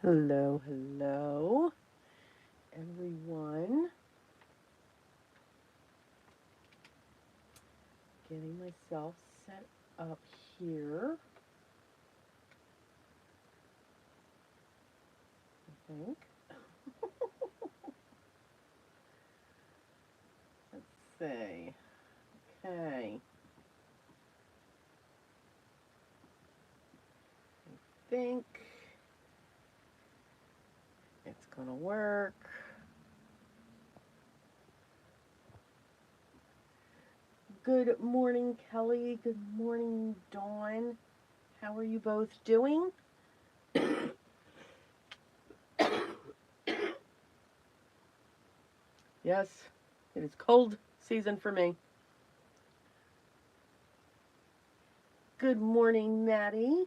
Hello, hello, everyone. Getting myself set up here, I think. Let's see. Okay, I think it's gonna work. Good morning, Kelly. Good morning, Dawn. How are you both doing? Yes, it is cold season for me. Good morning, Maddie.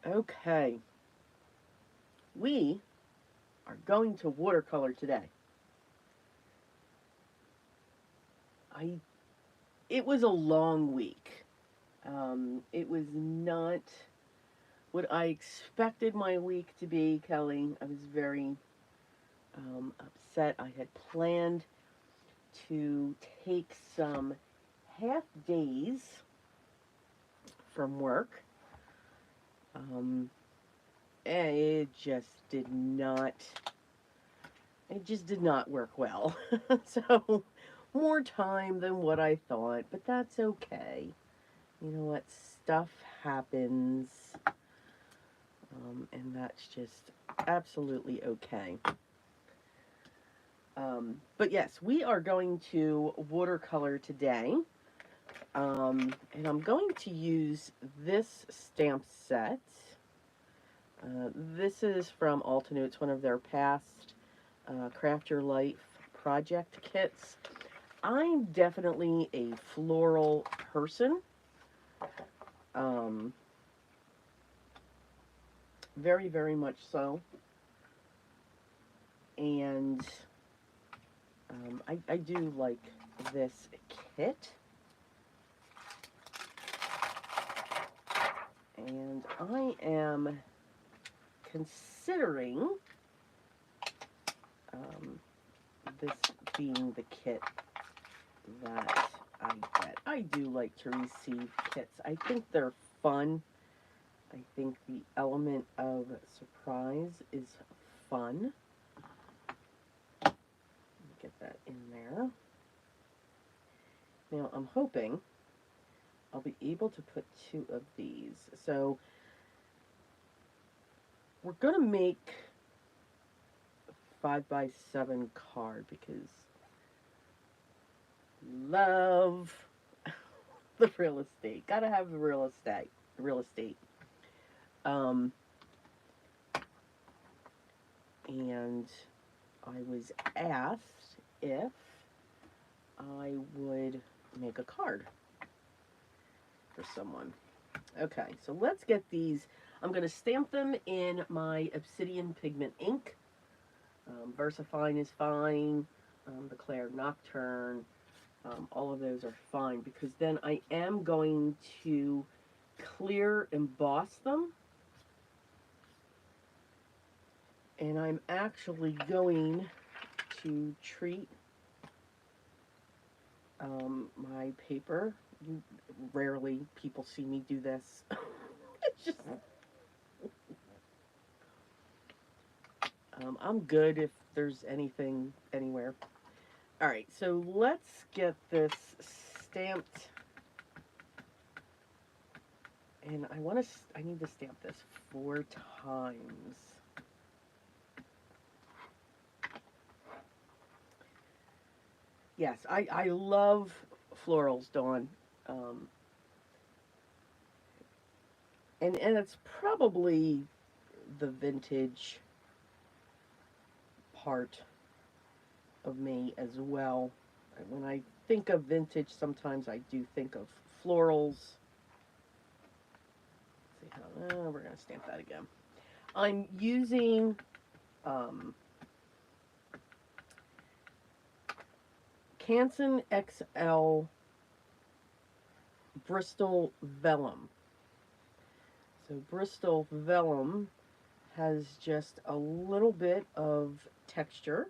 Okay, we are going to watercolor today. I It was a long week. It was not what I expected my week to be, Kelly. I was very upset. I had planned to take some half days from work. Um, and it just did not work well. So, more time than what I thought, but that's okay. You know what? Stuff happens. And that's just absolutely okay. But yes, we are going to watercolor today. And I'm going to use this stamp set. This is from Altenew. It's one of their past Craft Your Life project kits. I'm definitely a floral person. Um, very, very much so. And I do like this kit. And I am considering um, this being the kit that I get. I do like to receive kits. I think they're fun. I think the element of surprise is fun. Get that in there. Now I'm hoping I'll be able to put two of these. So we're going to make a 5x7 card because love the real estate. Gotta have the real estate. Real estate. Um, and I was asked if I would make a card for someone. Okay, so let's get these. I'm going to stamp them in my Obsidian Pigment ink. VersaFine is fine. The Claire Nocturne. All of those are fine because then I am going to clear emboss them. And I'm actually going to treat my paper. Rarely people see me do this. It's just, I'm good if there's anything anywhere. All right, so let's get this stamped. And I need to stamp this 4 times. Yes, I love florals, Dawn. Um, and it's probably the vintage part of me as well. When I think of vintage, sometimes I do think of florals. Let's see how, we're going to stamp that again. I'm using Canson XL Bristol Vellum. So Bristol vellum has just a little bit of texture.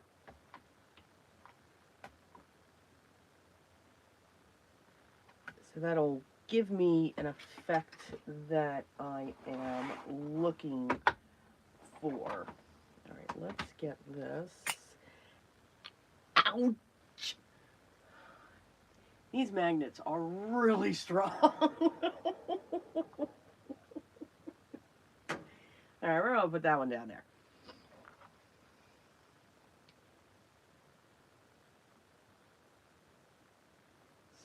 So that'll give me an effect that I am looking for. All right, let's get this. Ouch! These magnets are really strong. All right, we're gonna put that one down there.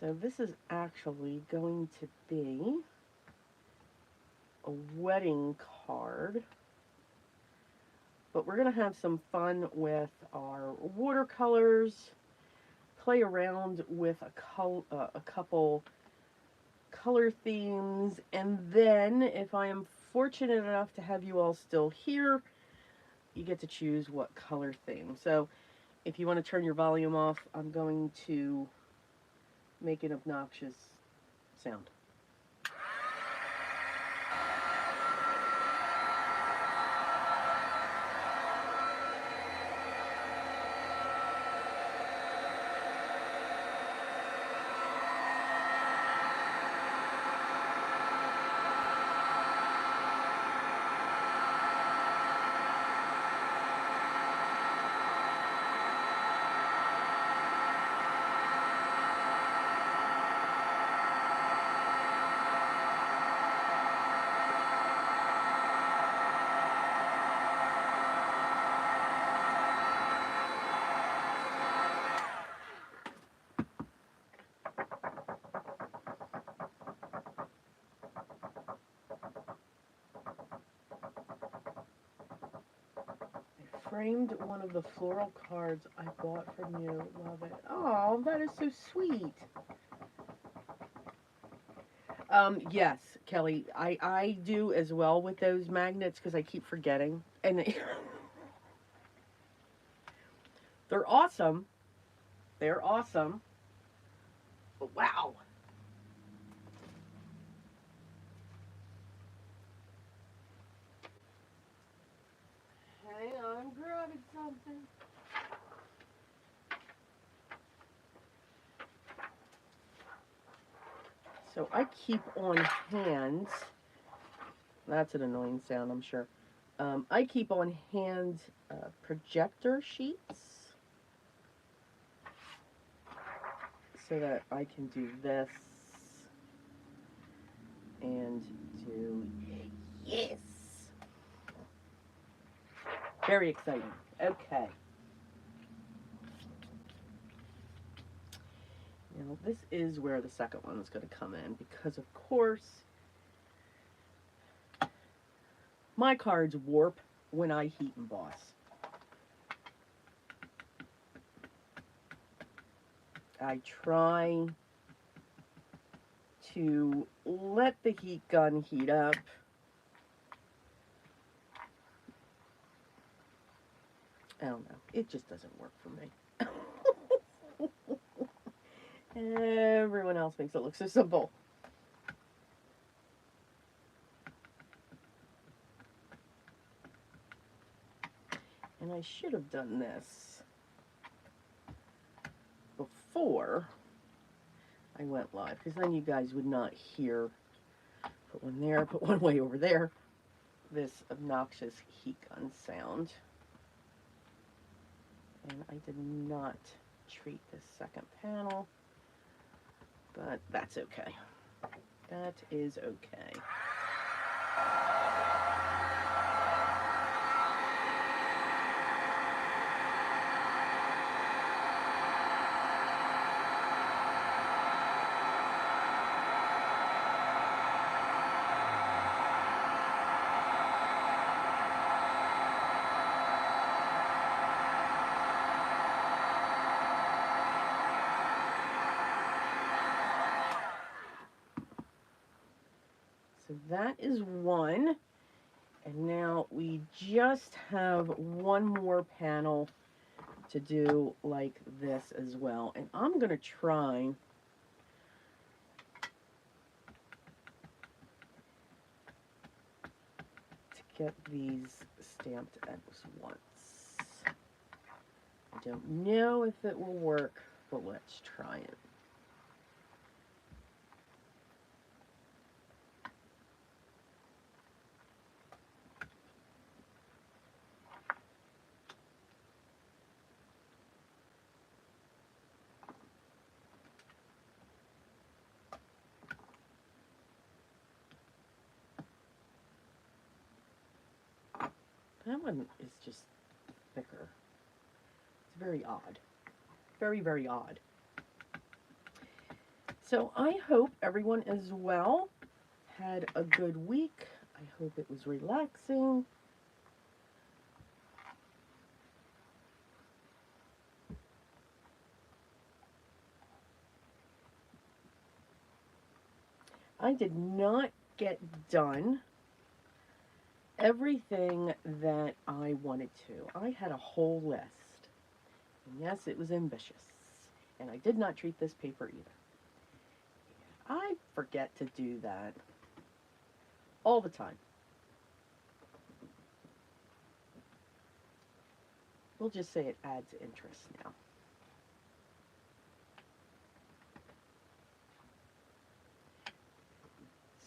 So this is actually going to be a wedding card, but we're going to have some fun with our watercolors, play around with a couple color themes, and then if I am fortunate enough to have you all still here, you get to choose what color theme. So if you want to turn your volume off, I'm going to make an obnoxious sound. Framed one of the floral cards I bought from you. Love it. Oh, that is so sweet. Yes, Kelly, I do as well with those magnets because I keep forgetting. And they're awesome. They're awesome. But wow. Hang on, I'm grabbing something. So I keep on hand, that's an annoying sound, I'm sure. I keep on hand projector sheets so that I can do this and do, yes! Very exciting. Okay. Now this is where the second one is going to come in because of course my cards warp when I heat emboss. I try to let the heat gun heat up. I don't know. It just doesn't work for me. Everyone else makes it look so simple. And I should have done this before I went live, because then you guys would not hear, put one there, put one way over there, this obnoxious heat gun sound. And I did not treat this second panel, but that's okay. That is okay. So that is one. And now we just have one more panel to do like this as well. And I'm going to try get these stamped at once. I don't know if it will work, but let's try it. That one is just thicker. It's very odd. Very, very odd. So I hope everyone is well, had a good week. I hope it was relaxing. I did not get done everything that I wanted to. I had a whole list. And yes, it was ambitious. And I did not treat this paper either. I forget to do that all the time. We'll just say it adds interest now.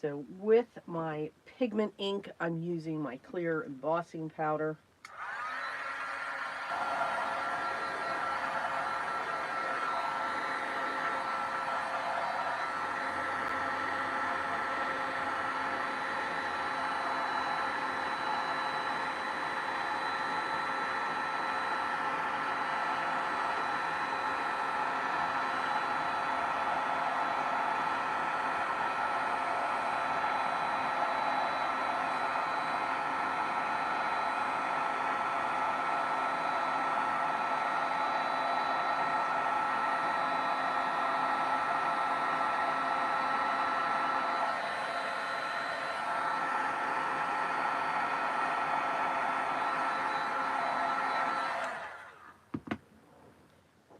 So with my pigment ink, I'm using my clear embossing powder.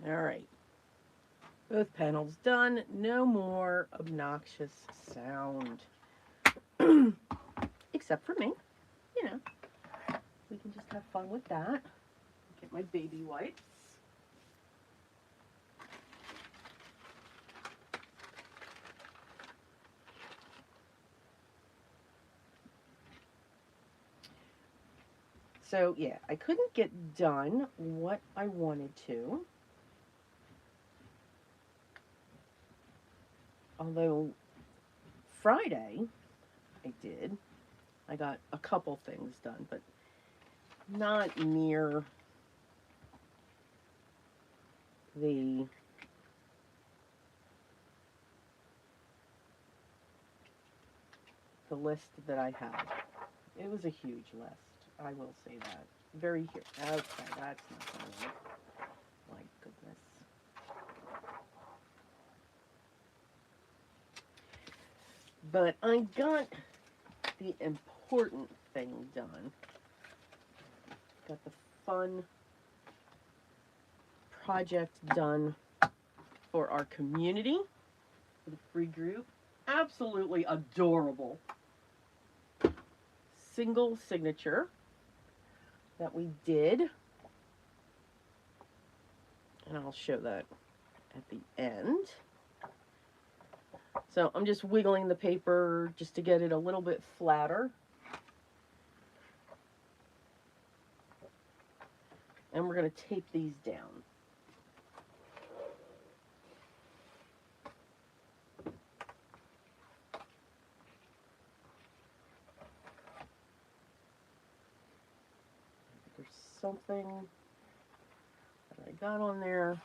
All right. Both panels done. No more obnoxious sound. Except for me. You know, we can just have fun with that. Get my baby wipes. So, yeah, I couldn't get done what I wanted to. Although Friday I did. I got a couple things done, but not near the list that I had. It was a huge list. I will say that. Very huge. Okay, that's not going to work. My goodness. But I got the important thing done. Got the fun project done for our community, for the free group. Absolutely adorable single signature that we did. And I'll show that at the end. So I'm just wiggling the paper just to get it a little bit flatter. And we're going to tape these down. There's something that I got on there.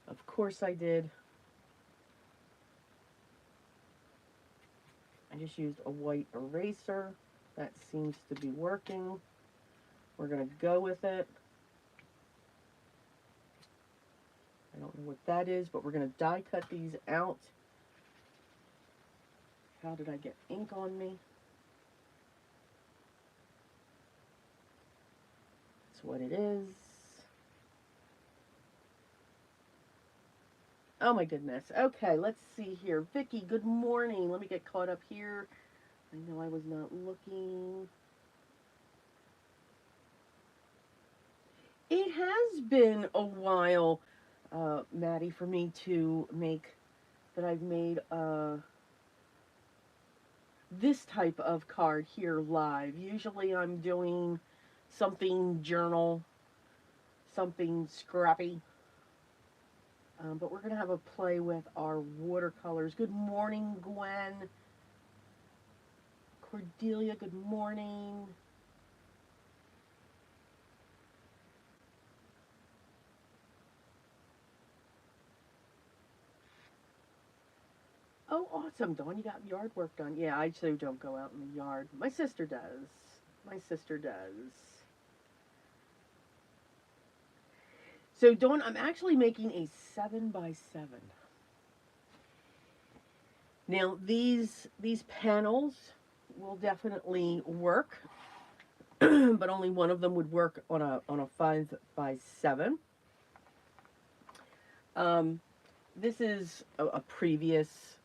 Of course I did. I just used a white eraser. That seems to be working. We're going to go with it. I don't know what that is, but we're going to die cut these out. How did I get ink on me? That's what it is. Oh my goodness. Okay, let's see here. Vicky, good morning. Let me get caught up here. I know I was not looking. It has been a while, Maddie, for me to make, that I've made this type of card here live. Usually I'm doing something journal, something scrappy. But we're going to have a play with our watercolors. Good morning, Gwen. Cordelia, good morning. Oh, awesome, Dawn. You got yard work done. Yeah, I too don't go out in the yard. My sister does. My sister does. So, Dawn, I'm actually making a 7x7. Now, these panels will definitely work, but only one of them would work on a 5x7. This is a previous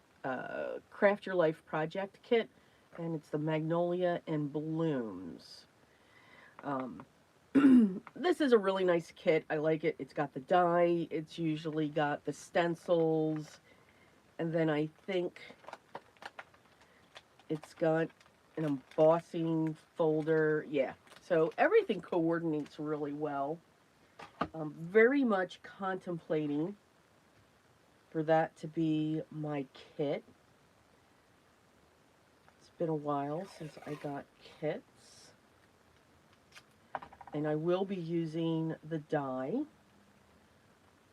Craft Your Life project kit, and it's the Magnolia and Blooms. This is a really nice kit. I like it. It's got the die. It's usually got the stencils, and then I think it's got an embossing folder. Yeah, so everything coordinates really well. Very much contemplating for that to be my kit. It's been a while since I got kits. And I will be using the die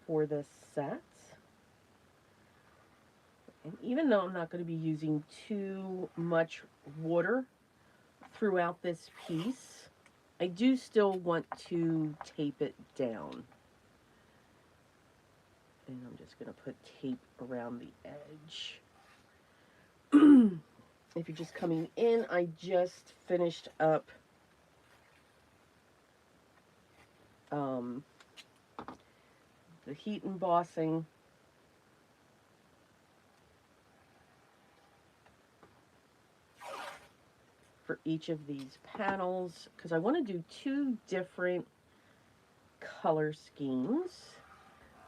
for this set. And even though I'm not going to be using too much water throughout this piece, I do still want to tape it down. And I'm just going to put tape around the edge. If you're just coming in, I just finished up the heat embossing for each of these panels because I want to do 2 different color schemes.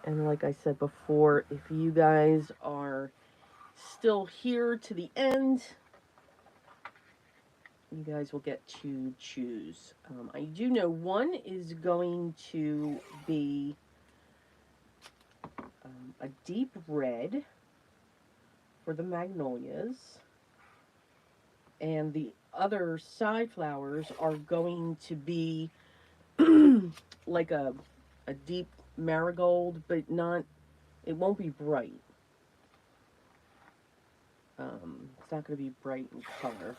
And like I said before, if you guys are still here to the end, you guys will get to choose. I do know one is going to be a deep red for the magnolias, and the other side flowers are going to be like a deep marigold, but not, it won't be bright. It's not going to be bright in color.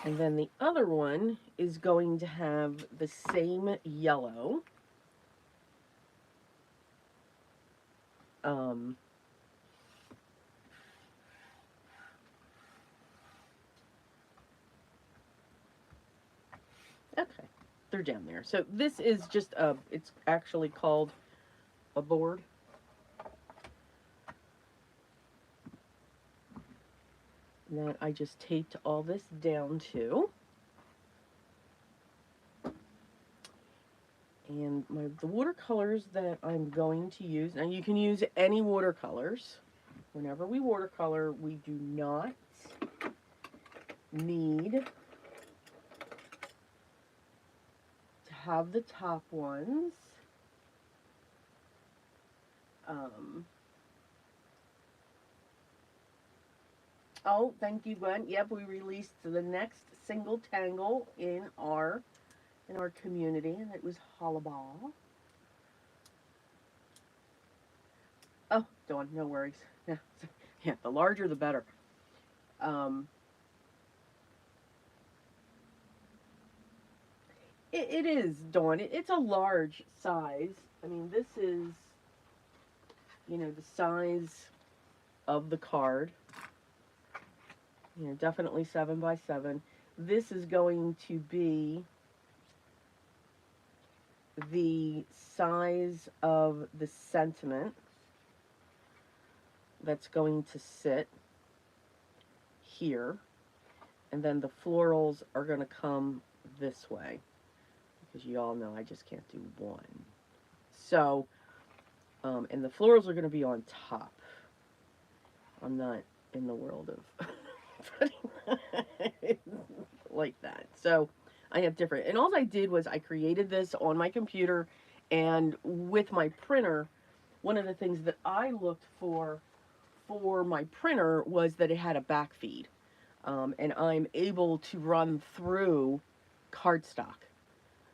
And then the other one is going to have the same yellow. Okay, they're down there. So this is just it's actually called a board. That I just taped all this down to. And the watercolors that I'm going to use, now you can use any watercolors. Whenever we watercolor, we do not need to have the top ones. Oh, thank you, Gwen. Yep, we released the next single tangle in our community, and it was Hollaball. Oh, Dawn, no worries. Yeah, yeah, the larger the better. It is, Dawn. It's a large size. I mean, this is, you know, the size of the card. You know, definitely 7x7. This is going to be the size of the sentiment that's going to sit here, and then the florals are going to come this way, because you all know I just can't do one. So, and the florals are going to be on top. I'm not in the world of putting like that. So I have different, and all I did was I created this on my computer, and with my printer, one of the things that I looked for my printer was that it had a back feed. And I'm able to run through cardstock,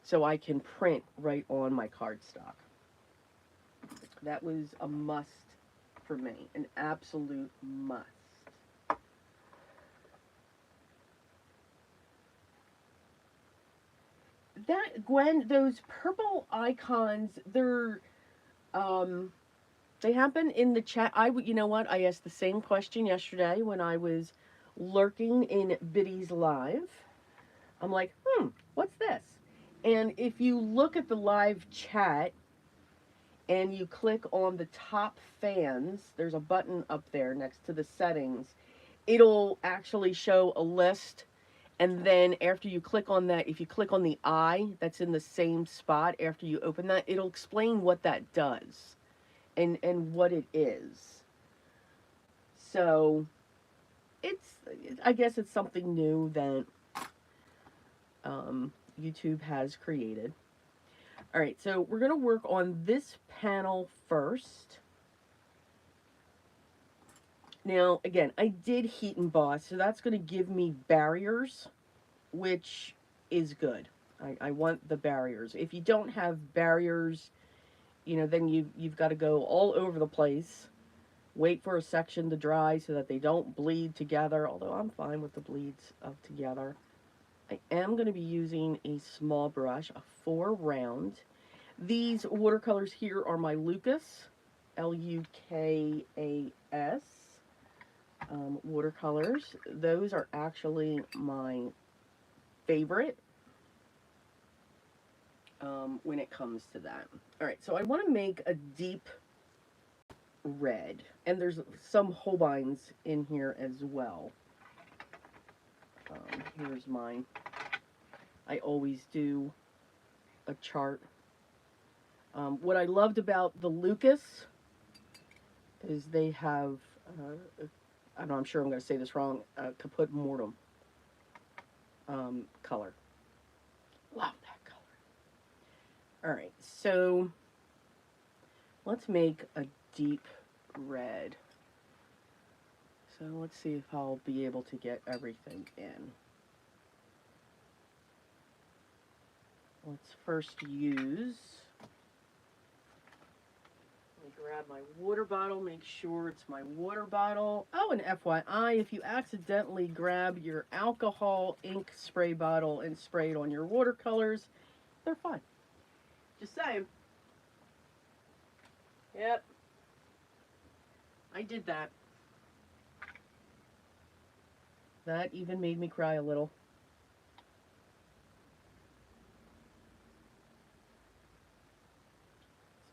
so I can print right on my cardstock. That was a must for me, an absolute must. That, Gwen, those purple icons, they happen in the chat. You know what? I asked the same question yesterday when I was lurking in Biddy's live. I'm like, what's this? And if you look at the live chat and you click on the top fans, there's a button up there next to the settings. It'll actually show a list. And then after you click on that, if you click on the eye that's in the same spot after you open that, it'll explain what that does and what it is. So I guess it's something new that YouTube has created. All right, so we're going to work on this panel first. Now, again, I did heat emboss, so that's going to give me barriers, which is good. I want the barriers. If you don't have barriers, you know, then you've got to go all over the place, wait for a section to dry so that they don't bleed together, although I'm fine with the bleeds up together. I am going to be using a small brush, a 4 round. These watercolors here are my Lucas, Lukas, watercolors. Those are actually my favorite when it comes to that. All right, so I want to make a deep red, and there's some Holbeins in here as well. Here's mine. I always do a chart. What I loved about the Lucas is they have, I know I'm sure I'm going to say this wrong, Caput Mortem color. Love that color. All right, so let's make a deep red. So let's see if I'll be able to get everything in. Let's first use, let me grab my water bottle, make sure it's my water bottle. Oh, and FYI, if you accidentally grab your alcohol ink spray bottle and spray it on your watercolors, they're fine. Just saying. Yep. I did that. That even made me cry a little.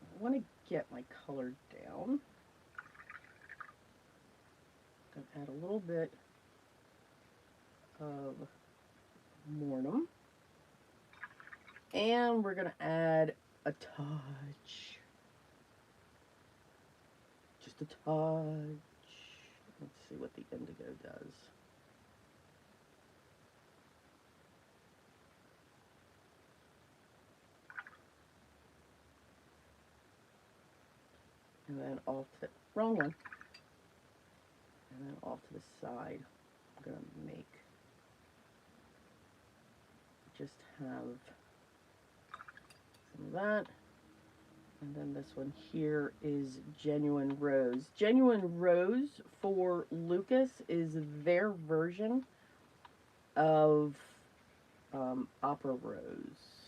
So I want to get my color down. I'm going to add a little bit of Mortem. And we're going to add a touch. Just a touch. Let's see what the indigo does. And then off to the wrong one. And then off to the side, I'm going to make, just have some of that. And then this one here is Genuine Rose. Genuine Rose for Lucas is their version of Opera Rose.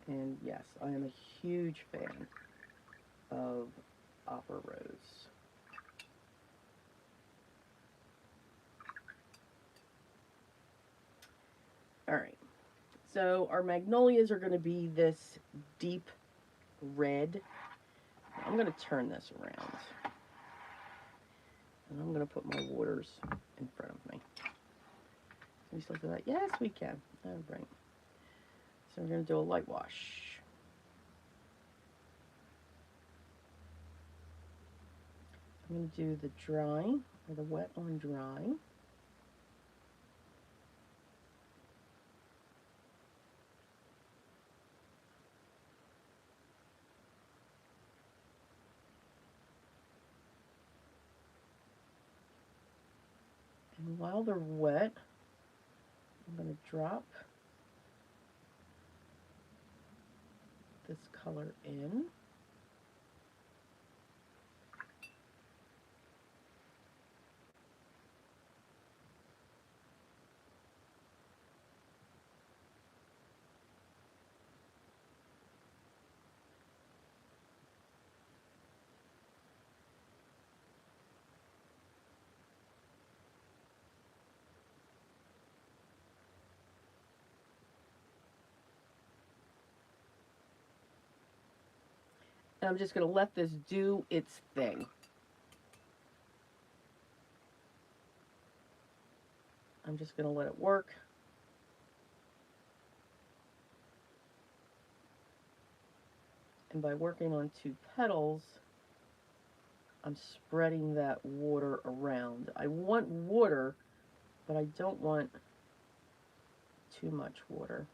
And yes, I am a huge fan of Opera Rose. All right, So our magnolias are going to be this deep red. I'm going to turn this around. And I'm going to put my waters in front of me. Can we still do that? Yes, we can. All right. So we're going to do a light wash. I'm going to do the dry, or the wet on dry. And while they're wet, I'm going to drop this color in. And I'm just going to let this do its thing. I'm just going to let it work. And by working on 2 petals, I'm spreading that water around. I want water, but I don't want too much water.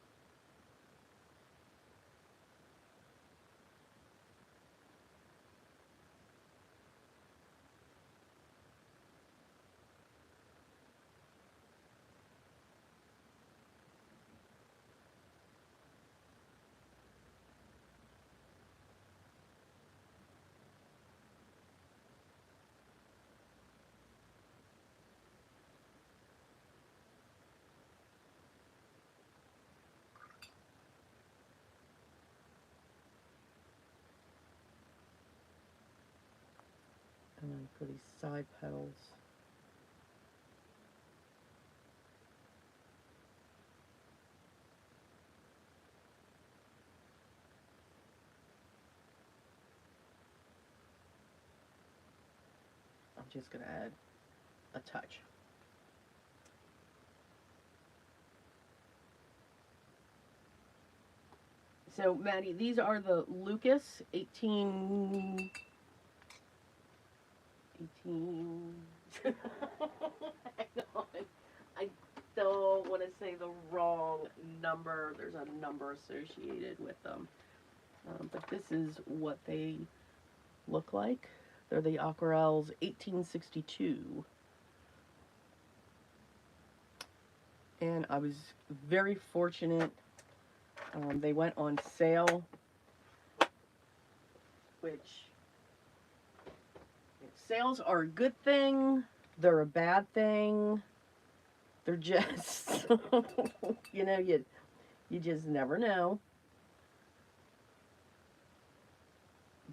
And then for these side petals, I'm just going to add a touch. So, Maddie, these are the Lucas 18... Hang on. I don't want to say the wrong number. There's a number associated with them. But this is what they look like. They're the Aquarelles 1862. And I was very fortunate. They went on sale, which sales are a good thing. They're a bad thing. They're just, you know, you just never know.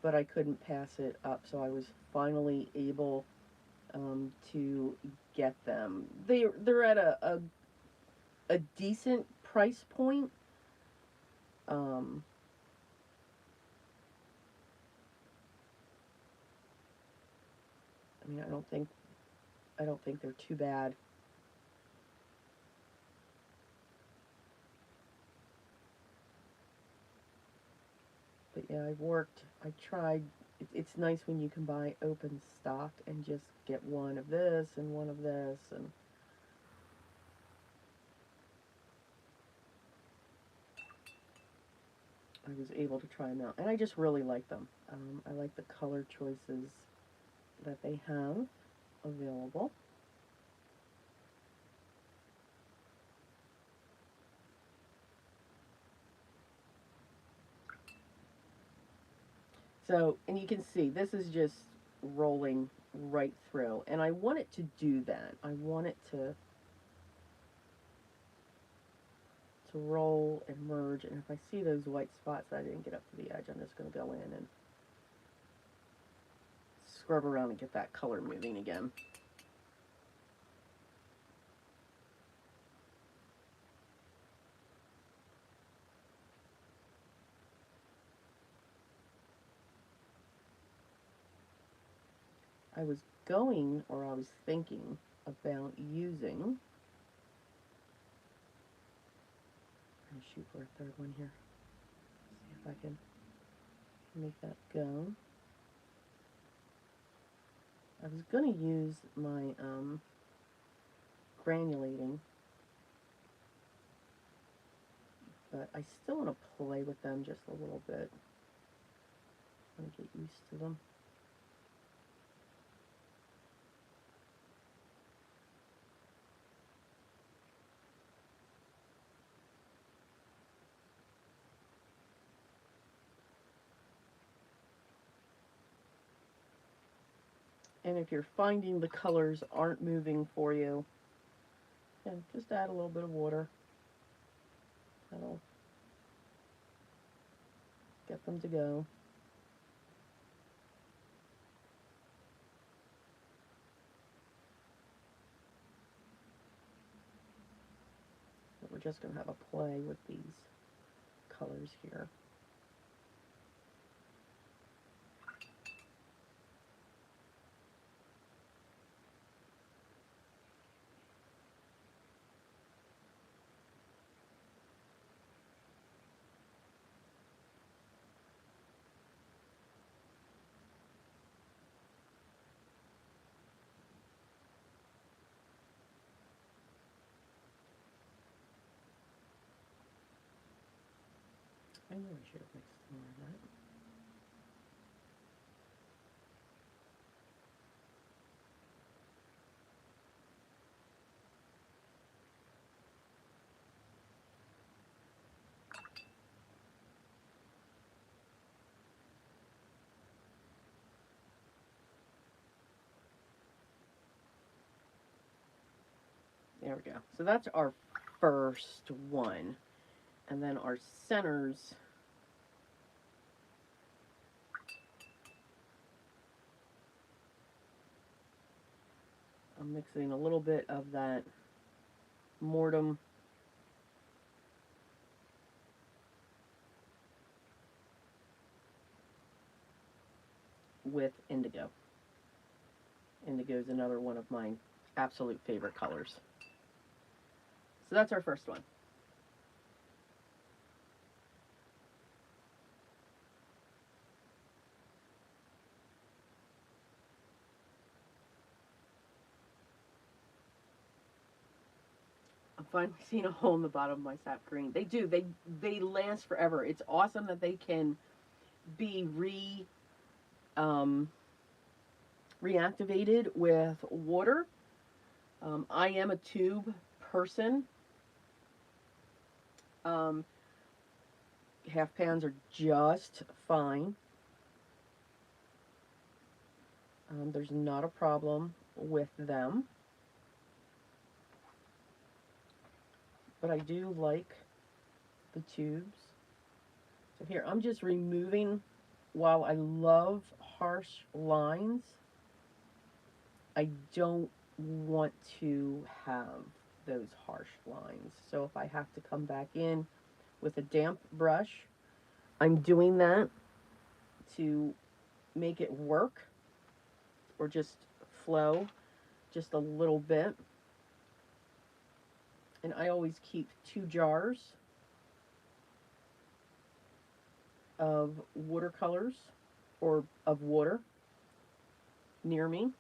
But I couldn't pass it up, so I was finally able to get them. They're at a decent price point. I mean, I don't think they're too bad. But yeah, I tried. It's nice when you can buy open stock and just get one of this and one of this, and I was able to try them out. And I just really like them. I like the color choices that they have available. So, and you can see, this is just rolling right through. And I want it to do that. I want it to roll and merge. And if I see those white spots that I didn't get up to the edge, I'm just going to go in and scrub around and get that color moving again. I was going, or I was thinking about using, I'm going to shoot for a third one here. See if I can make that go. I was going to use my granulating, but I still want to play with them just a little bit. I want to get used to them. And if you're finding the colors aren't moving for you, then just add a little bit of water. That'll get them to go. But we're just going to have a play with these colors here. I knew I should have mixed more of that. There we go. So that's our first one. And then our centers, I'm mixing a little bit of that mortem with indigo. Indigo is another one of my absolute favorite colors. So that's our first one. I'm finally seeing a hole in the bottom of my sap green. They do. They last forever. It's awesome that they can be reactivated with water. I am a tube person. Half pans are just fine. There's not a problem with them. But I do like the tubes. So here, I'm just removing, while I love harsh lines, I don't want to have those harsh lines. So if I have to come back in with a damp brush, I'm doing that to make it work, or just flow just a little bit. And I always keep 2 jars of watercolors, or of water, near me.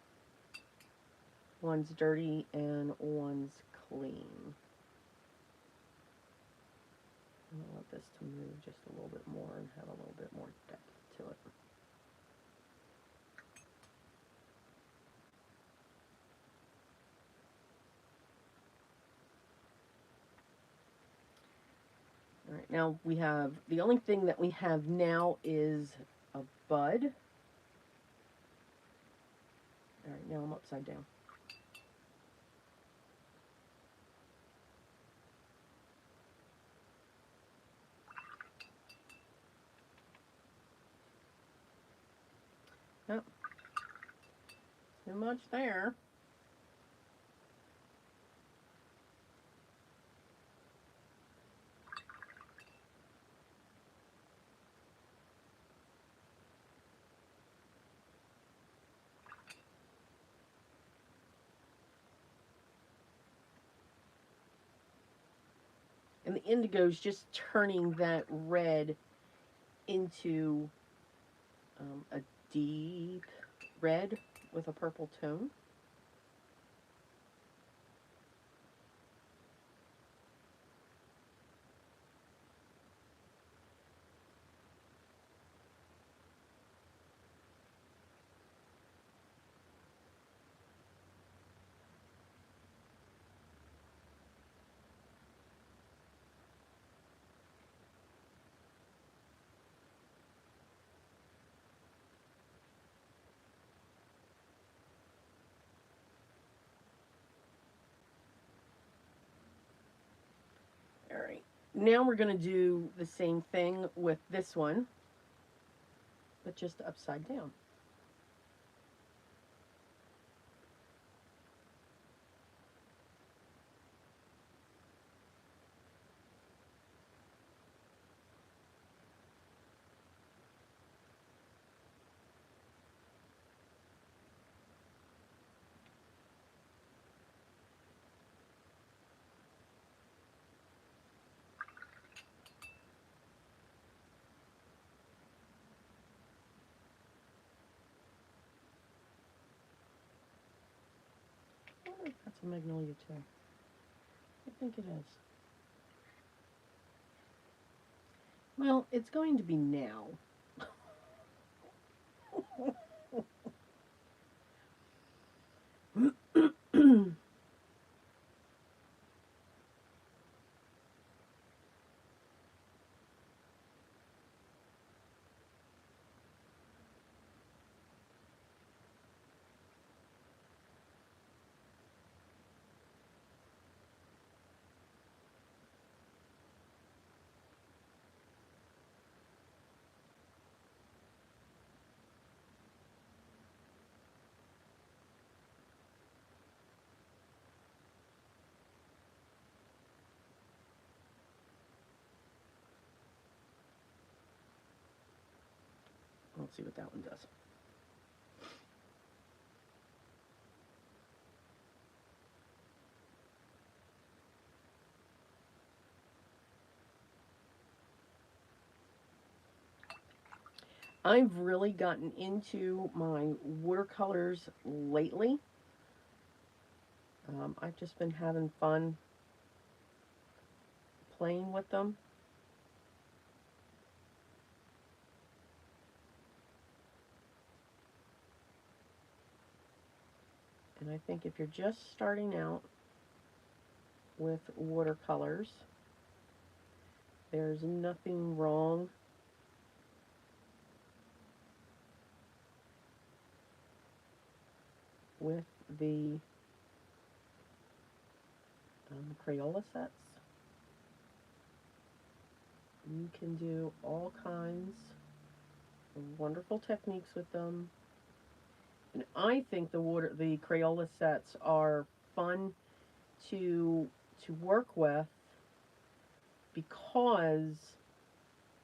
One's dirty and one's clean. I want this to move just a little bit more and have a little bit more depth to it. All right, now we have, the only thing that we have now is a bud. All right, now I'm upside down. Oh, too much there. And the indigo is just turning that red into a deep red with a purple tone. All right. Now we're going to do the same thing with this one, but just upside down. Oh, that's a magnolia too. I think it is. Well, it's going to be now. Let's see what that one does. I've really gotten into my watercolors lately. I've just been having fun playing with them. And I think if you're just starting out with watercolors, there's nothing wrong with the Crayola sets. You can do all kinds of wonderful techniques with them. And I think the Crayola sets are fun to work with because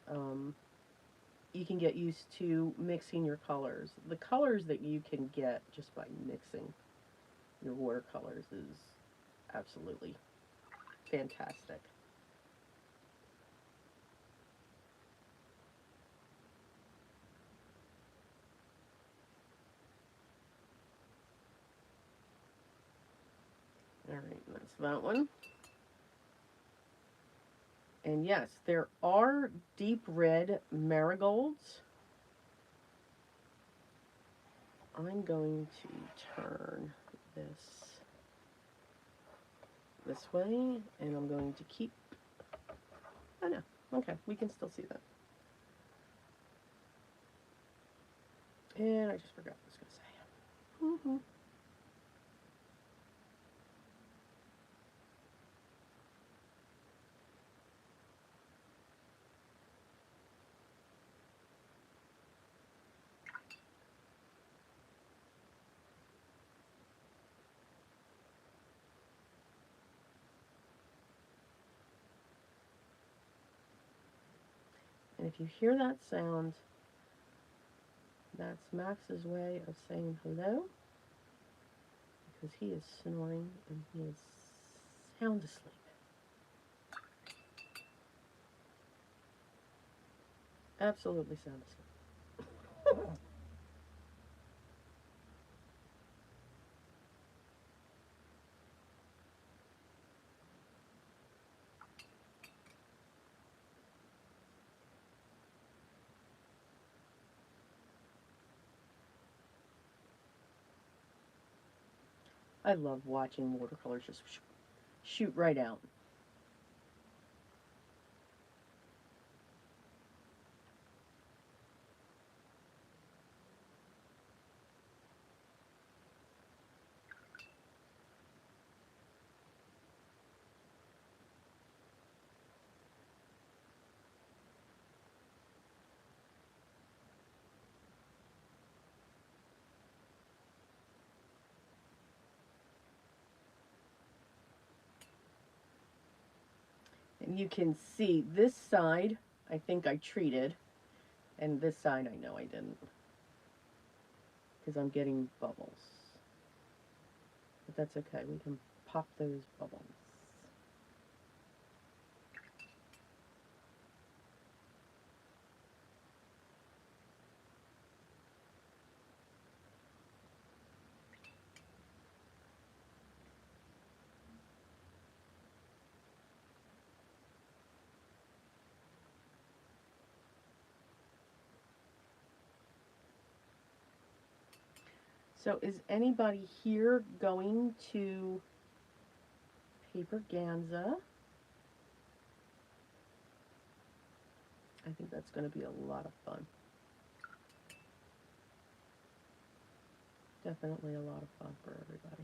um, you can get used to mixing your colors. The colors that you can get just by mixing your watercolors is absolutely fantastic. All right, that's that one. And yes, there are deep red marigolds. I'm going to turn this way, and I'm going to keep, oh no, okay, we can still see that. And I just forgot what I was going to say. And if you hear that sound, that's Max's way of saying hello, because he is snoring and he is sound asleep. Absolutely satisfying. I love watching watercolors just shoot right out. And you can see this side, I think I treated, and this side I know I didn't, because I'm getting bubbles. But that's okay, we can pop those bubbles. So is anybody here going to Paper Ganza? I think that's going to be a lot of fun. Definitely a lot of fun for everybody.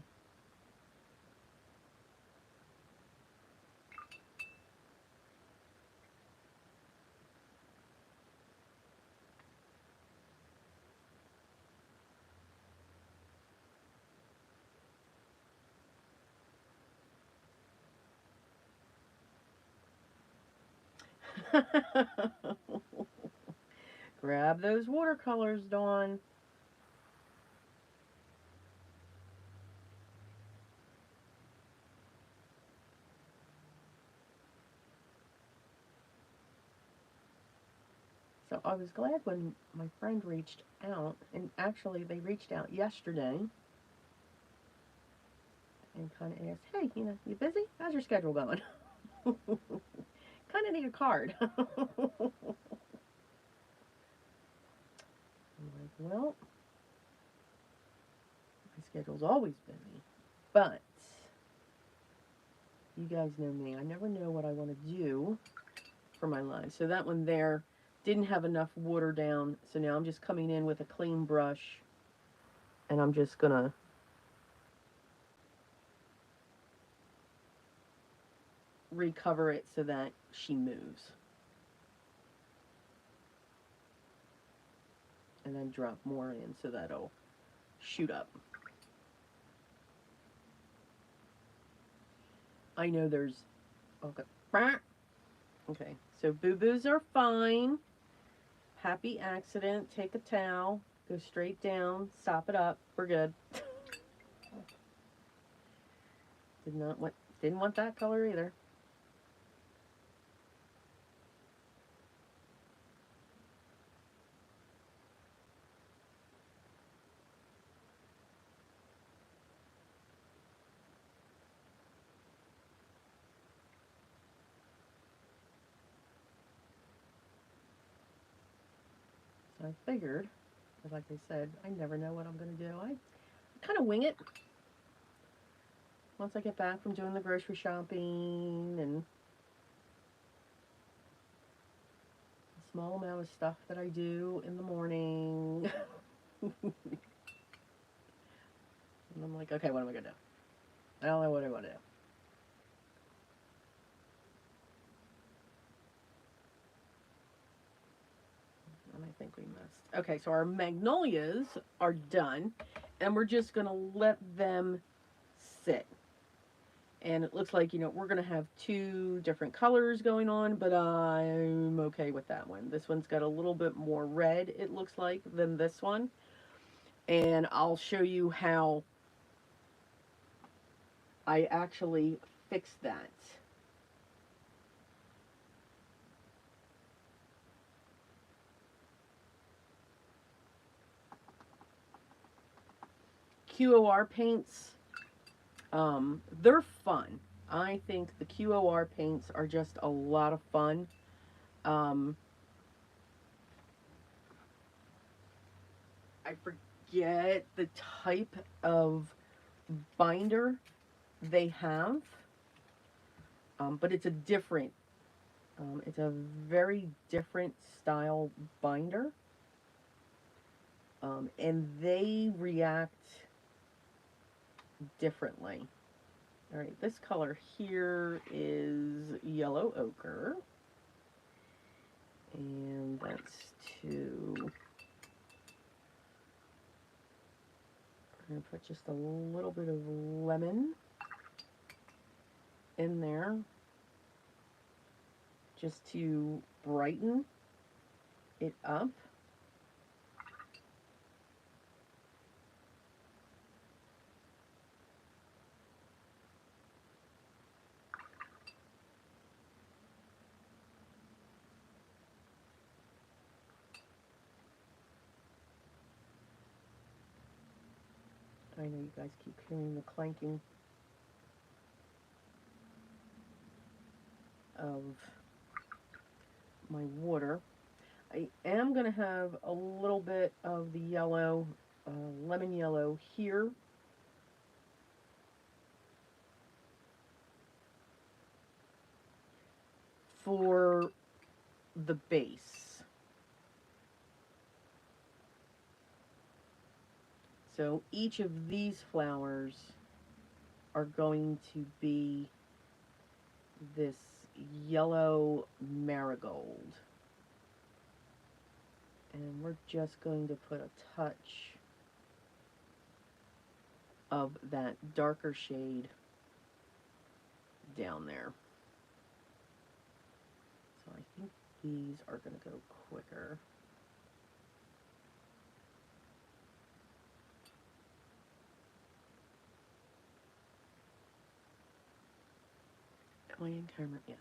Grab those watercolors, Dawn. So I was glad when my friend reached out, and actually they reached out yesterday and kind of asked, hey, you busy? How's your schedule going? Kind of need a card. I'm like, well, my schedule's always busy, but you guys know me. I never know what I want to do for my line. So that one there didn't have enough water down, so now I'm just coming in with a clean brush, and I'm just going to recover it so that she moves. And then drop more in so that'll shoot up. I know there's, okay. Okay, so boo-boos are fine. Happy accident, take a towel, go straight down, stop it up, we're good. Didn't want that color either. So I figured, like I said, I never know what I'm going to do. I kind of wing it. Once I get back from doing the grocery shopping and the small amount of stuff that I do in the morning. And I'm like, okay, what am I going to do? I don't know what I want to do. And I think we missed. Okay, so our magnolias are done, and we're just going to let them sit. And it looks like, we're going to have two different colors going on, but I'm okay with that one. This one's got a little bit more red, it looks like, than this one. And I'll show you how I actually fixed that. QOR paints, they're fun. I think the QOR paints are just a lot of fun. Um, I forget the type of binder they have, but it's a different, it's a very different style binder, and they react differently. All right, this color here is yellow ochre, and that's to, I'm going to put just a little bit of lemon in there just to brighten it up. I know you guys keep hearing the clanking of my water. I am going to have a little bit of the yellow, lemon yellow here. For the base. So each of these flowers are going to be this yellow marigold. And we're just going to put a touch of that darker shade down there. So I think these are going to go quicker. Am I in camera? Yes.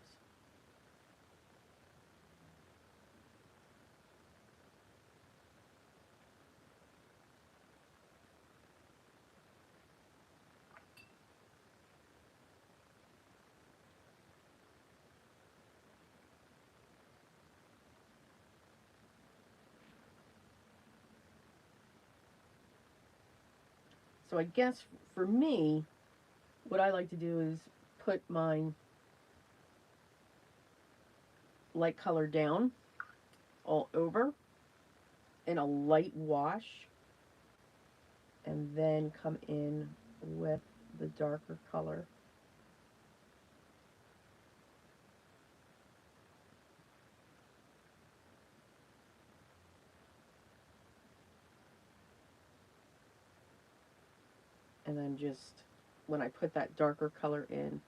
So I guess for me, what I like to do is put my light color down all over in a light wash, and then come in with the darker color. And then just, when I put that darker color in,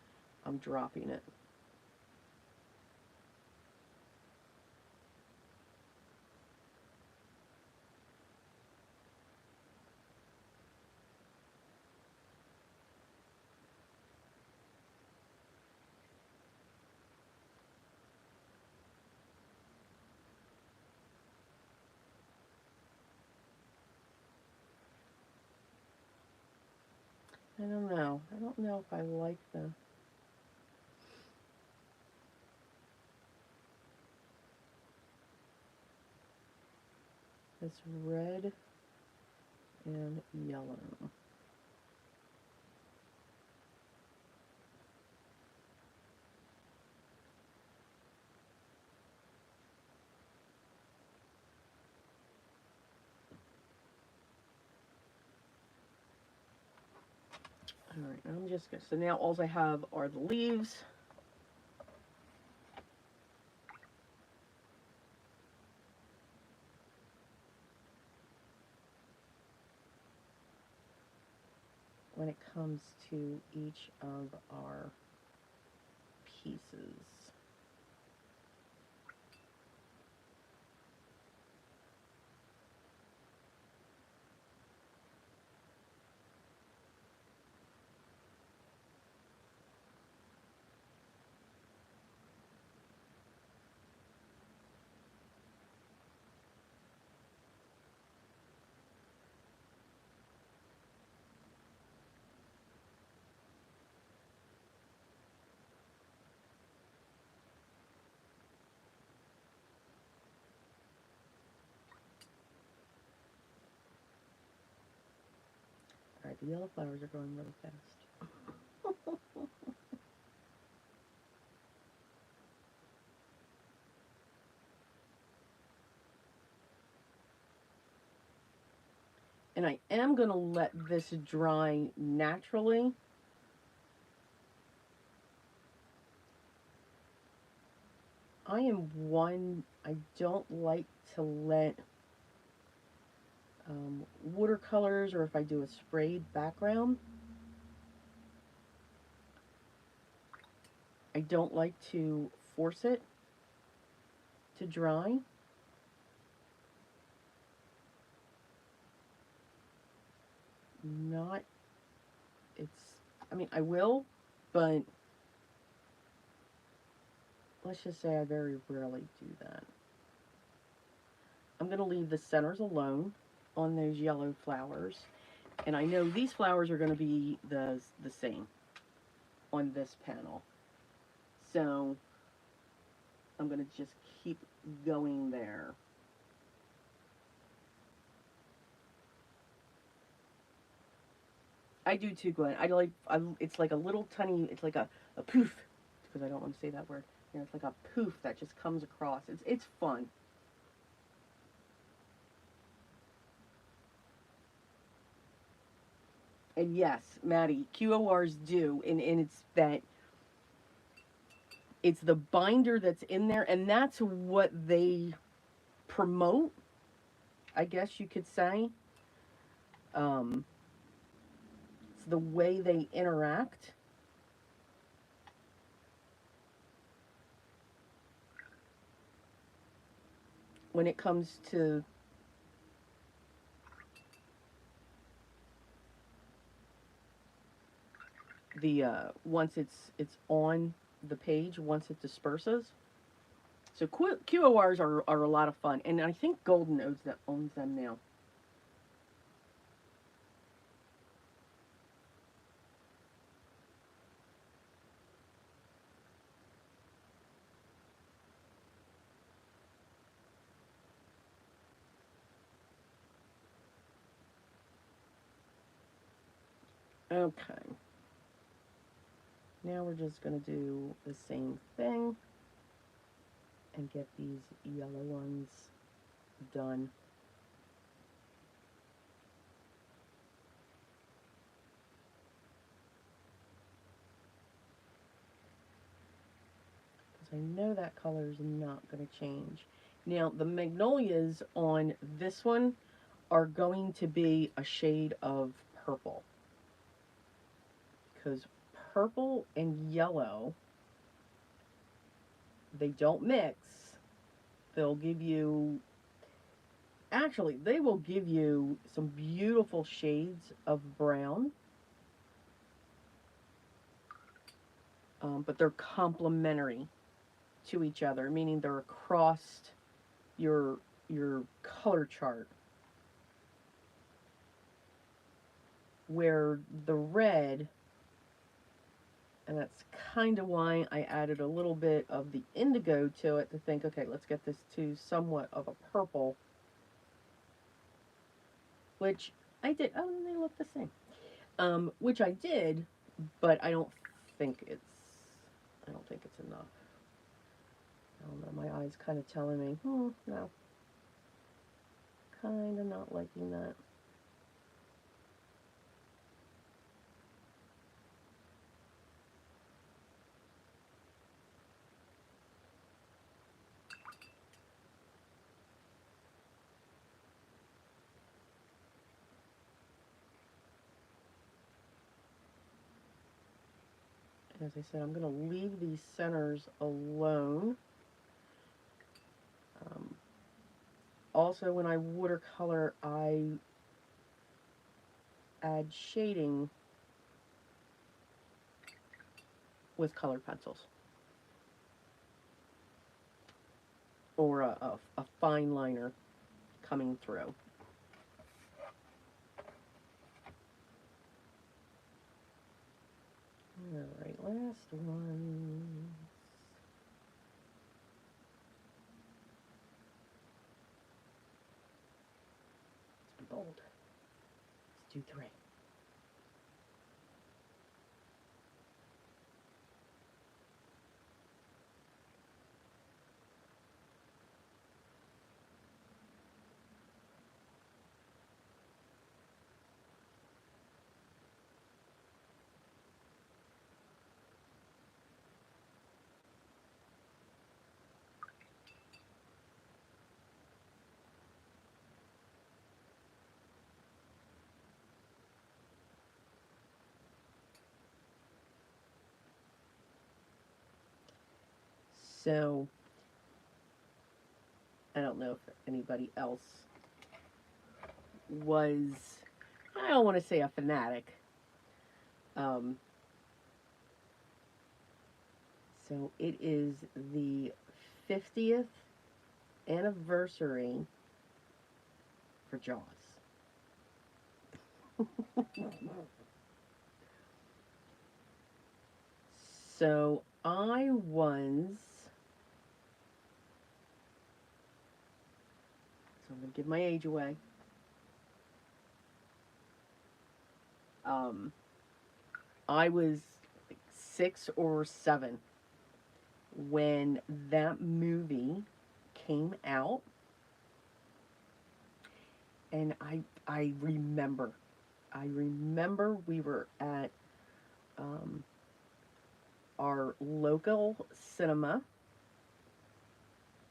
I'm dropping it. I don't know. I don't know if I like this red and yellow. Alright, I'm just going to, so now all I have are the leaves. When it comes to each of our pieces. the yellow flowers are growing really fast. And I am going to let this dry naturally. I don't like to let watercolors, or if I do a sprayed background, I don't like to force it to dry. Not, it's, I mean, I will, but let's just say I very rarely do that. I'm going to leave the centers alone on those yellow flowers. And I know these flowers are going to be the same on this panel. So I'm going to just keep going there. I do too, Gwen. It's like a little tiny, it's like a poof, because I don't want to say that word. You know, it's like a poof that just comes across. It's fun. And yes, Maddie, QORs do, and it's the binder that's in there, and that's what they promote, I guess you could say. Um, it's the way they interact. When it comes to the once it's on the page, once it disperses. So QORs are a lot of fun, and I think Golden owns them now. Okay, now we're just gonna do the same thing and get these yellow ones done. Because I know that color is not going to change. Now, the magnolias on this one are going to be a shade of purple. Because purple and yellow, they don't mix. They'll give you, actually, they will give you some beautiful shades of brown. But they're complementary to each other, meaning they're across your color chart. Where the red, and that's kind of why I added a little bit of the indigo to it to think, okay, let's get this to somewhat of a purple, which I did. Oh, they look the same. Which I did, but I don't think it's enough. I don't know, my eyes kind of telling me, no, kind of not liking that. As I said, I'm going to leave these centers alone. Um, Also, when I watercolor, I add shading with colored pencils. Or a fine liner coming through. Alright, last one. Let's be bold. Let's do 3. So I don't know if anybody else was, I don't want to say a fanatic. Um, so it is the 50th anniversary for Jaws. So I was, so I'm going to give my age away. I was like 6 or 7 when that movie came out, and I remember we were at um, our local cinema.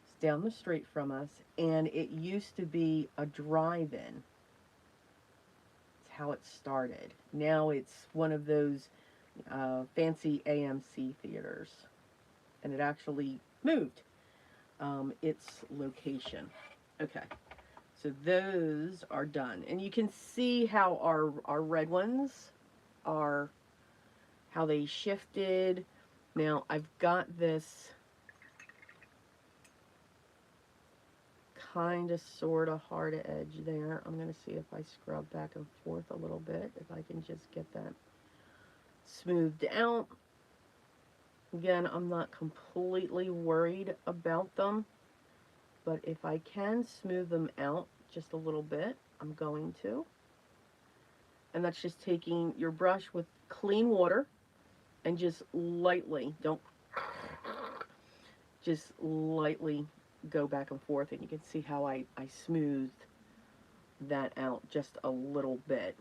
It's down the street from us, and it used to be a drive-in. It's how it started. Now it's one of those fancy AMC theaters, and it actually moved its location. Okay, so those are done, and you can see how our red ones are, how they shifted. Now I've got this kind of sort of hard edge there. I'm going to see if I scrub back and forth a little bit, if I can just get that smoothed out. Again, I'm not completely worried about them, but if I can smooth them out just a little bit, I'm going to. And that's just taking your brush with clean water and just lightly, just lightly go back and forth, and you can see how I smoothed that out just a little bit.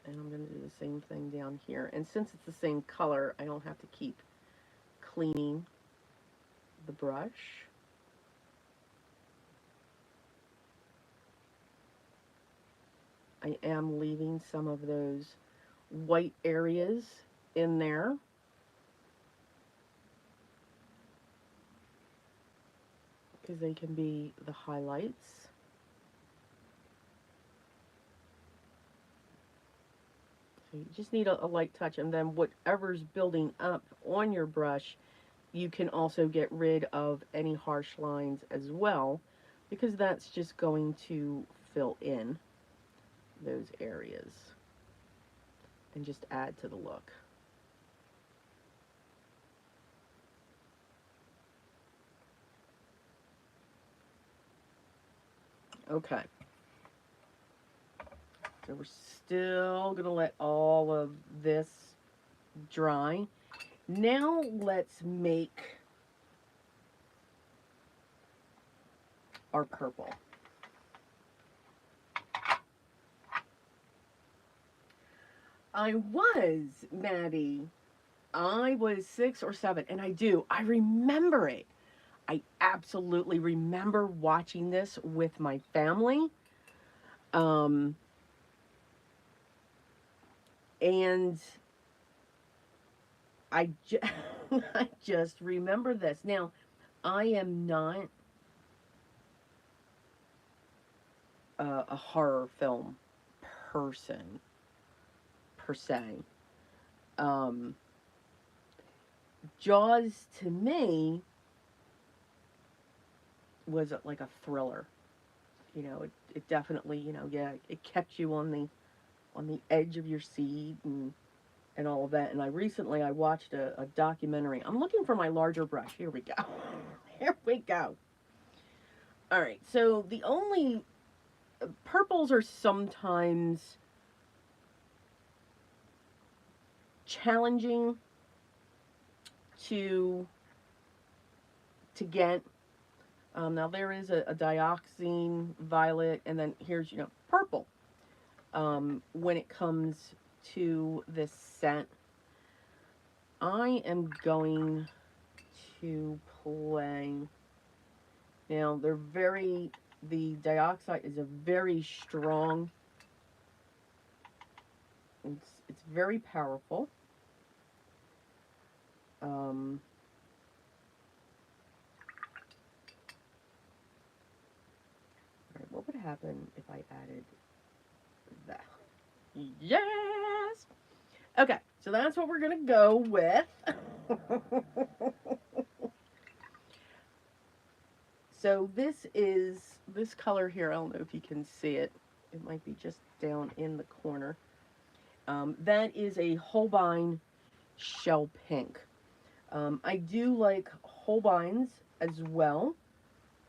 And I'm going to do the same thing down here. And since it's the same color, I don't have to keep cleaning the brush. I am leaving some of those white areas in there. Because they can be the highlights. So you just need a light touch, and then whatever's building up on your brush, you can also get rid of any harsh lines as well, because that's just going to fill in those areas and just add to the look. Okay. So we're still going to let all of this dry. Now let's make our purple. Maddie, I was 6 or 7, and I remember it. I absolutely remember watching this with my family. And I just remember this. Now, I am not a horror film person, per se. Jaws, to me, was like a thriller. You know, it definitely, yeah, it kept you on the edge of your seat and all of that. And I watched a documentary. I'm looking for my larger brush. Here we go. Here we go. All right, so the only purples are sometimes challenging to get. Now there is a dioxazine, violet, and then here's purple. When it comes to this set, I am going to play. Now the dioxide is a very strong. It's very powerful. happen if I added that? Yes! Okay, so that's what we're going to go with. So this color here, I don't know if you can see it. It might be just down in the corner. That is a Holbein shell pink. I do like Holbeins as well,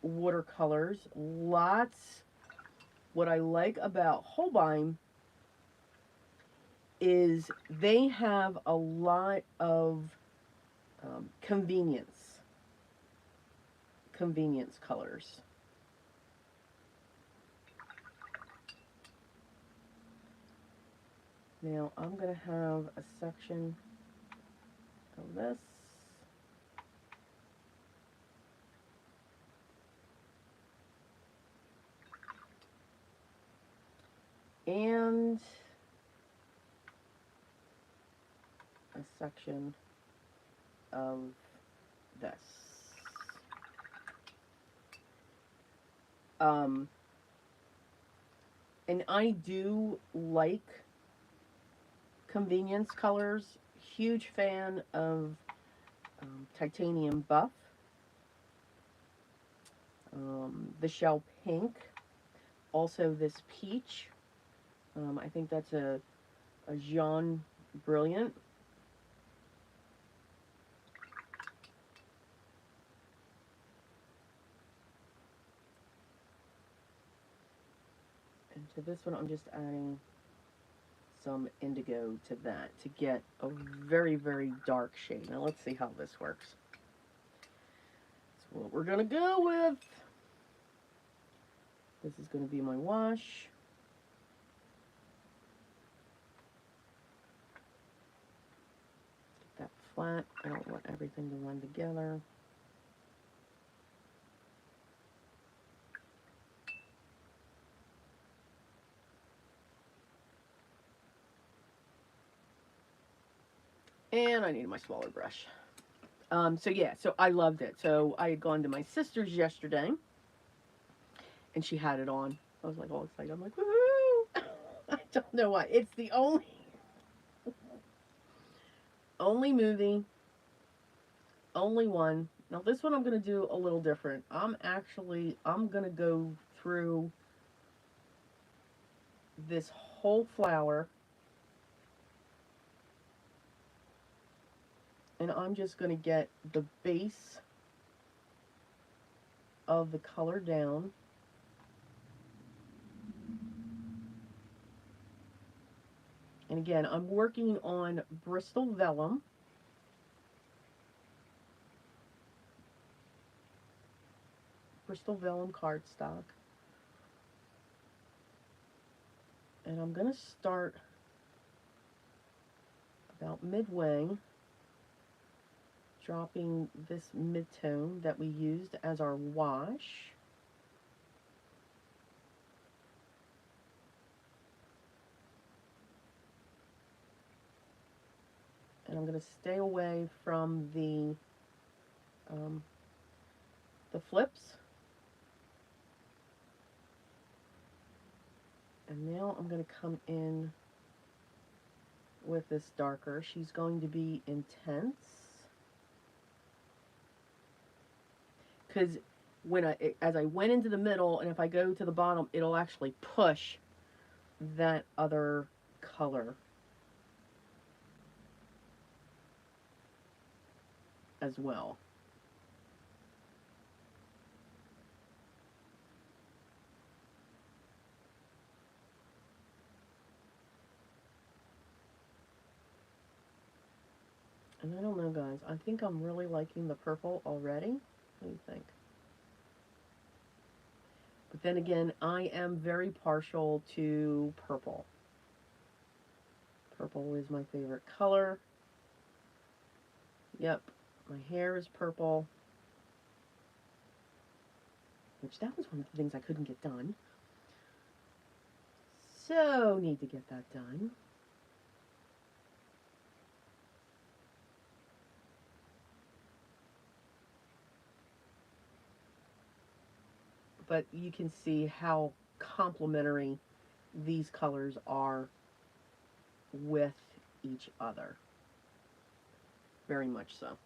watercolors. Lots. What I like about Holbein is they have a lot of convenience colors. Now I'm going to have a section of this. And a section of this. And I do like convenience colors. Huge fan of titanium buff, the shell pink, also this peach. I think that's a Jaune Brilliant. And to this one, I'm just adding some indigo to that to get a very, very dark shade. Now let's see how this works. That's what we're going to go with. This is going to be my wash. Get that flat. I don't want everything to run together. And I need my smaller brush. So yeah, so I loved it. So I had gone to my sister's yesterday, and she had it on. I was like all excited. I'm like, woohoo! I don't know why. It's the only movie, only one. Now this one I'm gonna do a little different. I'm gonna go through this whole flower, and I'm just gonna get the base of the color down. And again, I'm working on Bristol Vellum. Bristol Vellum cardstock. And I'm going to start about midway, dropping this mid-tone that we used as our wash. And I'm going to stay away from the flips. And now I'm going to come in with this darker. She's going to be intense. Because as I went into the middle, and if I go to the bottom, it'll actually push that other color as well. And I don't know, guys. I think I'm really liking the purple already. What do you think? But then again, I am very partial to purple. Purple is my favorite color. Yep, my hair is purple. Which that was one of the things I couldn't get done. So need to get that done. But you can see how complementary these colors are with each other. Very much so.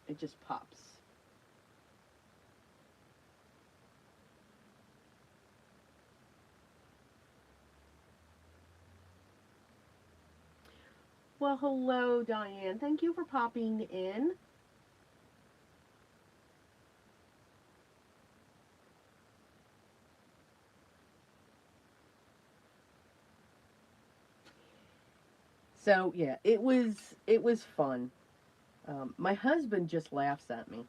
It just pops. Well, hello, Diane. Thank you for popping in. So yeah, it was fun. My husband just laughs at me.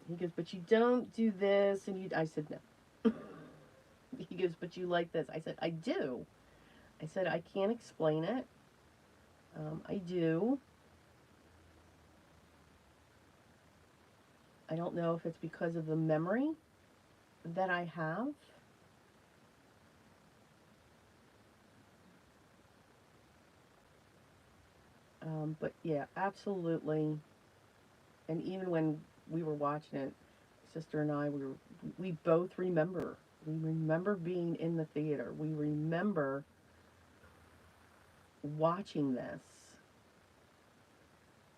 He goes, "But you don't do this," and you. I said, "No." He goes, "But you like this." I said, "I do." I said, "I can't explain it. I do. I don't know if it's because of the memory that I have." But yeah, absolutely. And even when we were watching it, sister and I, we both remember. We remember being in the theater. We remember watching this.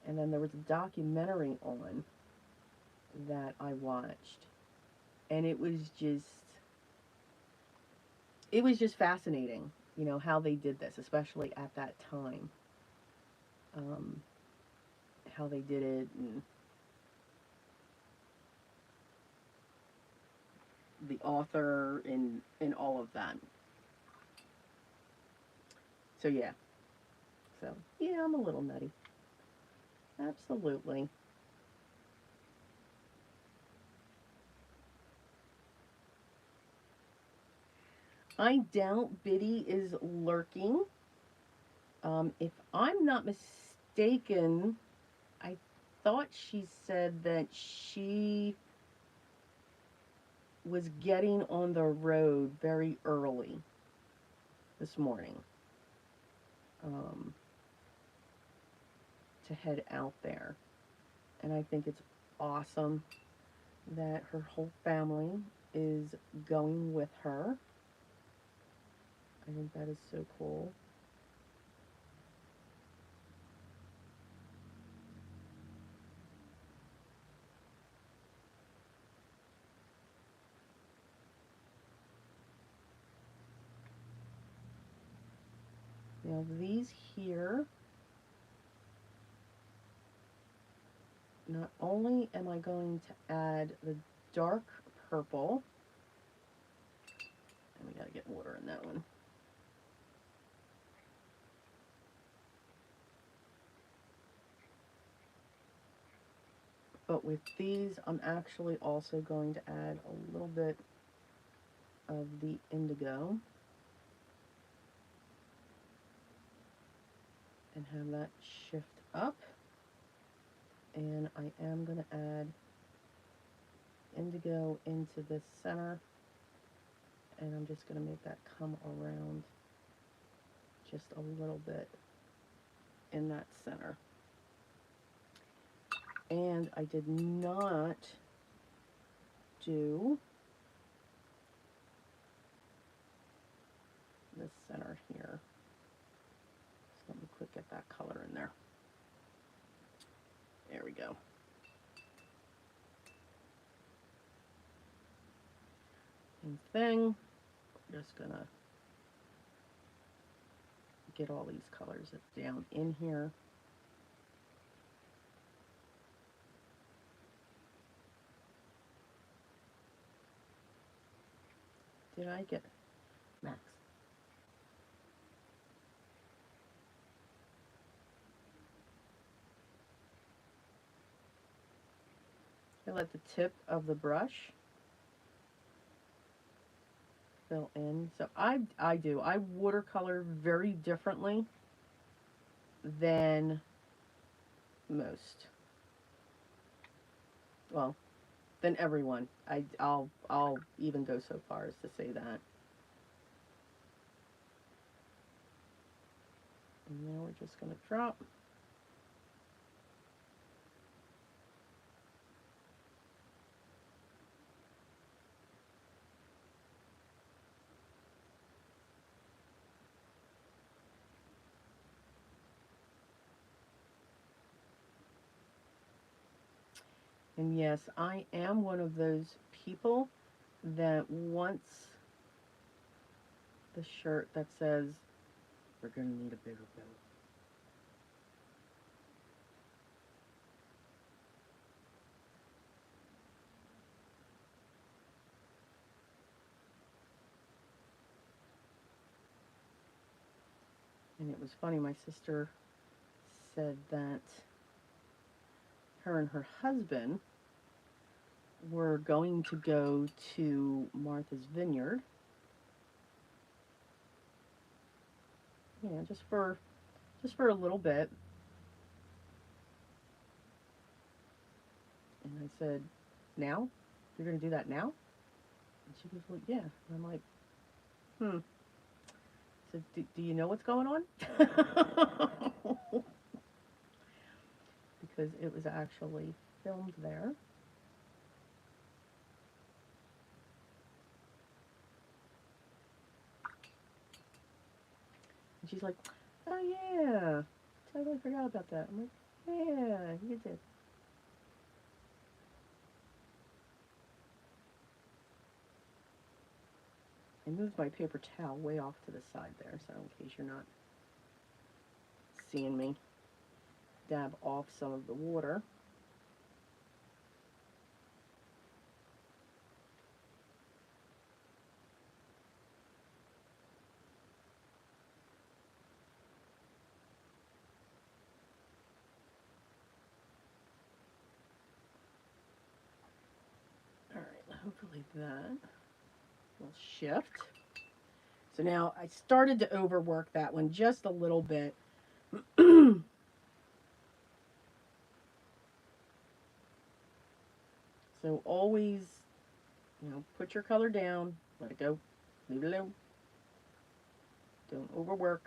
And then there was a documentary on that I watched. And it was just fascinating, how they did this, especially at that time. Um, how they did it, and the author, and all of that. So yeah. So yeah, I'm a little nutty. Absolutely. I doubt Biddy is lurking. If I'm not mistaken, I thought she said that she was getting on the road very early this morning, um, to head out there. And I think it's awesome that her whole family is going with her. I think that is so cool. Now these here, not only am I going to add the dark purple, and we gotta get water in that one. But with these, I'm actually also going to add a little bit of the indigo and have that shift up. And I am going to add indigo into this center, and I'm just going to make that come around just a little bit in that center. And I did not do this center here. So let me quick get that color in there. There we go. Same thing. Just gonna get all these colors down in here. Did I get Max? I let the tip of the brush fill in. So I do. I watercolor very differently than most. Well, than everyone. I'll even go so far as to say that. And now we're just gonna drop. And yes, I am one of those people that wants the shirt that says, we're going to need a bigger boat. And it was funny, my sister said that her and her husband were going to go to Martha's Vineyard. Yeah, just for a little bit. And I said, now? You're going to do that now? And she goes, well, yeah. And I'm like, hmm. So do you know what's going on? Because it was actually filmed there. And she's like, oh yeah, totally forgot about that. I'm like, yeah, you did. I moved my paper towel way off to the side there, so in case you're not seeing me dab off some of the water. Alright, hopefully that will shift. So now I started to overwork that one just a little bit. So always, put your color down, let it go, leave it alone. Don't overwork.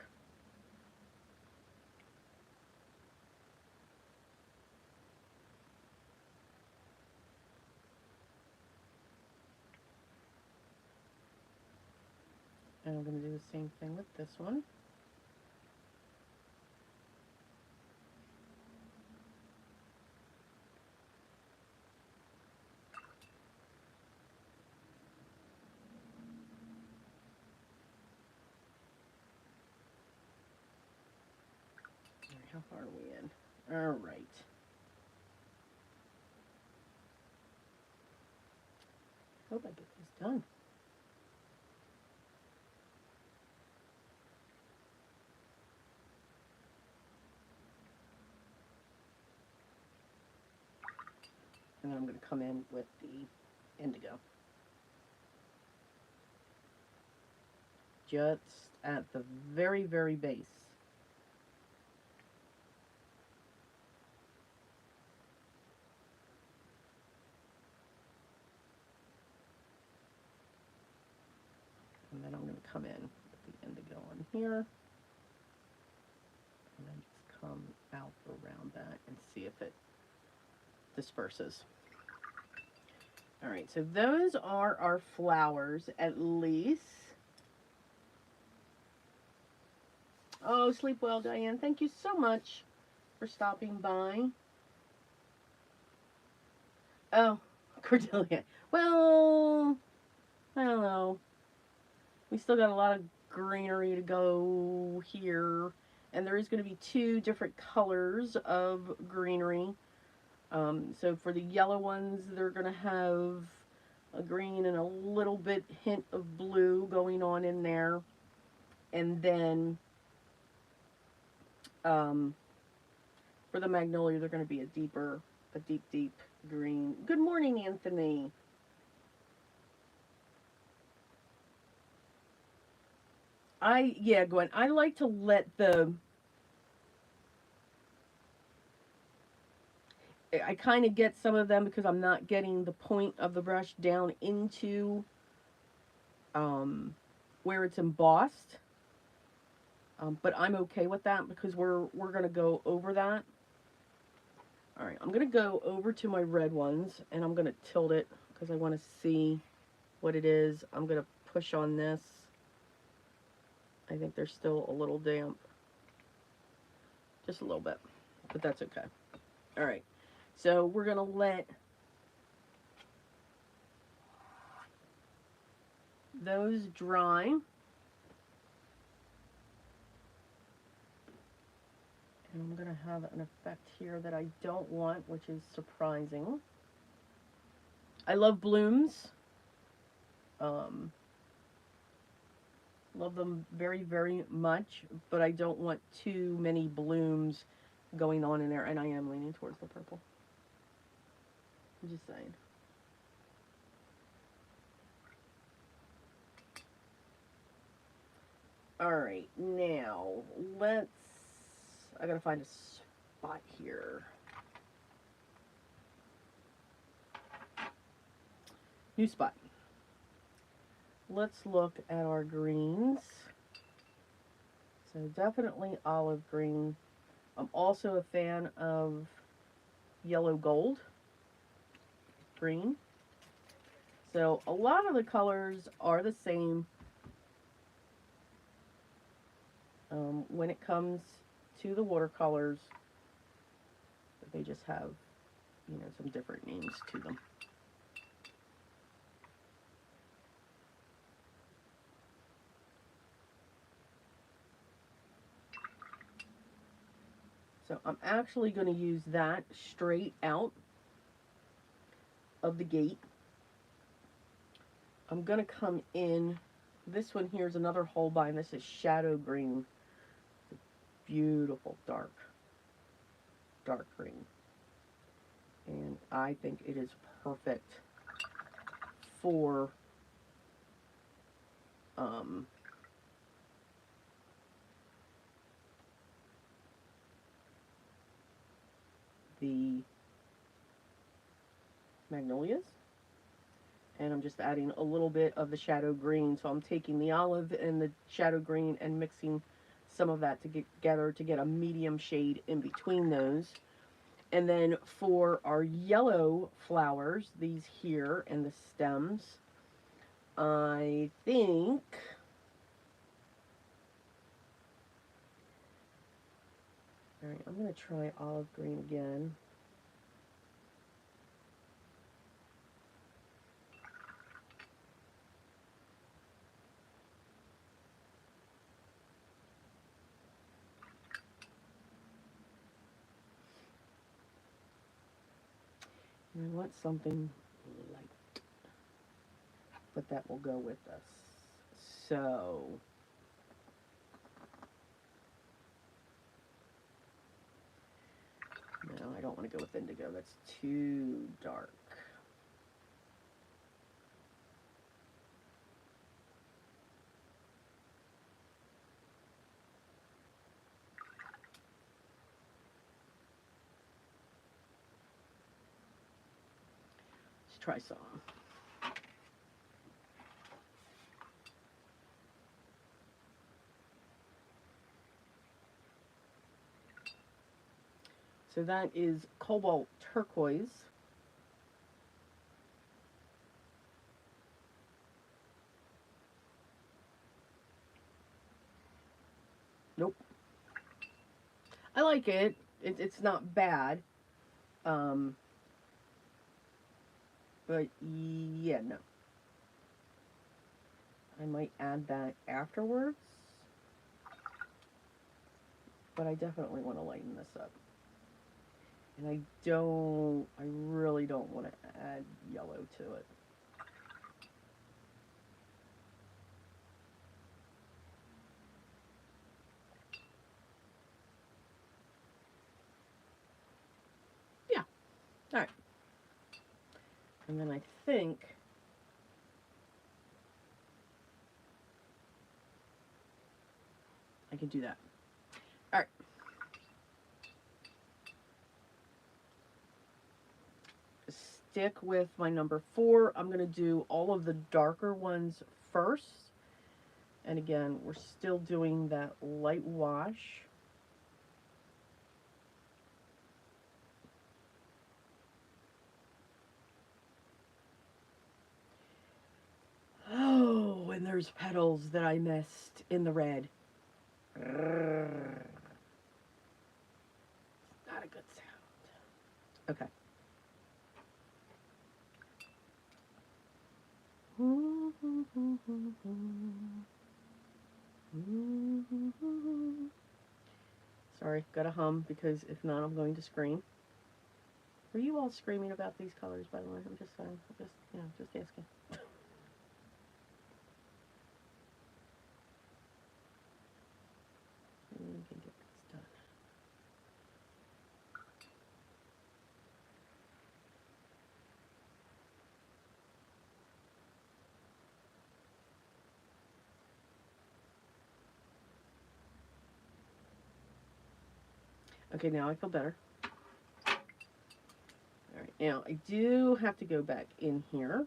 And I'm going to do the same thing with this one. How far are we in? All right. Hope I get this done. And then I'm going to come in with the indigo. Just at the very, very base. And then I'm going to come in with the indigo on here. And then just come out around that and see if it disperses. All right, so those are our flowers, at least. Oh, sleep well, Diane. Thank you so much for stopping by. Oh, Cordelia. Well, I don't know. We still got a lot of greenery to go here. And there is going to be 2 different colors of greenery. So for the yellow ones, they're going to have a green and a little bit hint of blue going on in there. And then for the magnolia, they're going to be a deep green. Good morning, Anthony. Gwen, I like to let I kind of get some of them because I'm not getting the point of the brush down into where it's embossed. But I'm okay with that because we're going to go over that. All right, I'm going to go over to my red ones and I'm going to tilt it because I want to see what it is. I'm going to push on this. I think they're still a little damp. Just a little bit, but that's okay. All right, so we're going to let those dry. And I'm going to have an effect here that I don't want, which is surprising. I love blooms. Love them very, very much, but I don't want too many blooms going on in there, and I am leaning towards the purple. I'm just saying. Alright, now I gotta find a spot here. New spot. Let's look at our greens. So definitely olive green. I'm also a fan of yellow gold green. So a lot of the colors are the same when it comes to the watercolors. They just have, you know, some different names to them. So I'm actually going to use that straight out of the gate. I'm going to come in. This one here is another Holbein. This is shadow green. Beautiful dark green. And I think it is perfect for the magnolias. And I'm just adding a little bit of the shadow green. So I'm taking the olive and the shadow green and mixing some of that together to get a medium shade in between those. And then for our yellow flowers, these here and the stems, I think all right, I'm going to try olive green again. I want something light, but that will go with us. So, no, I don't want to go with indigo. That's too dark. Let's try some. So that is cobalt turquoise. Nope. I like it. It's not bad. But yeah, no. I might add that afterwards. But I definitely want to lighten this up. And I really don't want to add yellow to it. Yeah. All right. And then I think I can do that. All right. Stick with my number 4. I'm going to do all of the darker ones first. And again, we're still doing that light wash. Oh, and there's petals that I missed in the red. Not a good sound. Okay. Sorry, gotta hum because if not, I'm going to scream. Are you all screaming about these colors, by the way? I'm just saying. Just asking. We can get this done. Okay, now I feel better. Alright, now I do have to go back in here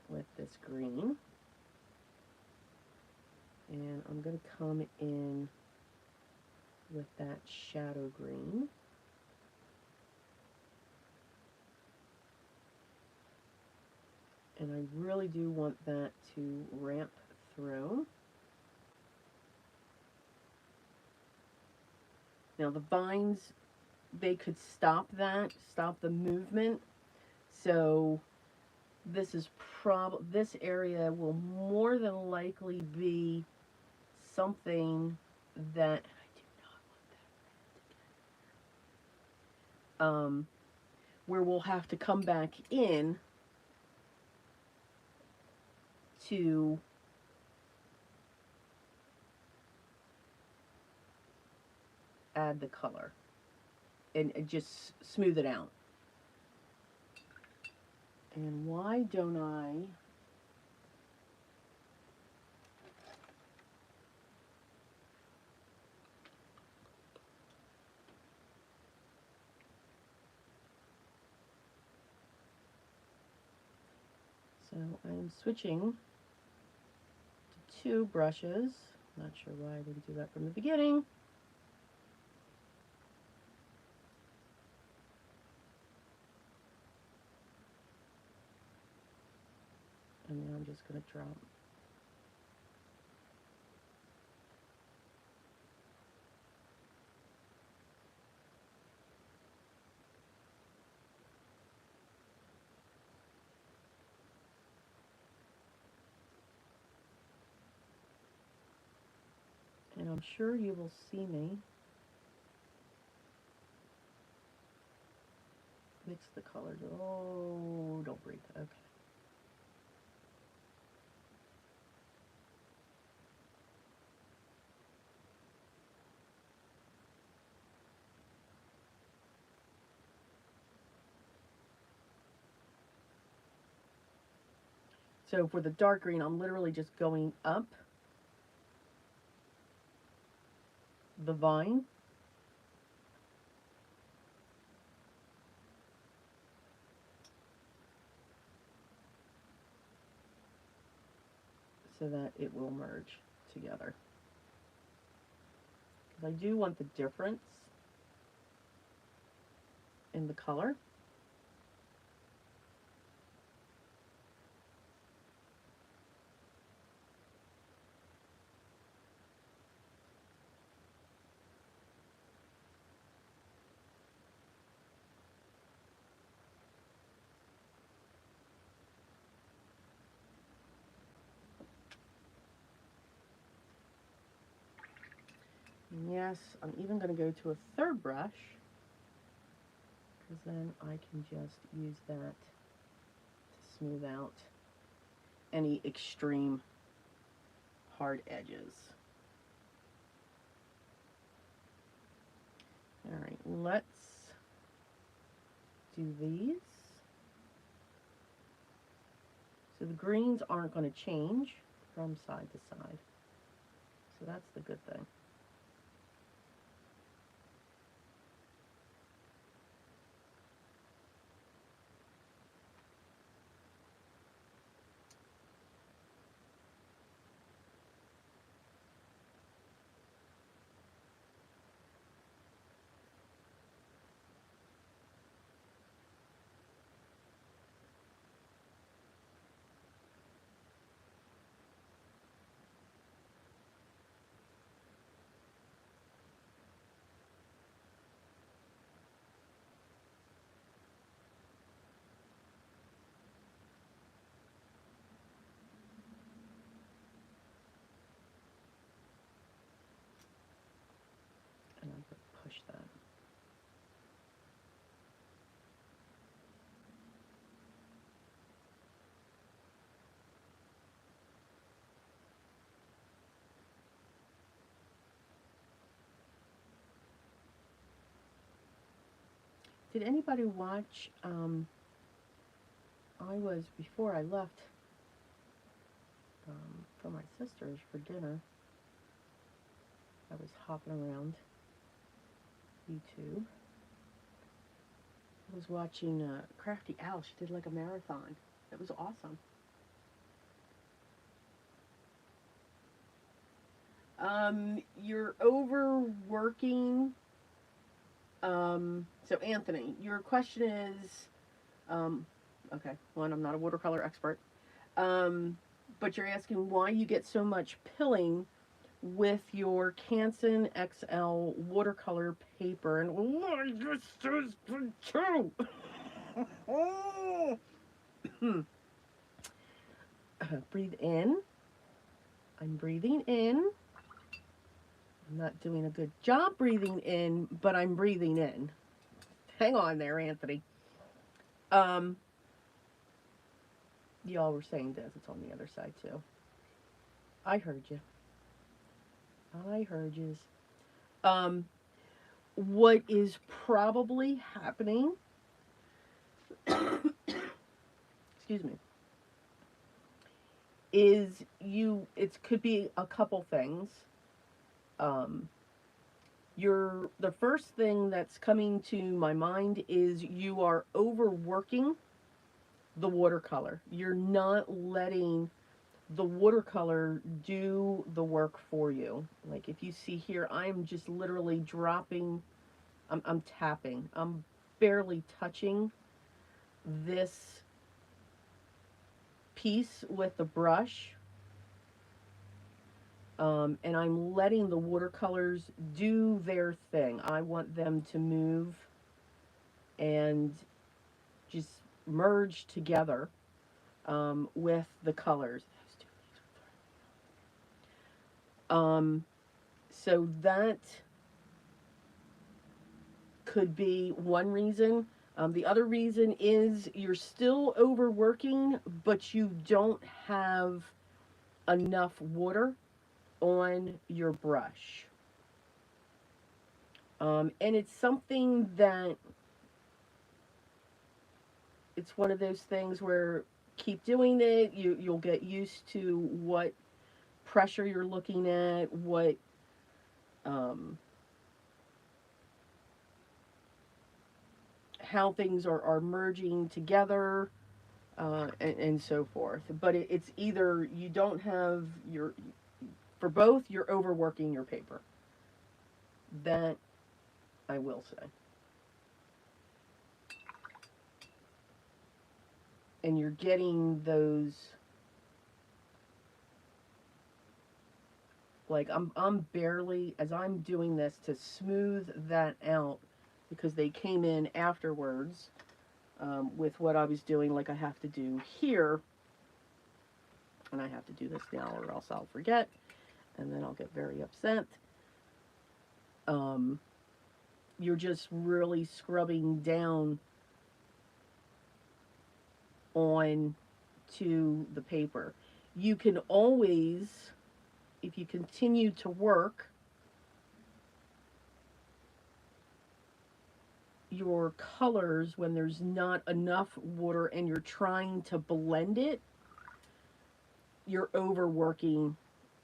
with this green. And I'm going to come in with that shadow green. And I really do want that to ramp through. Now the vines, they could stop the movement. So this is this area will more than likely be something that I do not want that where we'll have to come back in to add the color and just smooth it out. And why don't I so I'm switching to 2 brushes. Not sure why I didn't do that from the beginning. And now I'm just going to drop. And I'm sure you will see me mix the colors. Oh, don't breathe. Okay. So for the dark green, I'm literally just going up the vine. So that it will merge together. Because I do want the difference in the color. And yes, I'm even going to go to a 3rd brush, because then I can just use that to smooth out any extreme hard edges. Alright, let's do these. So the greens aren't going to change from side to side. So that's the good thing. And I'm going to push that. Did anybody watch, before I left for my sister's for dinner, I was hopping around YouTube. I was watching Crafty Owl. She did like a marathon. It was awesome. You're overworking. So Anthony, your question is, okay, one, I'm not a watercolor expert, but you're asking why you get so much pilling with your Canson XL watercolor paper, and why this is true. Breathe in. I'm breathing in. I'm not doing a good job breathing in, but I'm breathing in. Hang on there, Anthony. Y'all were saying this. It's on the other side, too. I heard you. I heard you. What is probably happening, excuse me, is it could be a couple things. The first thing that's coming to my mind is you are overworking the watercolor. You're not letting the watercolor do the work for you. Like if you see here, I'm just literally dropping, I'm tapping. I'm barely touching this piece with the brush. And I'm letting the watercolors do their thing. I want them to move and just merge together with the colors. So that could be one reason. The other reason is you're still overworking, but you don't have enough water on your brush. And it's something that it's one of those things where keep doing it. You'll get used to what pressure you're looking at, what how things are merging together, and so forth. But it's either you don't have for both, you're overworking your paper. That I will say. And you're getting those, like I'm barely, as I'm doing this to smooth that out, because they came in afterwards with what I was doing, like I have to do here, and I have to do this now or else I'll forget, and then I'll get very upset. You're just really scrubbing down on to the paper. You can always, if you continue to work your colors when there's not enough water and you're trying to blend it, you're overworking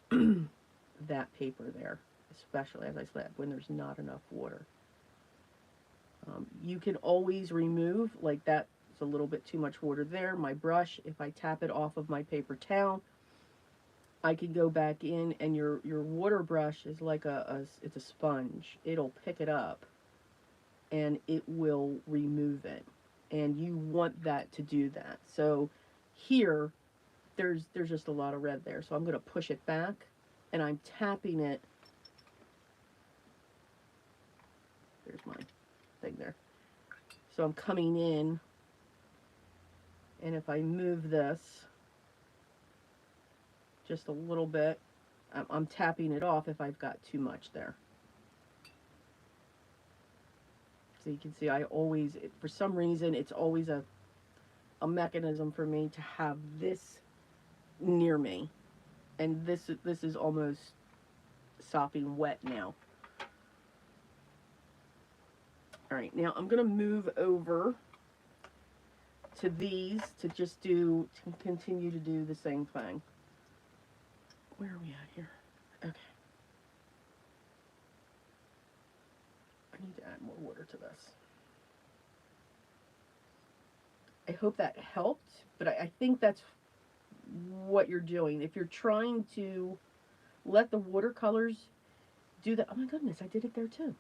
that paper there, especially, as I said, when there's not enough water. You can always remove, like that's a little bit too much water there. My brush, if I tap it off of my paper towel, I can go back in, and your water brush is like it's a sponge. It'll pick it up and it will remove it. And you want that to do that. So here, there's just a lot of red there. So I'm going to push it back, and I'm tapping it. There's my thing there. So I'm coming in, and if I move this just a little bit, I'm tapping it off if I've got too much there. So you can see I always, for some reason, it's always a mechanism for me to have this near me. And this is almost sopping wet now. All right, now I'm going to move over to these to just to continue to do the same thing. Where are we at here? Okay. I need to add more water to this. I hope that helped, but I think that's what you're doing. If you're trying to let the watercolors do that. Oh my goodness, I did it there too.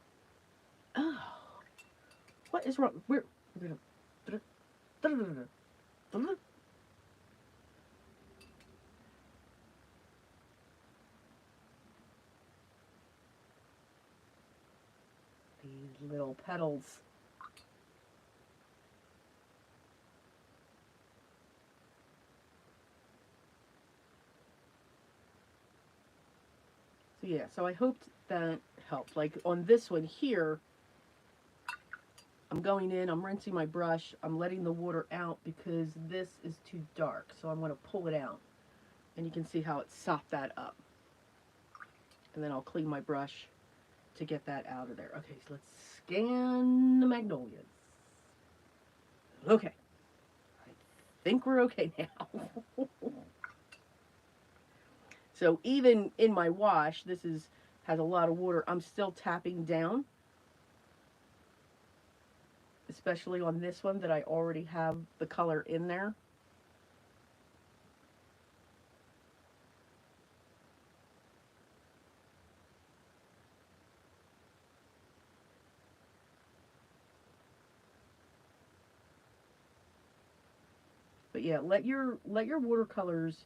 Oh, what is wrong? We're gonna. These little petals. So yeah, so I hoped that helped. Like on this one here, I'm going in, I'm rinsing my brush, I'm letting the water out because this is too dark. So I'm going to pull it out. And you can see how it sopped that up. And then I'll clean my brush to get that out of there. Okay, so let's scan the magnolias. Okay. I think we're okay now. So even in my wash, this has a lot of water. I'm still tapping down, especially on this one that I already have the color in there. But yeah, let your watercolors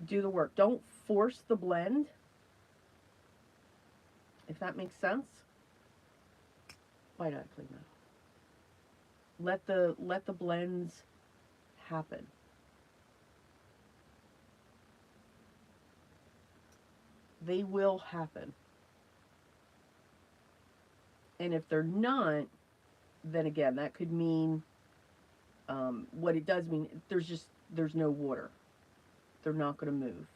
do the work. Don't force the blend, if that makes sense. Why did I clean that? Let the blends happen. They will happen. And if they're not, then again, that could mean what it does mean. There's no water. They're not going to move.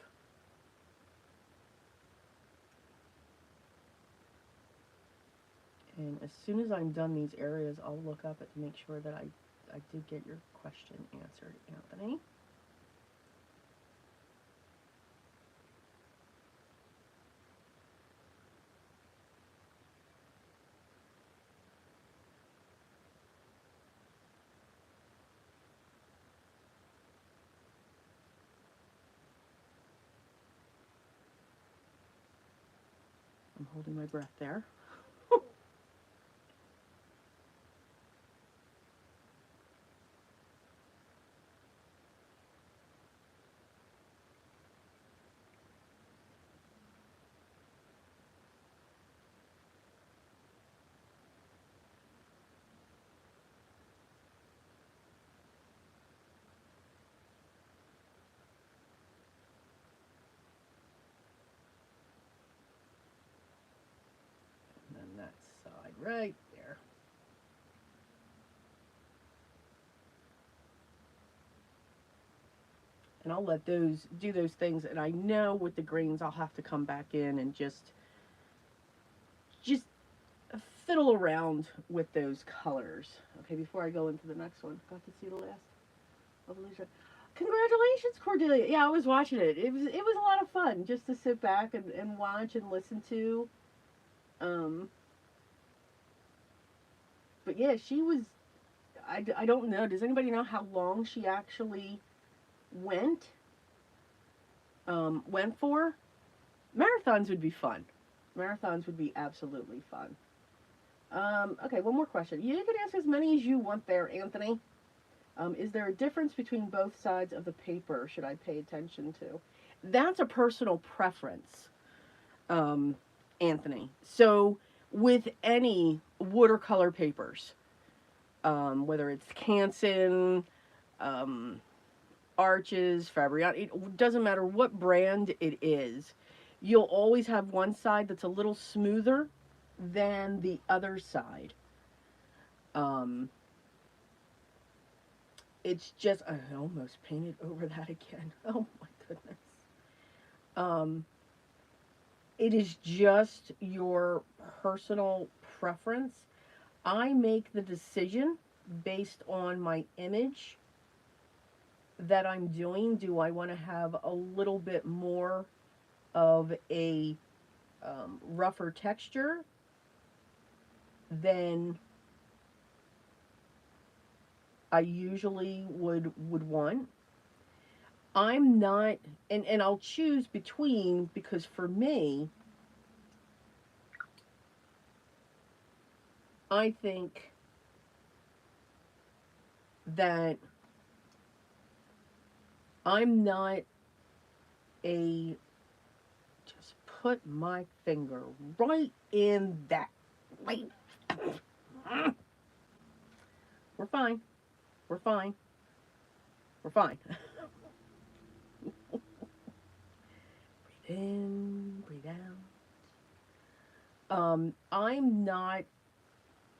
And as soon as I'm done these areas, I'll look up it to make sure that I did get your question answered, Anthony. I'm holding my breath there. And then that side right there. And I'll let those do those things. And I know with the greens, I'll have to come back in and just fiddle around with those colors. Okay, before I go into the next one, got to see the last of Alicia. Congratulations, Cordelia. Yeah, I was watching it. It was a lot of fun just to sit back and watch and listen to. But yeah, she was. I don't know. Does anybody know how long she actually went? Went for? Marathons would be fun. Marathons would be absolutely fun. Okay, one more question. You can ask as many as you want there, Anthony. Is there a difference between both sides of the paper should I pay attention to? That's a personal preference, Anthony. So with any watercolor papers, whether it's Canson, Arches, Fabriano, it doesn't matter what brand it is, you'll always have one side that's a little smoother than the other side. Um, it's just, I almost painted over that again. Oh my goodness. Um, it is just your personal preference. I make the decision based on my image that I'm doing. Do I want to have a little bit more of a rougher texture than I usually would want? I'm not, and I'll choose between, because for me, I think that I'm not a, just put my finger right in that. Wait. We're fine. We're fine. We're fine. Breathe in, breathe out. I'm not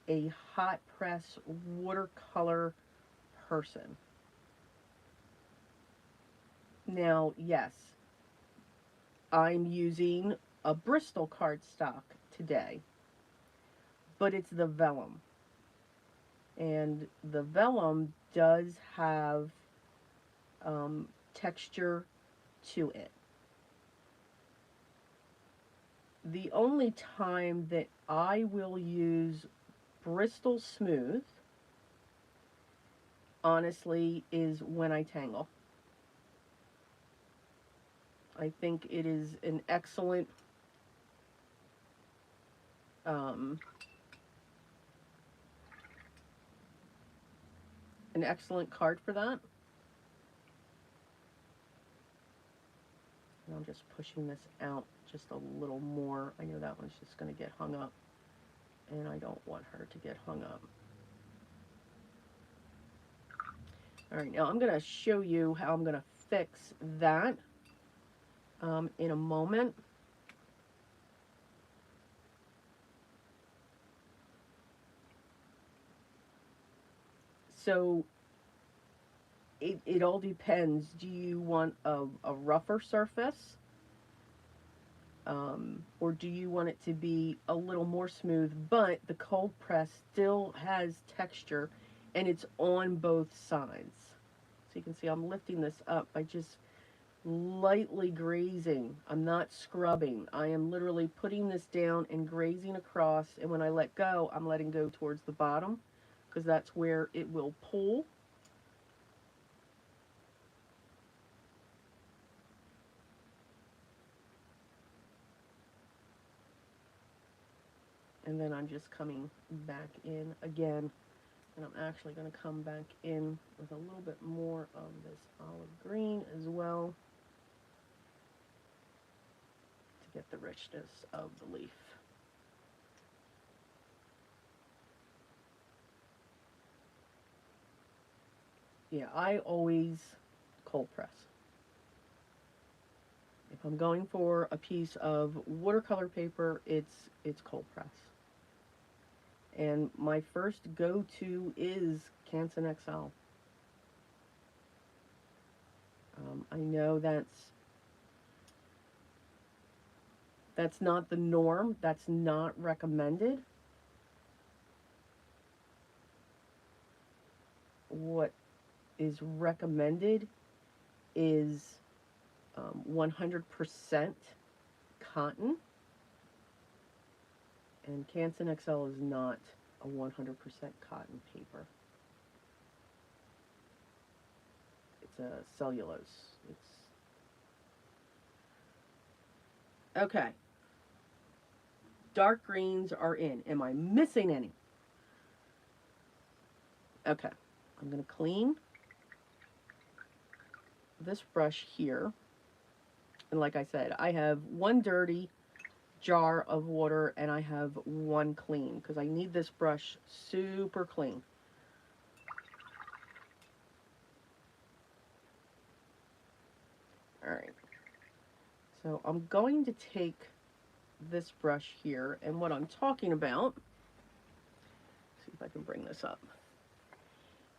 a hot press watercolor person. Now, yes, I'm using a Bristol cardstock today, but it's the vellum. And the vellum does have texture to it. The only time that I will use Bristol Smooth, honestly, is when I tangle. I think it is um, an excellent card for that. And I'm just pushing this out just a little more. I know that one's just going to get hung up, and I don't want her to get hung up. All right, now I'm going to show you how I'm going to fix that in a moment. So it all depends. Do you want a rougher surface? Or do you want it to be a little more smooth, but the cold press still has texture and it's on both sides? So you can see I'm lifting this up by just lightly grazing. I'm not scrubbing. I am literally putting this down and grazing across, and when I let go, I'm letting go towards the bottom because that's where it will pull. And then I'm just coming back in again, and I'm actually going to come back in with a little bit more of this olive green as well to get the richness of the leaf. Yeah, I always cold press. If I'm going for a piece of watercolor paper, it's cold press. And my first go-to is Canson XL. I know that's not the norm. That's not recommended. What is recommended is 100% cotton, and Canson XL is not a 100% cotton paper. It's a cellulose. It's okay. Dark greens are in. Am I missing any? Okay. I'm going to clean this brush here. And like I said, I have one dirty jar of water and I have one clean because I need this brush super clean. All right. So I'm going to take this brush here, and what I'm talking about, if I can bring this up,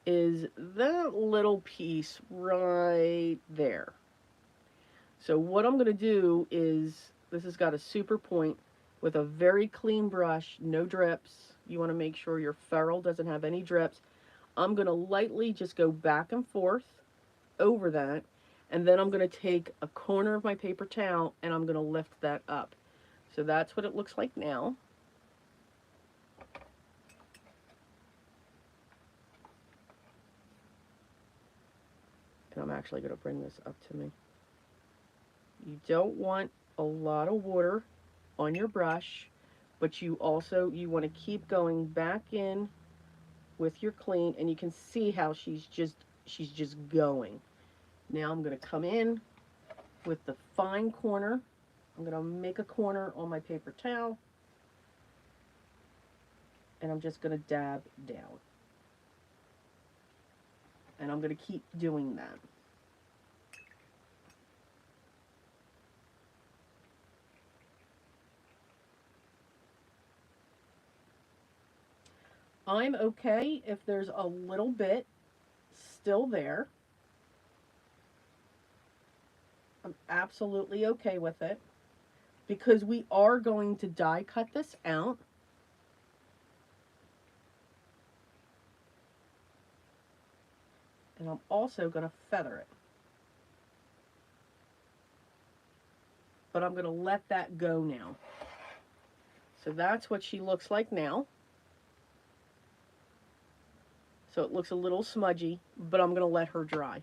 is that little piece right there. So what I'm going to do is, this has got a super point with a very clean brush, no drips. You want to make sure your ferrule doesn't have any drips. I'm going to lightly just go back and forth over that, and then I'm going to take a corner of my paper towel and I'm going to lift that up. So that's what it looks like now. And I'm actually going to bring this up to me. You don't want a lot of water on your brush, but you want to keep going back in with your clean, and you can see how she's just going. Now I'm going to come in with the fine corner. I'm going to make a corner on my paper towel, and I'm just going to dab down. And I'm going to keep doing that. I'm okay if there's a little bit still there. I'm absolutely okay with it, because we are going to die cut this out. And I'm also going to feather it. But I'm going to let that go now. So that's what she looks like now. So it looks a little smudgy, but I'm going to let her dry.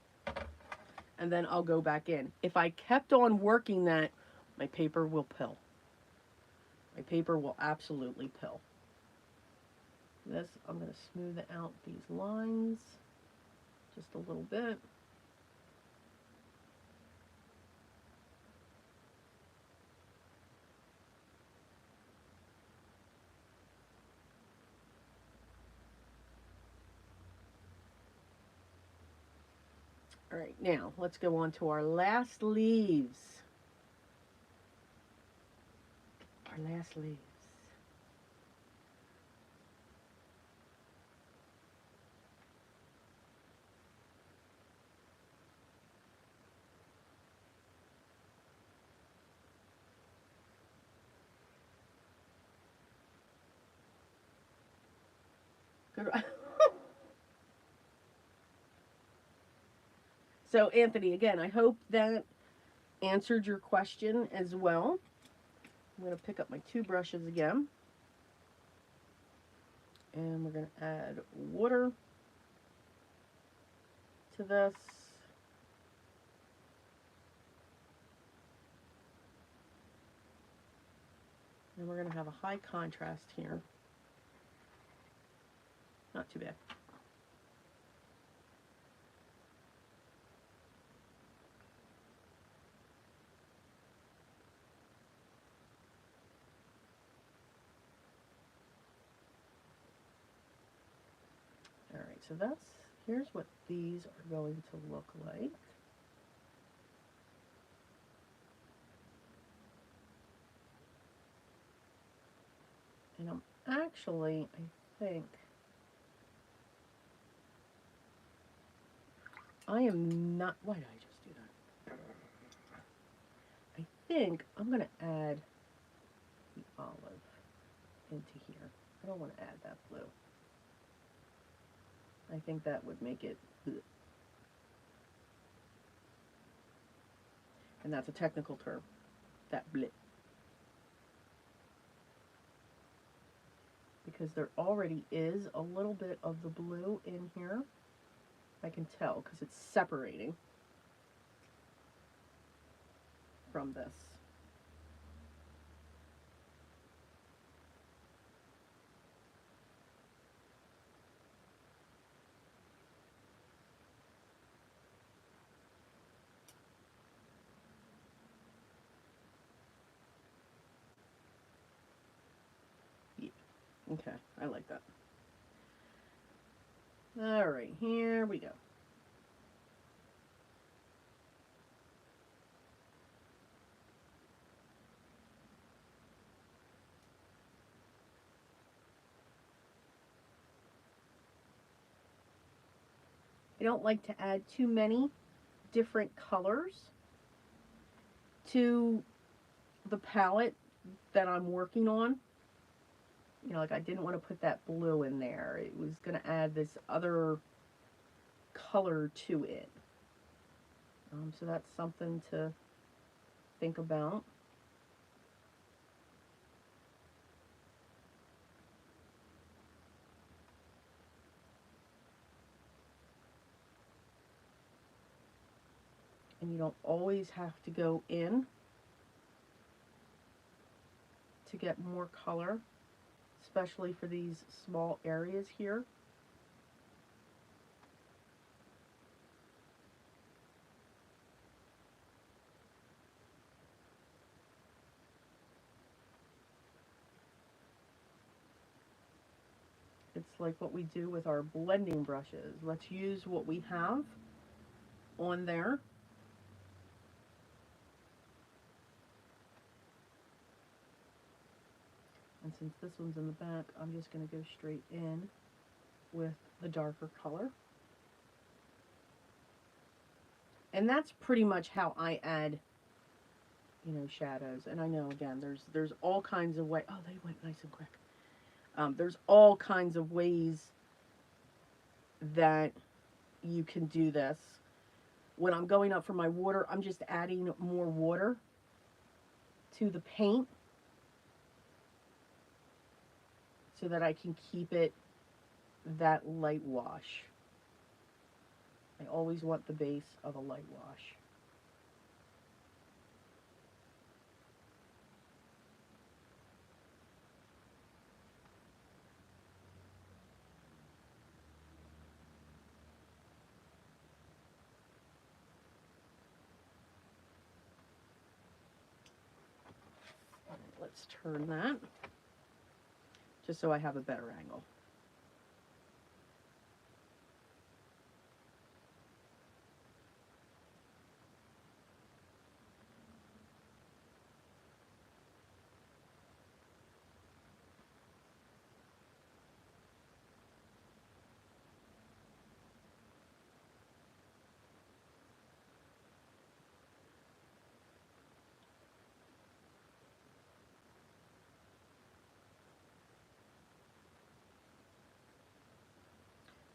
And then I'll go back in. If I kept on working that, my paper will pill. My paper will absolutely pill. This, I'm going to smooth out these lines just a little bit. All right, now let's go on to our last leaves. Our last leaves. Good. So Anthony, again, I hope that answered your question as well. I'm going to pick up my two brushes again. And we're going to add water to this. And we're going to have a high contrast here. Not too bad. All right, so here's what these are going to look like. And I'm actually, I think, I am not, why did I just do that? I think I'm going to add the olive into here. I don't want to add that blue. I think that would make it bleh. And that's a technical term, that bleh. Because there already is a little bit of the blue in here. I can tell because it's separating from this. Yeah. Okay, I like that. All right, here we go. don't like to add too many different colors to the palette that I'm working on. You know, like I didn't want to put that blue in there. It was going to add this other color to it. So that's something to think about. And you don't always have to go in to get more color, especially for these small areas here. It's like what we do with our blending brushes. Let's use what we have on there. And since this one's in the back, I'm just going to go straight in with the darker color. And that's pretty much how I add, you know, shadows. And I know, again, there's all kinds of ways. Oh, they went nice and quick. There's all kinds of ways that you can do this. When I'm going up for my water, I'm just adding more water to the paint so that I can keep it that light wash. I always want the base of a light wash. Let's turn that just so I have a better angle.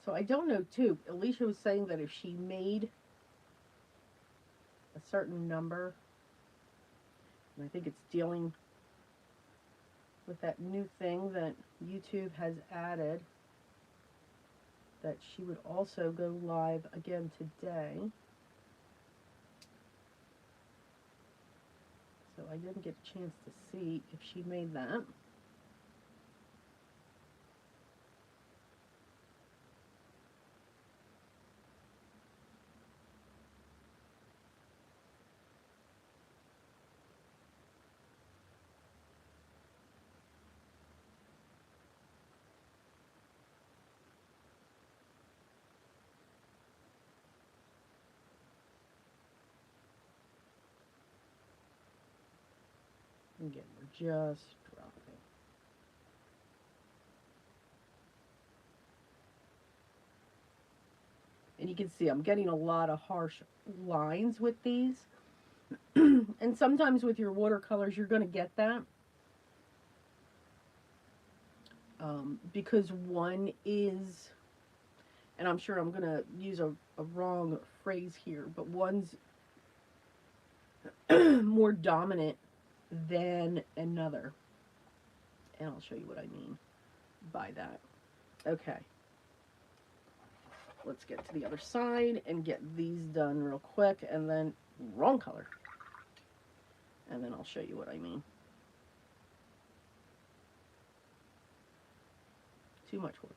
So I don't know too, Alicia was saying that if she made a certain number, and I think it's dealing with that new thing that YouTube has added, that she would also go live again today. So I didn't get a chance to see if she made that. Again, we're just dropping. And you can see I'm getting a lot of harsh lines with these. And sometimes with your watercolors, you're going to get that. Because one is, and I'm sure I'm going to use a wrong phrase here, but one's more dominant than another. And I'll show you what I mean by that. Okay. Let's get to the other side and get these done real quick, and then wrong color. And then I'll show you what I mean. Too much water.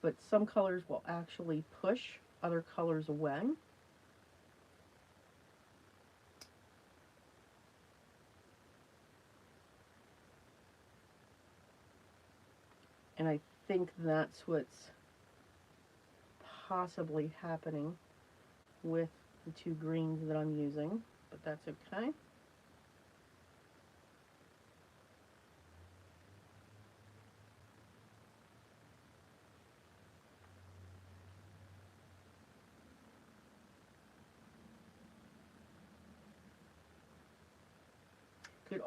But some colors will actually push other colors away. And I think that's what's possibly happening with the two greens that I'm using, but that's okay.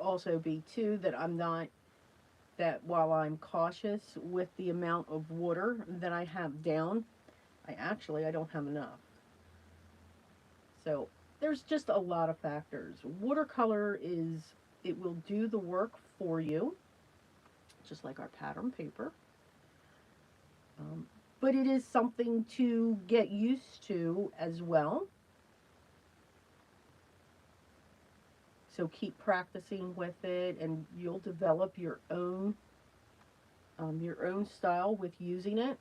also be too that while I'm cautious with the amount of water that I have down, I don't have enough. So there's just a lot of factors. Watercolor it will do the work for you, just like our pattern paper. But it is something to get used to as well. So keep practicing with it, and you'll develop your own style with using it,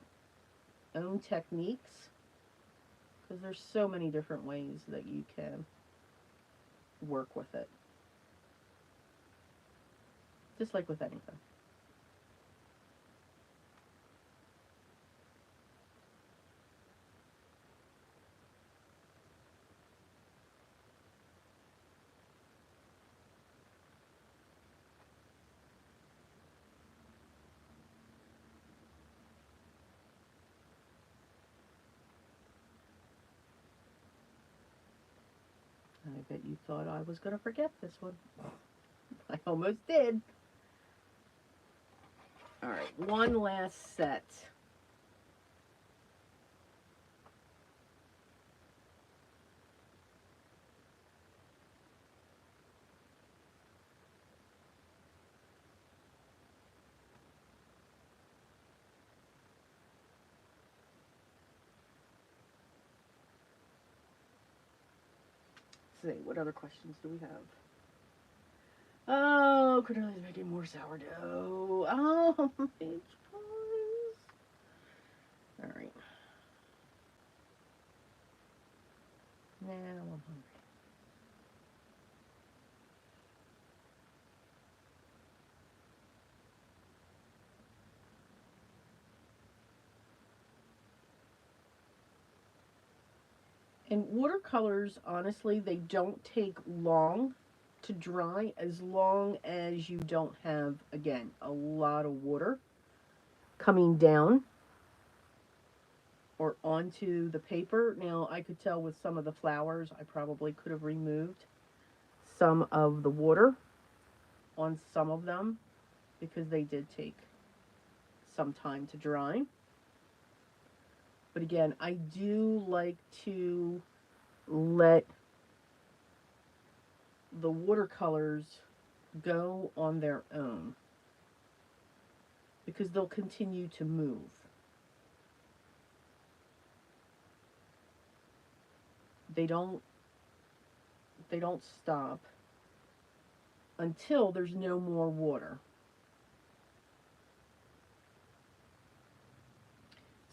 own techniques, because there's so many different ways that you can work with it, just like with anything. I bet you thought I was going to forget this one. I almost did. All right, one last set. Let's see, what other questions do we have? Oh, Cordelia's making more sourdough. Oh, peach pies. All right. Now I'm hungry. And watercolors, honestly, they don't take long to dry as long as you don't have, again, a lot of water coming down or onto the paper. Now, I could tell with some of the flowers, I probably could have removed some of the water on some of them because they did take some time to dry. But again, I do like to let the watercolors go on their own because they'll continue to move. They don't they don't stop until there's no more water.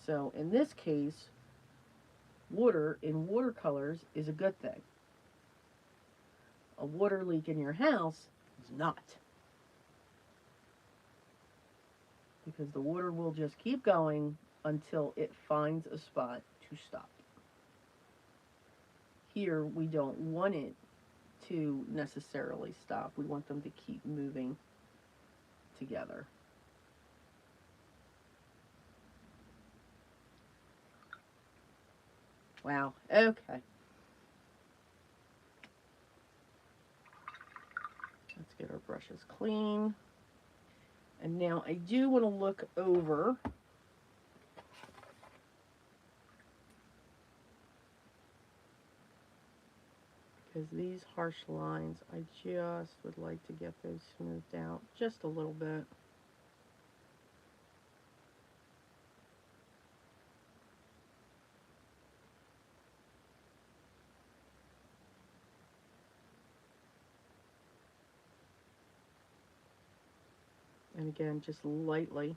So in this case, water in watercolors is a good thing. A water leak in your house is not. Because the water will just keep going until it finds a spot to stop. Here, we don't want it to necessarily stop. We want them to keep moving together. Wow, okay. Let's get our brushes clean. And now I do want to look over because these harsh lines, I just would like to get those smoothed out just a little bit. And again, just lightly,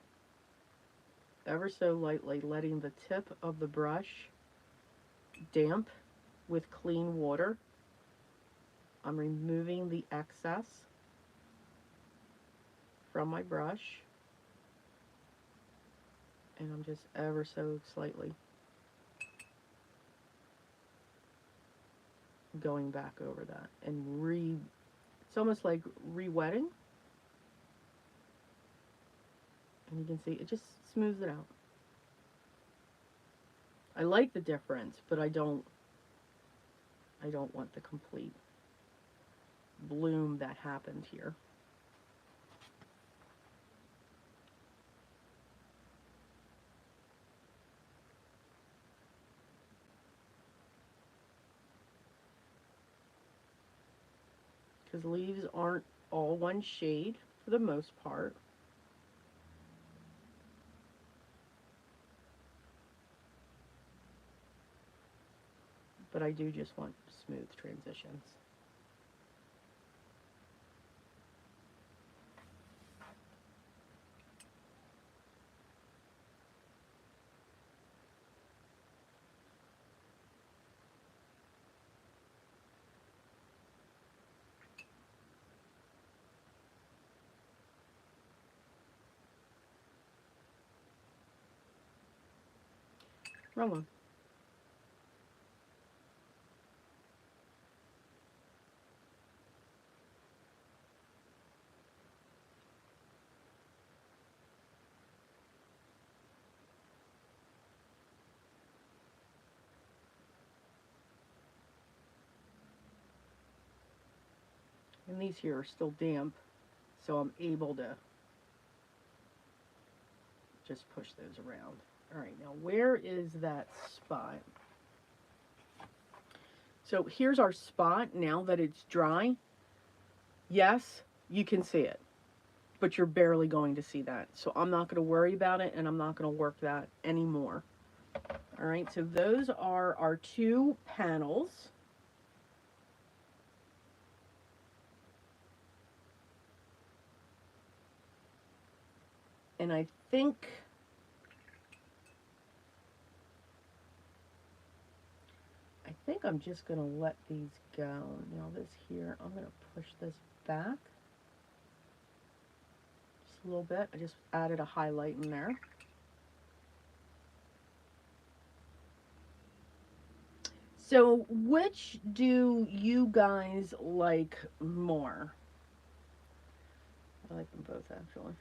ever so lightly, letting the tip of the brush damp with clean water. I'm removing the excess from my brush, and I'm just ever so slightly going back over that and it's almost like re-wetting, and you can see it just smooths it out. I like the difference, but I don't want the complete bloom that happened here. Because leaves aren't all one shade for the most part. But I do just want smooth transitions. Wrong one. And these here are still damp, so I'm able to just push those around. All right, now where is that spot? So here's our spot now that it's dry. Yes, you can see it, but you're barely going to see that. So I'm not going to worry about it, and I'm not going to work that anymore. All right, so those are our two panels. And I think I'm just going to let these go. Now this here, I'm going to push this back just a little bit. I just added a highlight in there. So which do you guys like more? I like them both, actually.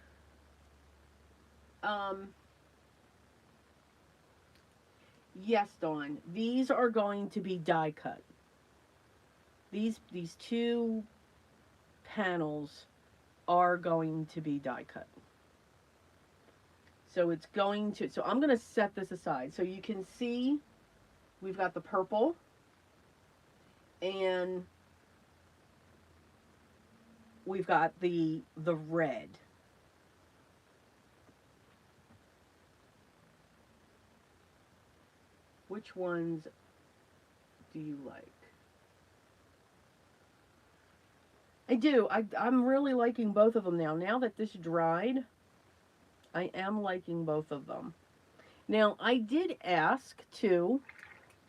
Yes, Dawn. These are going to be die cut. These two panels are going to be die cut. So it's going to, so I'm going to set this aside. So you can see we've got the purple and we've got the red. Which ones do you like? I do. I'm really liking both of them now. Now that this dried, I am liking both of them. Now, I did ask too,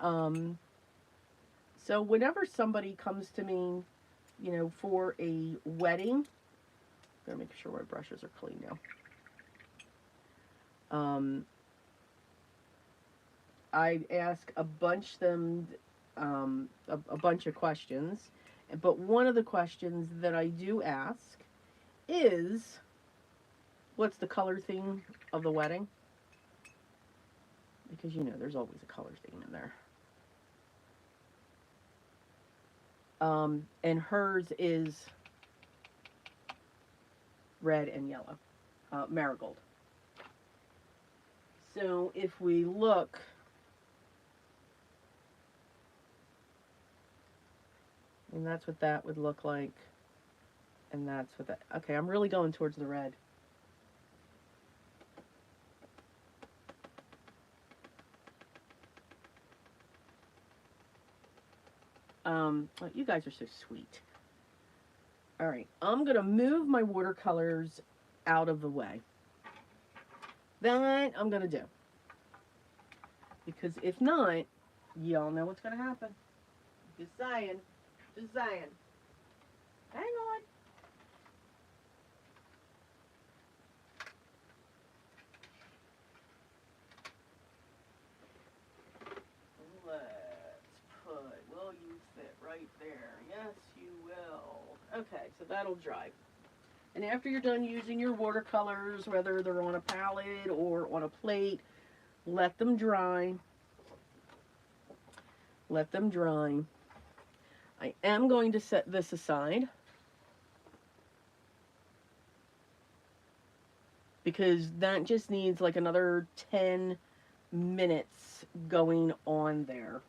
so whenever somebody comes to me, you know, for a wedding, I'm gonna make sure my brushes are clean now. I ask a bunch of questions, but one of the questions that I do ask is, what's the color theme of the wedding? Because you know there's always a color theme in there. And hers is red and yellow, marigold. So if we look, and that's what that would look like, and that's what that, okay, I'm really going towards the red. Oh, you guys are so sweet. All right, I'm going to move my watercolors out of the way. That I'm going to do. Because if not, y'all know what's going to happen. Just saying. Just saying. Hang on. Will you fit right there? Yes, you will. Okay, so that'll dry. And after you're done using your watercolors, whether they're on a palette or on a plate, let them dry. Let them dry. I am going to set this aside because that just needs like another 10 minutes going on there.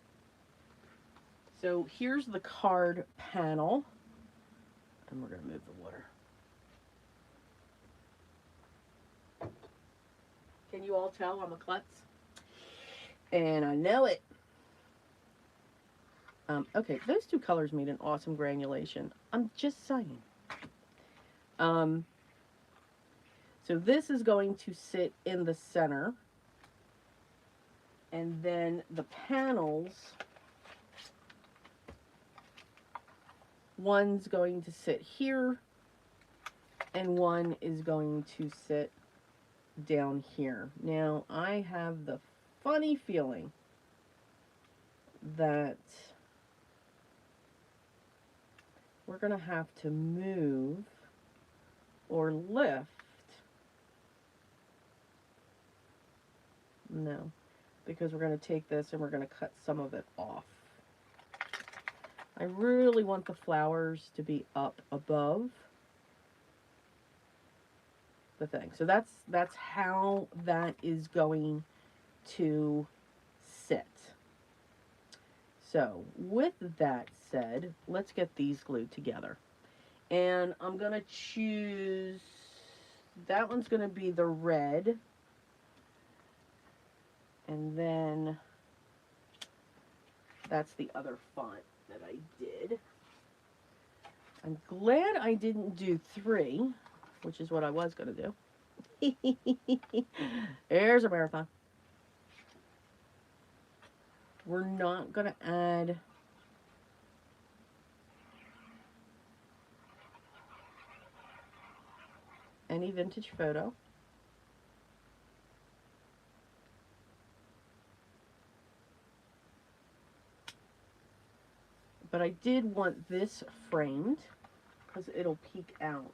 So here's the card panel, and we're going to move the water. Can you all tell I'm a klutz? And I know it. Okay, those two colors made an awesome granulation. I'm just saying. So this is going to sit in the center. And then the panels, one's going to sit here, and one is going to sit down here. Now, I have the funny feeling that we're going to have to move or lift. No, because we're going to take this and we're going to cut some of it off. I really want the flowers to be up above the thing. So that's how that is going to sit. So with that said, let's get these glued together. And I'm going to choose, that one's going to be the red. And then that's the other font that I did. I'm glad I didn't do 3, which is what I was going to do. There's a marathon. We're not going to add any vintage photo. But I did want this framed because it'll peek out.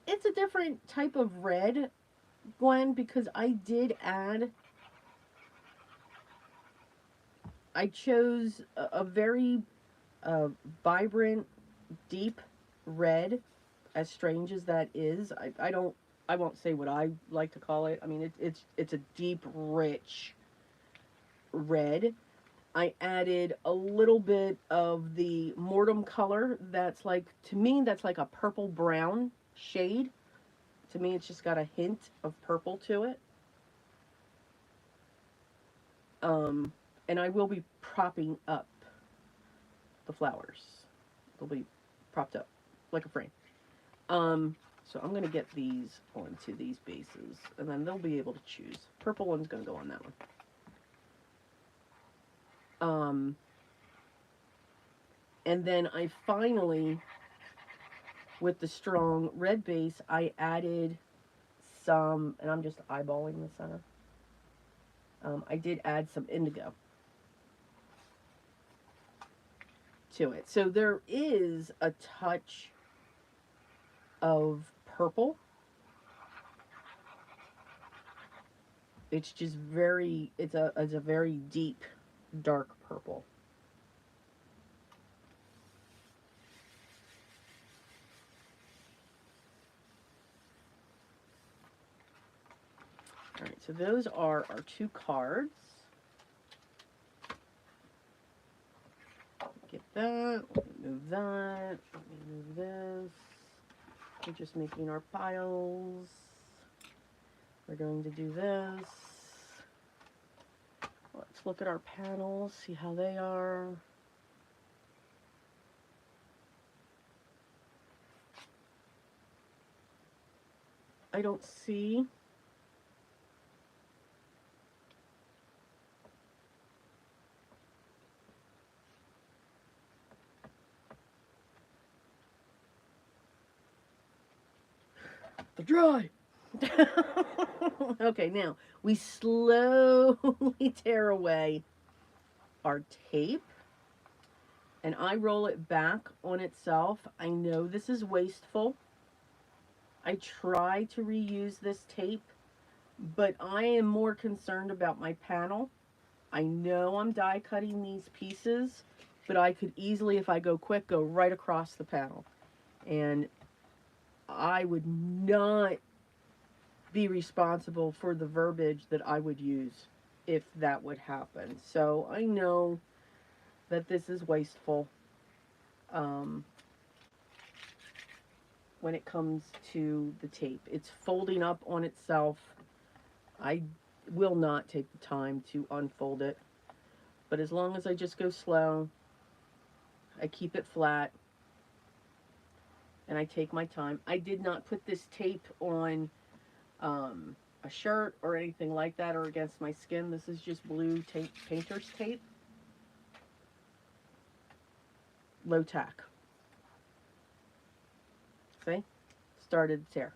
It's a different type of red, Gwen, because I did add, I chose a very vibrant, deep red, as strange as that is. I won't say what I like to call it. I mean, it's a deep, rich red. I added a little bit of the mortem color that's like, to me, that's like a purple brown shade. To me, it's just got a hint of purple to it. And I will be propping up the flowers. They'll be propped up like a frame. So I'm going to get these onto these bases, and then they'll be able to choose. Purple one's going to go on that one. And then I finally, with the strong red base, I added some, and I'm just eyeballing the center. I did add some indigo to it. So there is a touch of purple. It's just very, it's a very deep, dark purple. All right, so those are our 2 cards. Get that, let me move that, let me move this. We're just making our piles. We're going to do this. Let's look at our panels, see how they are. I don't see the dry. Okay, now we slowly tear away our tape, and I roll it back on itself. I know this is wasteful. I try to reuse this tape but I am more concerned about my panel. I know I'm die cutting these pieces, but I could easily, if I go quick, go right across the panel. And I would not be responsible for the verbiage that I would use if that would happen. So I know that this is wasteful um, when it comes to the tape. It's folding up on itself. I will not take the time to unfold it. But as long as I just go slow, I keep it flat, and I take my time. I did not put this tape on a shirt or anything like that or against my skin. This is just blue tape, painter's tape. Low tack. See? Started to tear.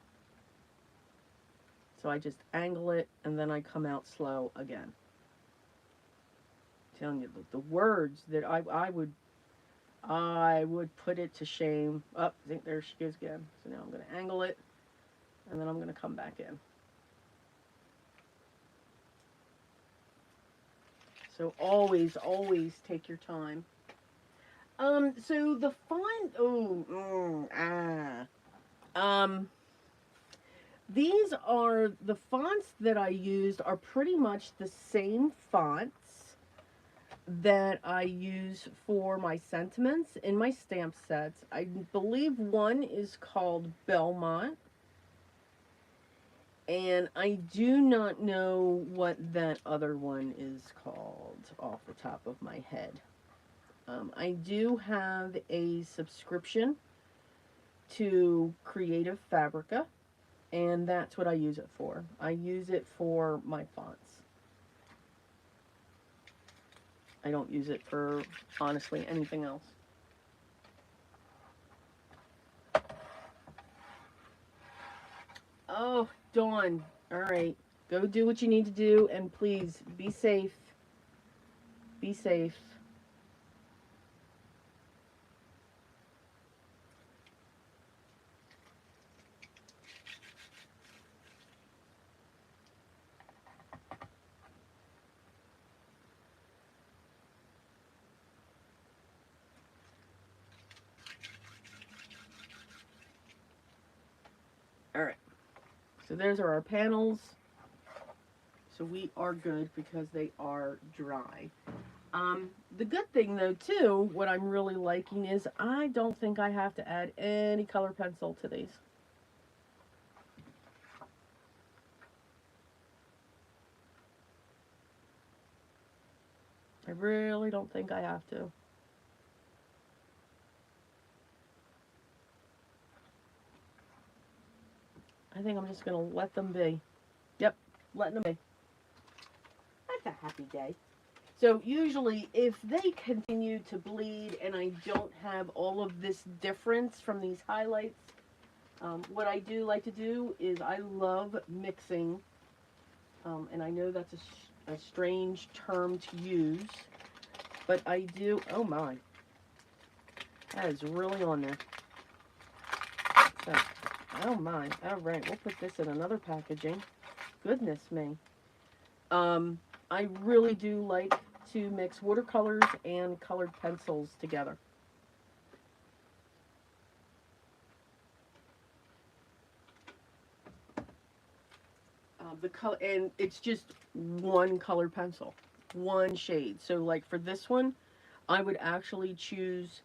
So I just angle it and then I come out slow again. I'm telling you, the words that I would put it to shame. Oh, I think there she goes again. So now I'm going to angle it and then I'm going to come back in. So always, always take your time. So the font, these are, the fonts that I used are pretty much the same fonts that I use for my sentiments in my stamp sets. I believe one is called Belmont, and I do not know what that other one is called off the top of my head. I do have a subscription to Creative Fabrica, and that's what I use it for. I use it for my fonts. I don't use it for, honestly, anything else. Oh, Dawn. All right. Go do what you need to do, and please, be safe. Be safe. All right. So there's our panels. So we are good because they are dry. The good thing though too, what I'm really liking is I don't think I have to add any color pencil to these. I really don't think I have to. I think I'm just going to let them be. Yep, letting them be. That's a happy day. So usually if they continue to bleed and I don't have all of this difference from these highlights, what I do like to do is I love mixing, and I know that's a strange term to use, but I do, oh my, that is really on there. So, oh my, all right, we'll put this in another packaging. Goodness me. I really do like to mix watercolors and colored pencils together. And it's just one color pencil, one shade. So like for this one, I would actually choose,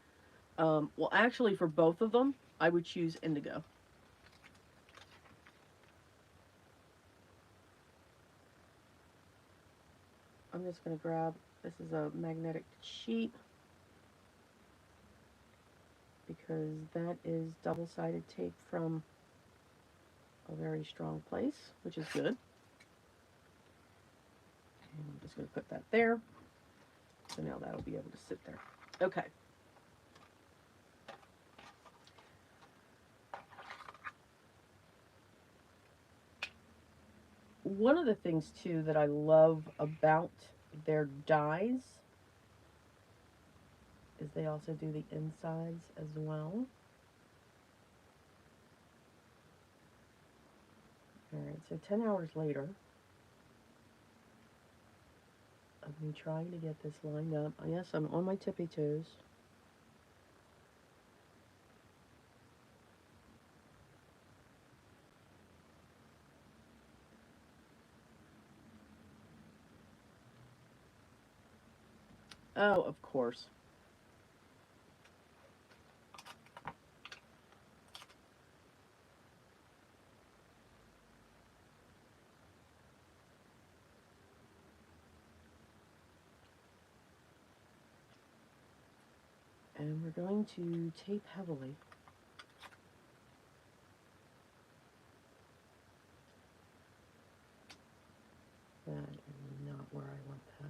well actually for both of them, I would choose indigo. I'm just going to grab, this is a magnetic sheet, because that is double-sided tape from a very strong place, which is good. And I'm just going to put that there. So now that'll be able to sit there. Okay. One of the things, too, that I love about their dies is they also do the insides as well. Alright, so 10 hours later, of me trying to get this lined up. Yes, I'm on my tippy toes. Oh, of course. And we're going to tape heavily. That is not where I want that.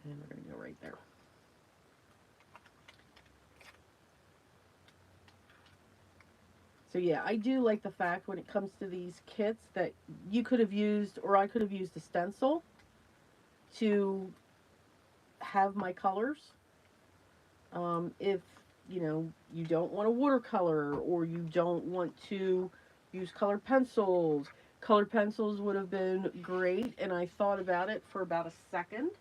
And we're going to go right there. So yeah, I do like the fact when it comes to these kits that you could have used, or I could have used a stencil to have my colors. If, you know, you don't want a watercolor or you don't want to use colored pencils. Colored pencils would have been great, and I thought about it for about a second.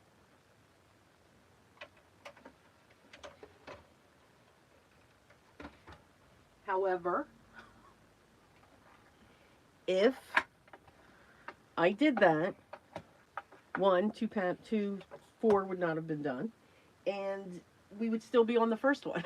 However, if I did that, one, two, four would not have been done, and we would still be on the first one.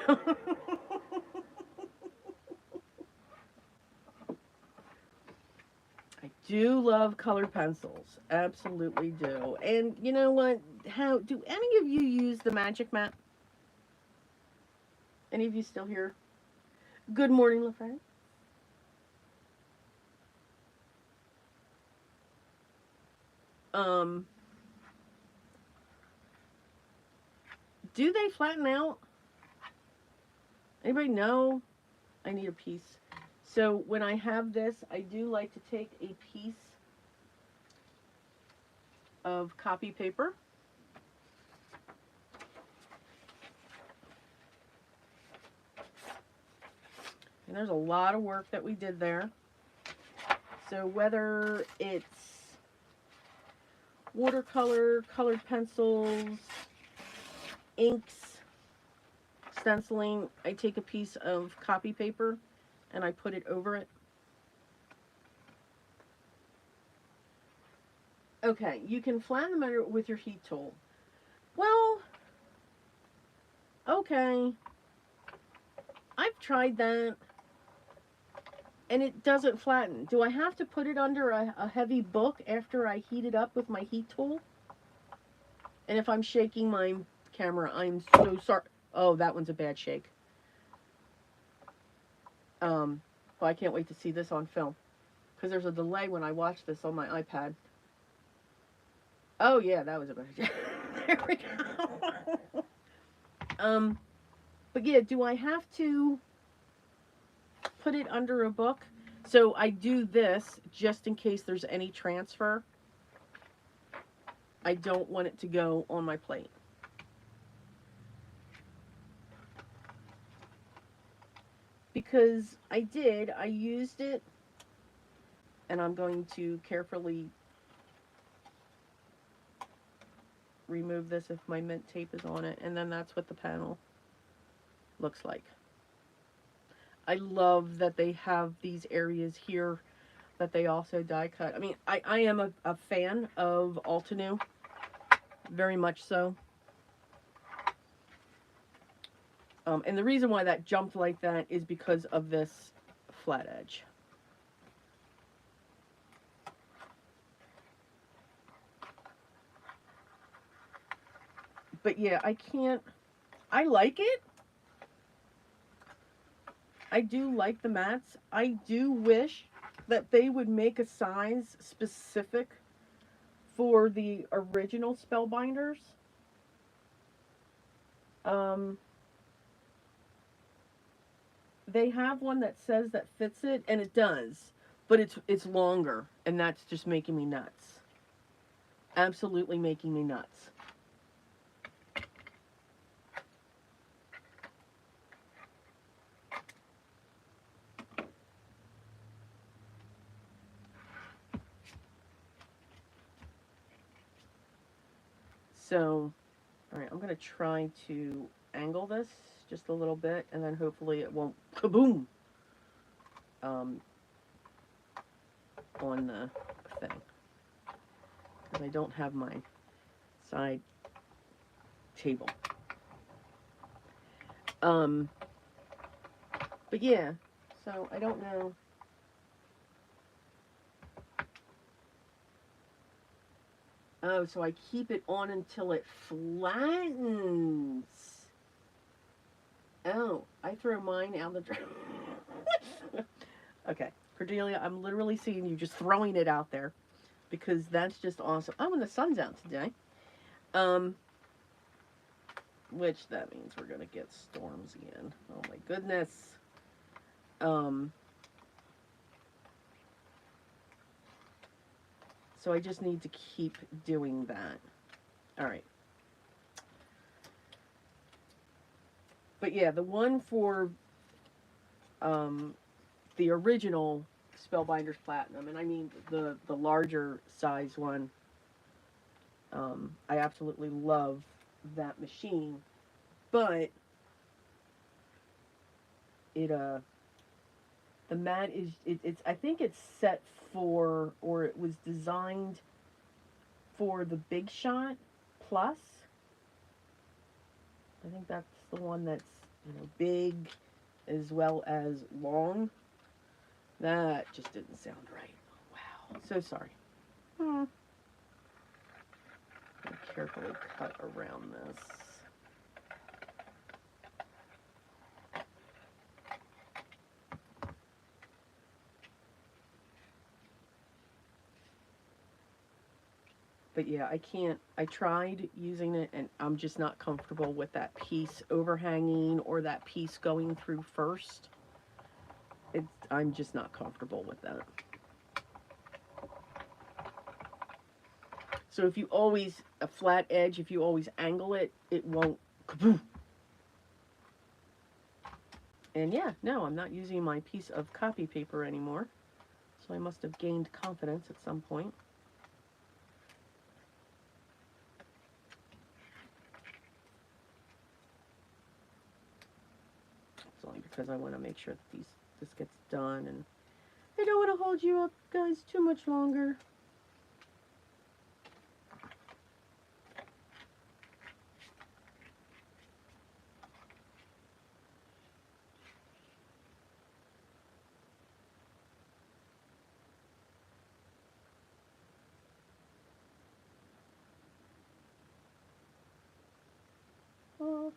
I do love colored pencils, absolutely do. And you know what? How do any of you use the magic mat? Any of you still here? Good morning, LaFranc. Um, do they flatten out? Anybody know? I need a piece. So when I have this, I do like to take a piece of copy paper. And there's a lot of work that we did there. So whether it's watercolor, colored pencils, inks, stenciling, I take a piece of copy paper and I put it over it. Okay, you can flatten the matter with your heat tool. Well, okay. I've tried that and it doesn't flatten. Do I have to put it under a heavy book after I heat it up with my heat tool? And if I'm shaking my camera, I'm so sorry. Oh, that one's a bad shake. Well, I can't wait to see this on film because there's a delay when I watch this on my iPad. Oh yeah, that was a better shake. There we go. But yeah, do I have to put it under a book? So I do this just in case there's any transfer. I don't want it to go on my plate. Because I used it, and I'm going to carefully remove this if my mint tape is on it, and then that's what the panel looks like. I love that they have these areas here that they also die cut. I mean, I am a fan of Altenew, very much so. And the reason why that jumped like that is because of this flat edge. But yeah, I like it. I do like the mats. I do wish that they would make a size specific for the original Spellbinders. Um, they have one that says that fits it, and it does, but it's longer, and that's just making me nuts. Absolutely making me nuts. So, all right, I'm going to try to angle this just a little bit, and then hopefully it won't kaboom um, on the thing, because I don't have my side table. But yeah, so I don't know. Oh, so I keep it on until it flattens. Oh, I throw mine out the dryer. Okay, Cordelia, I'm literally seeing you just throwing it out there because that's just awesome. Oh, and the sun's out today. Which that means we're gonna get storms again. Oh my goodness. So I just need to keep doing that. All right. But yeah, the one for the original Spellbinders Platinum, and I mean the larger size one. I absolutely love that machine, but it the mat is it's I think it's set for, or it was designed for the Big Shot Plus. I think that's the one that's, you know, big as well as long. That just didn't sound right. Wow, so sorry. I'm gonna carefully cut around this. But yeah, I can't, I tried using it and I'm just not comfortable with that piece overhanging or that piece going through first. I'm just not comfortable with that. So if you always, a flat edge, if you always angle it, it won't kaboom. And yeah, no, I'm not using my piece of copy paper anymore. So I must have gained confidence at some point. It's only because I want to make sure that this gets done, and I don't want to hold you up, guys, too much longer. Oh.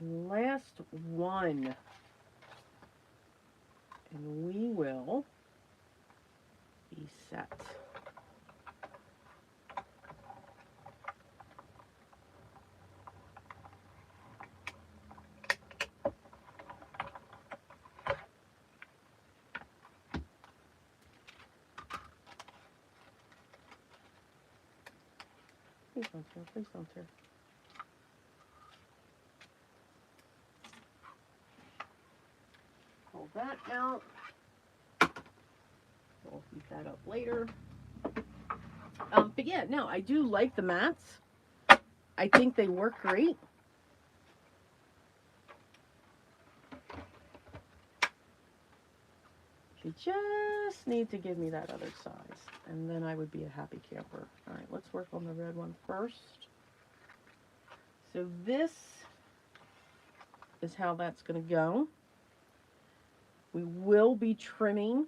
And last one. And we will be set. Please don't tear, please don't tear. Pull that out. We'll heat that up later. But yeah, no, I do like the mats. I think they work great. You just need to give me that other size, and then I would be a happy camper. All right, let's work on the red one first. So this is how that's going to go. We will be trimming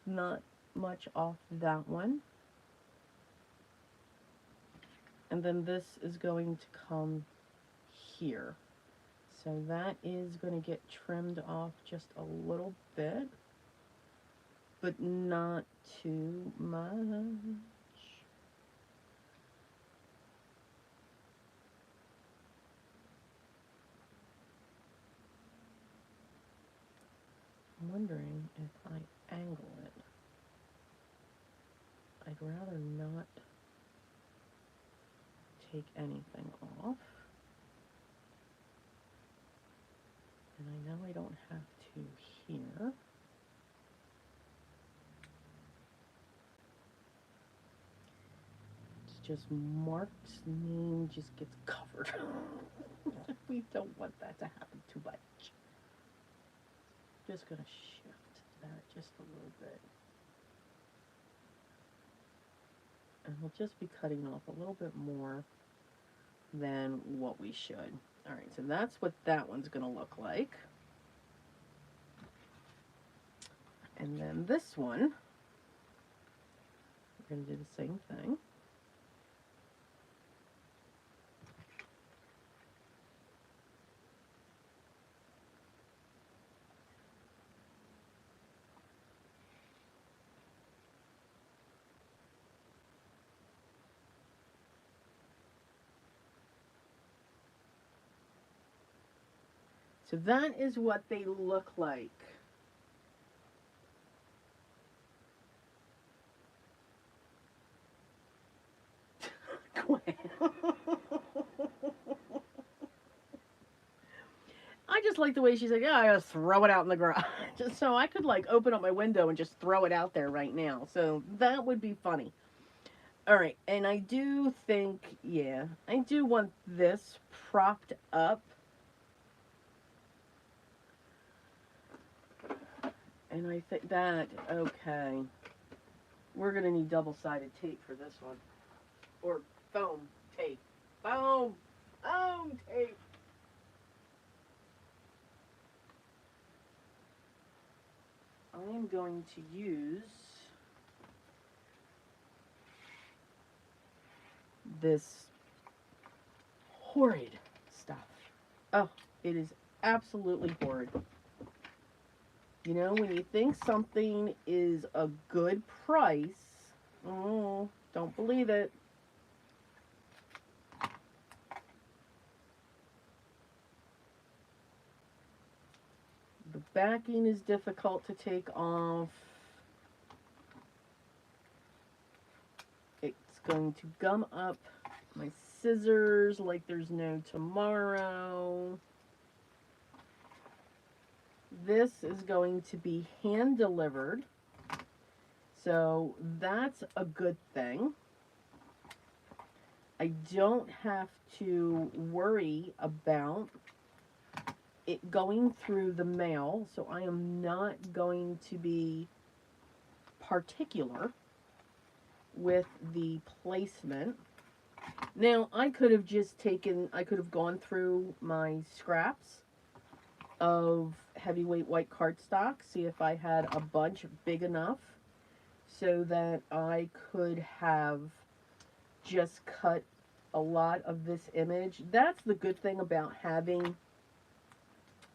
not much off that one. And then this is going to come here. So that is going to get trimmed off just a little bit, but not too much. I'm wondering if I angle it. I'd rather not take anything off. And I know I don't have to here. It's just Mark's name just gets covered. We don't want that to happen too much. Just gonna shift that just a little bit. And we'll just be cutting off a little bit more than what we should. Alright, so that's what that one's gonna look like. And then this one, we're going to do the same thing. So that is what they look like. I just like the way she's like, yeah, I just throw it out in the garage. Just so I could like open up my window and just throw it out there right now. So that would be funny. All right, and I do think, yeah, I do want this propped up. And I think that, okay, we're going to need double-sided tape for this one. Or foam tape. Foam! Foam tape! I am going to use this horrid stuff. Oh, it is absolutely horrid. You know, when you think something is a good price, oh, don't believe it. The backing is difficult to take off. It's going to gum up my scissors like there's no tomorrow. This is going to be hand delivered, so that's a good thing. I don't have to worry about it going through the mail, so I am not going to be particular with the placement. Now, I could have just taken, I could have gone through my scraps of heavyweight white cardstock, see if I had a bunch big enough so that I could have just cut a lot of this image. That's the good thing about having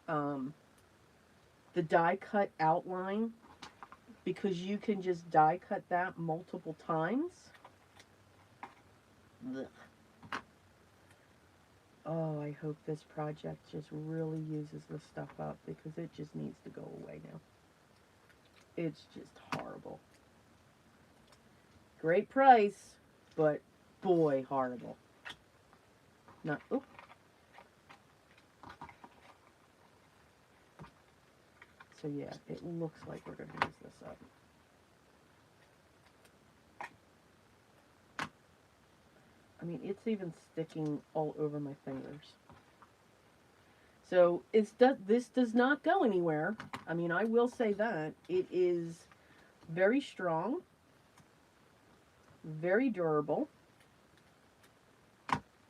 the die cut outline, because you can just die cut that multiple times. Ugh. Oh, I hope this project just really uses this stuff up, because it just needs to go away now. It's just horrible. Great price, but boy, horrible. Not, oops. So yeah, it looks like we're going to use this up. I mean, it's even sticking all over my fingers. So this does not go anywhere. I mean, I will say that. It is very strong, very durable,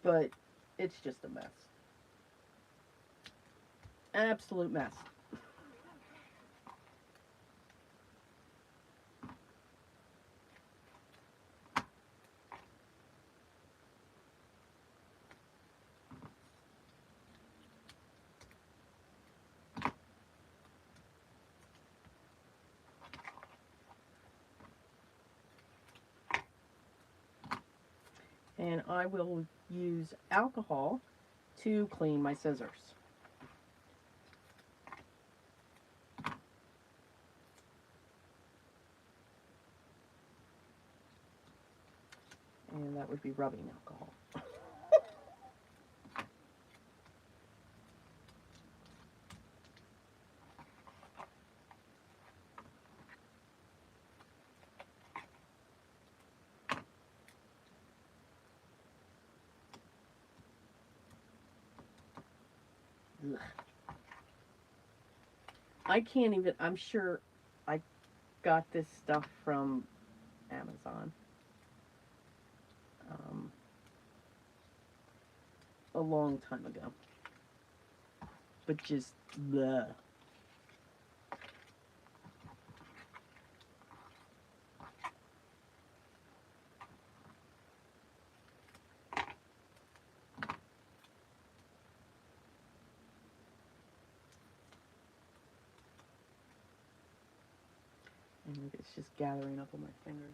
but it's just a mess. Absolute mess. And I will use alcohol to clean my scissors. that would be rubbing alcohol. Ugh. I can't even, I'm sure I got this stuff from Amazon a long time ago. But just, bleh. And it's just gathering up on my fingers.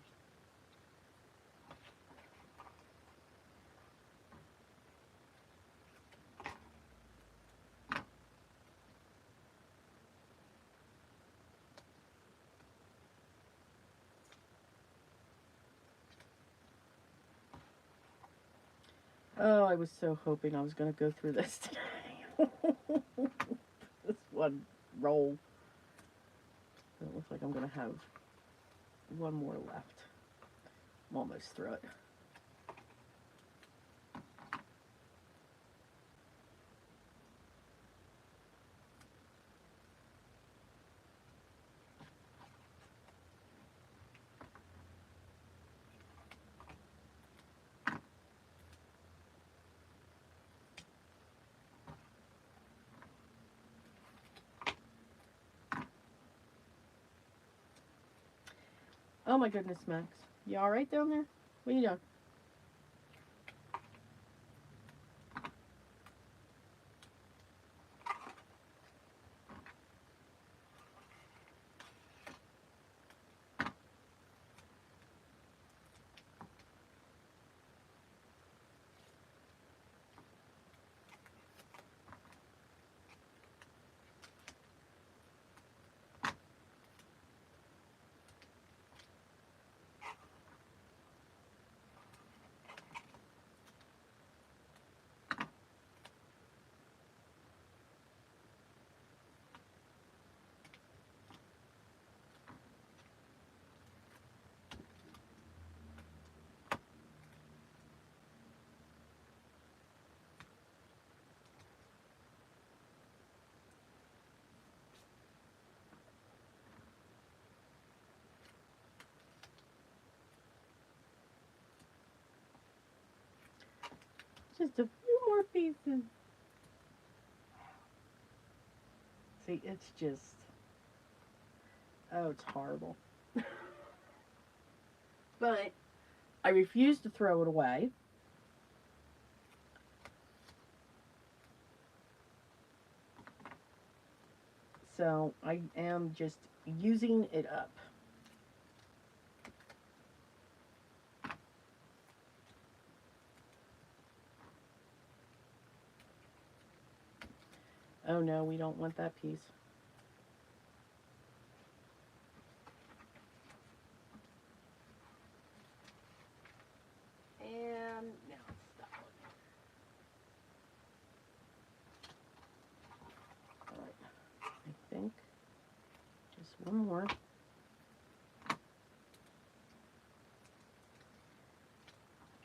Oh, I was so hoping I was going to go through this today. This one roll. It looks like I'm going to have one more left. I'm almost through it. Oh my goodness, Max. You alright down there? What are you doing? Just a few more pieces. See, it's just, oh, it's horrible. But I refuse to throw it away. So I am just using it up. Oh no, we don't want that piece. And now stop. Alright, I think just one more.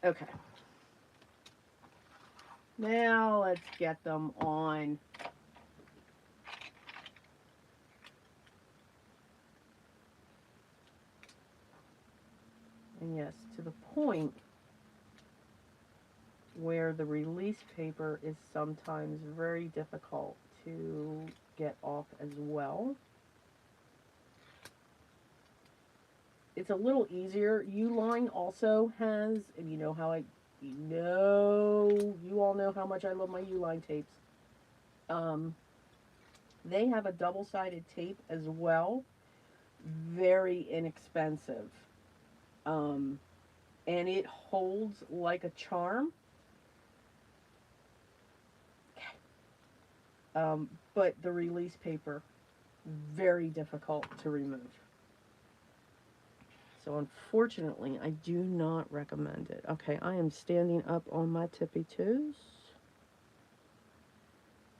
Okay. Now let's get them on. And yes, to the point where the release paper is sometimes very difficult to get off as well. It's a little easier. U-line also has, and you know how you all know how much I love my U-line tapes. They have a double-sided tape as well. Very inexpensive. And it holds like a charm. But the release paper, very difficult to remove. So unfortunately, I do not recommend it. Okay, I am standing up on my tippy toes.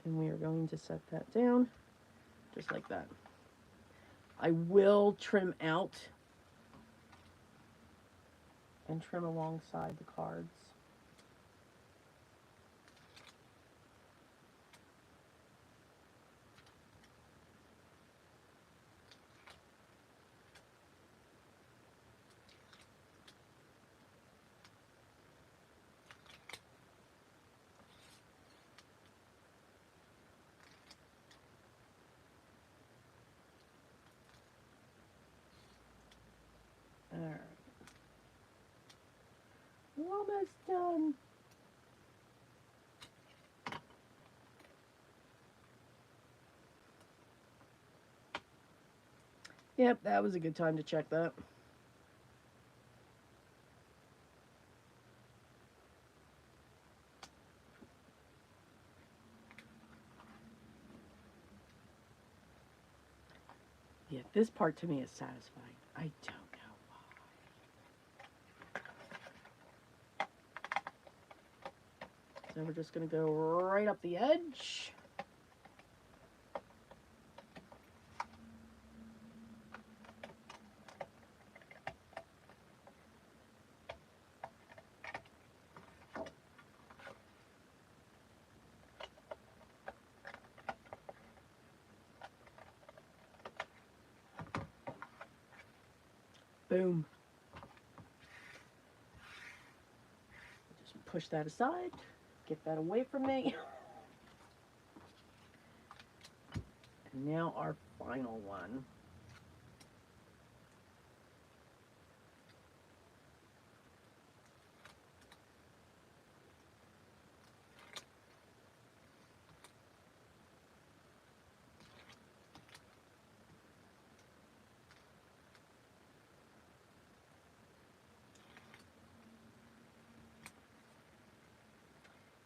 And we are going to set that down just like that. I will trim out and trim alongside the cards. Alright. We're almost done. Yep, that was a good time to check that. Yeah, this part to me is satisfying. I don't know why. So we're just going to go right up the edge. Boom. Just push that aside. Get that away from me. And now our final one.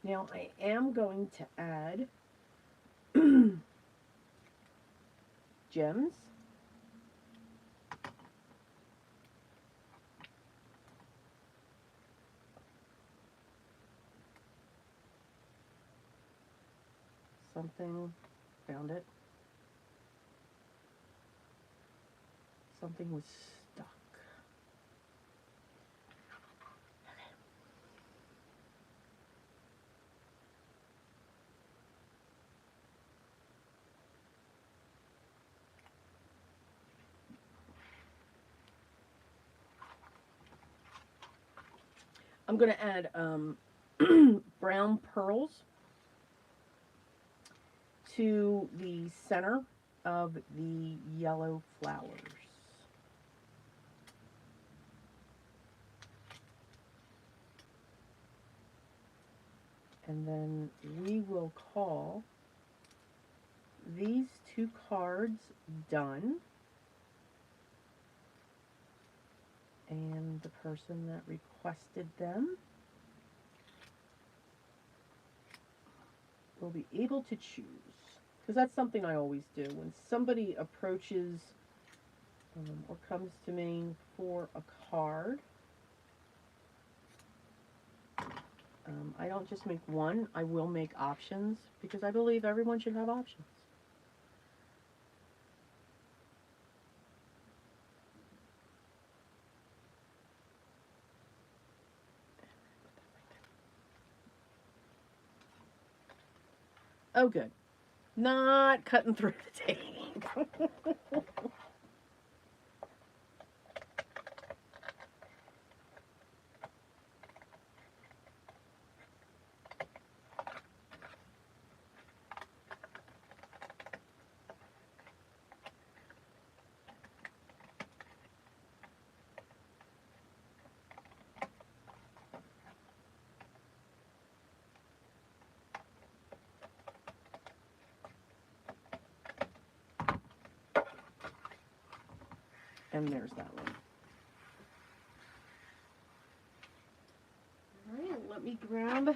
Now I am going to add gems. Something, found it. Something was stuck. I'm going to add brown pearls to the center of the yellow flowers. And then we will call these two cards done. And the person that requested them will be able to choose. Because that's something I always do. When somebody approaches or comes to me for a card, I don't just make one, I will make options because I believe everyone should have options. Oh, good. Not cutting through the tape. And there's that one. All right, let me grab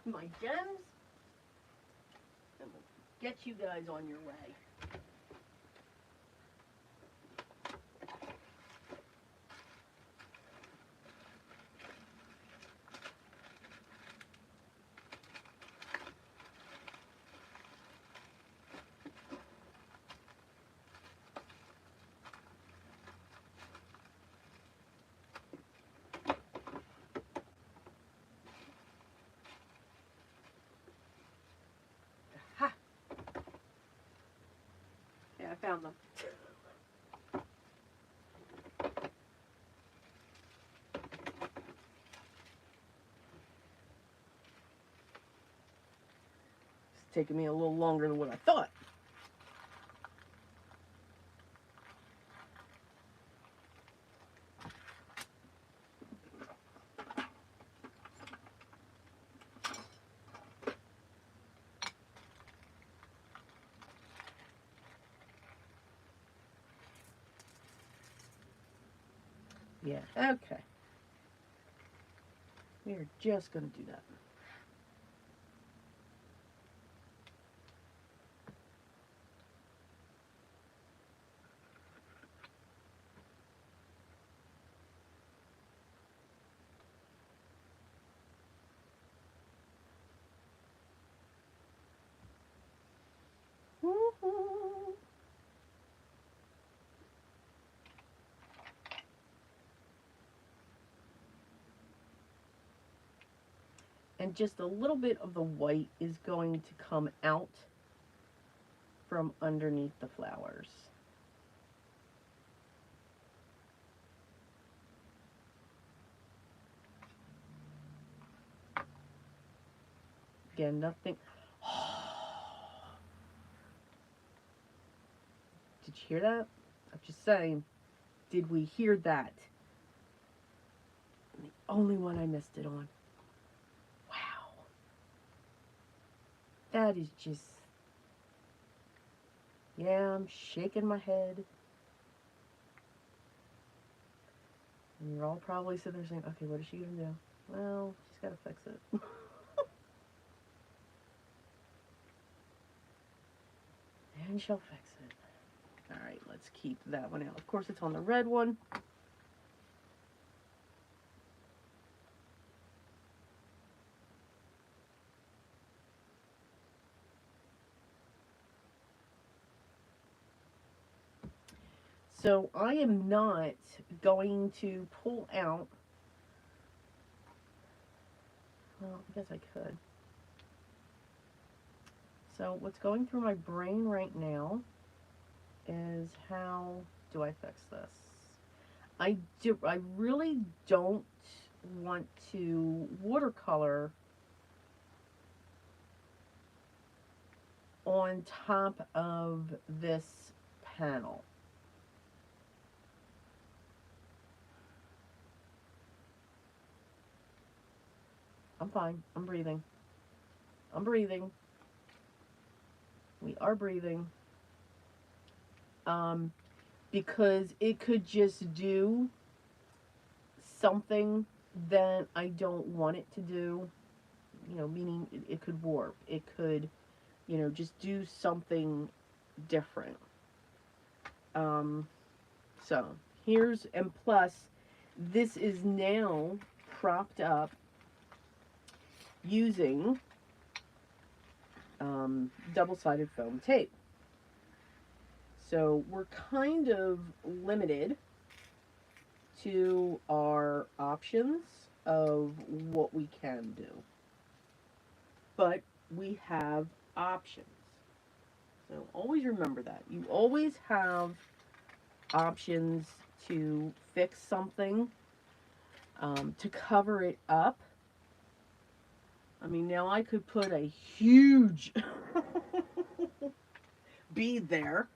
my gems and we'll get you guys on your way. found them. It's taking me a little longer than what I thought. Yeah, okay. We are just going to do that. Woo-hoo. And just a little bit of the white is going to come out from underneath the flowers. Again, nothing. Did you hear that? I'm just saying, did we hear that? The only one I missed it on. Wow. That is just... Yeah, I'm shaking my head. And you're all probably sitting there saying, okay, what is she going to do? Well, she's got to fix it. And she'll fix it. Alright, let's keep that one out. Of course, it's on the red one. So I am not going to pull out, well, I guess I could. So what's going through my brain right now is how do I fix this? I really don't want to watercolor on top of this panel. I'm fine. I'm breathing. I'm breathing. We are breathing. Because it could just do something that I don't want it to do. You know, meaning it could warp. It could, you know, just do something different. So here's, and plus, this is now propped up using double-sided foam tape. So we're kind of limited to our options of what we can do. But we have options. So always remember that. You always have options to fix something, to cover it up. I mean, now I could put a huge bead there,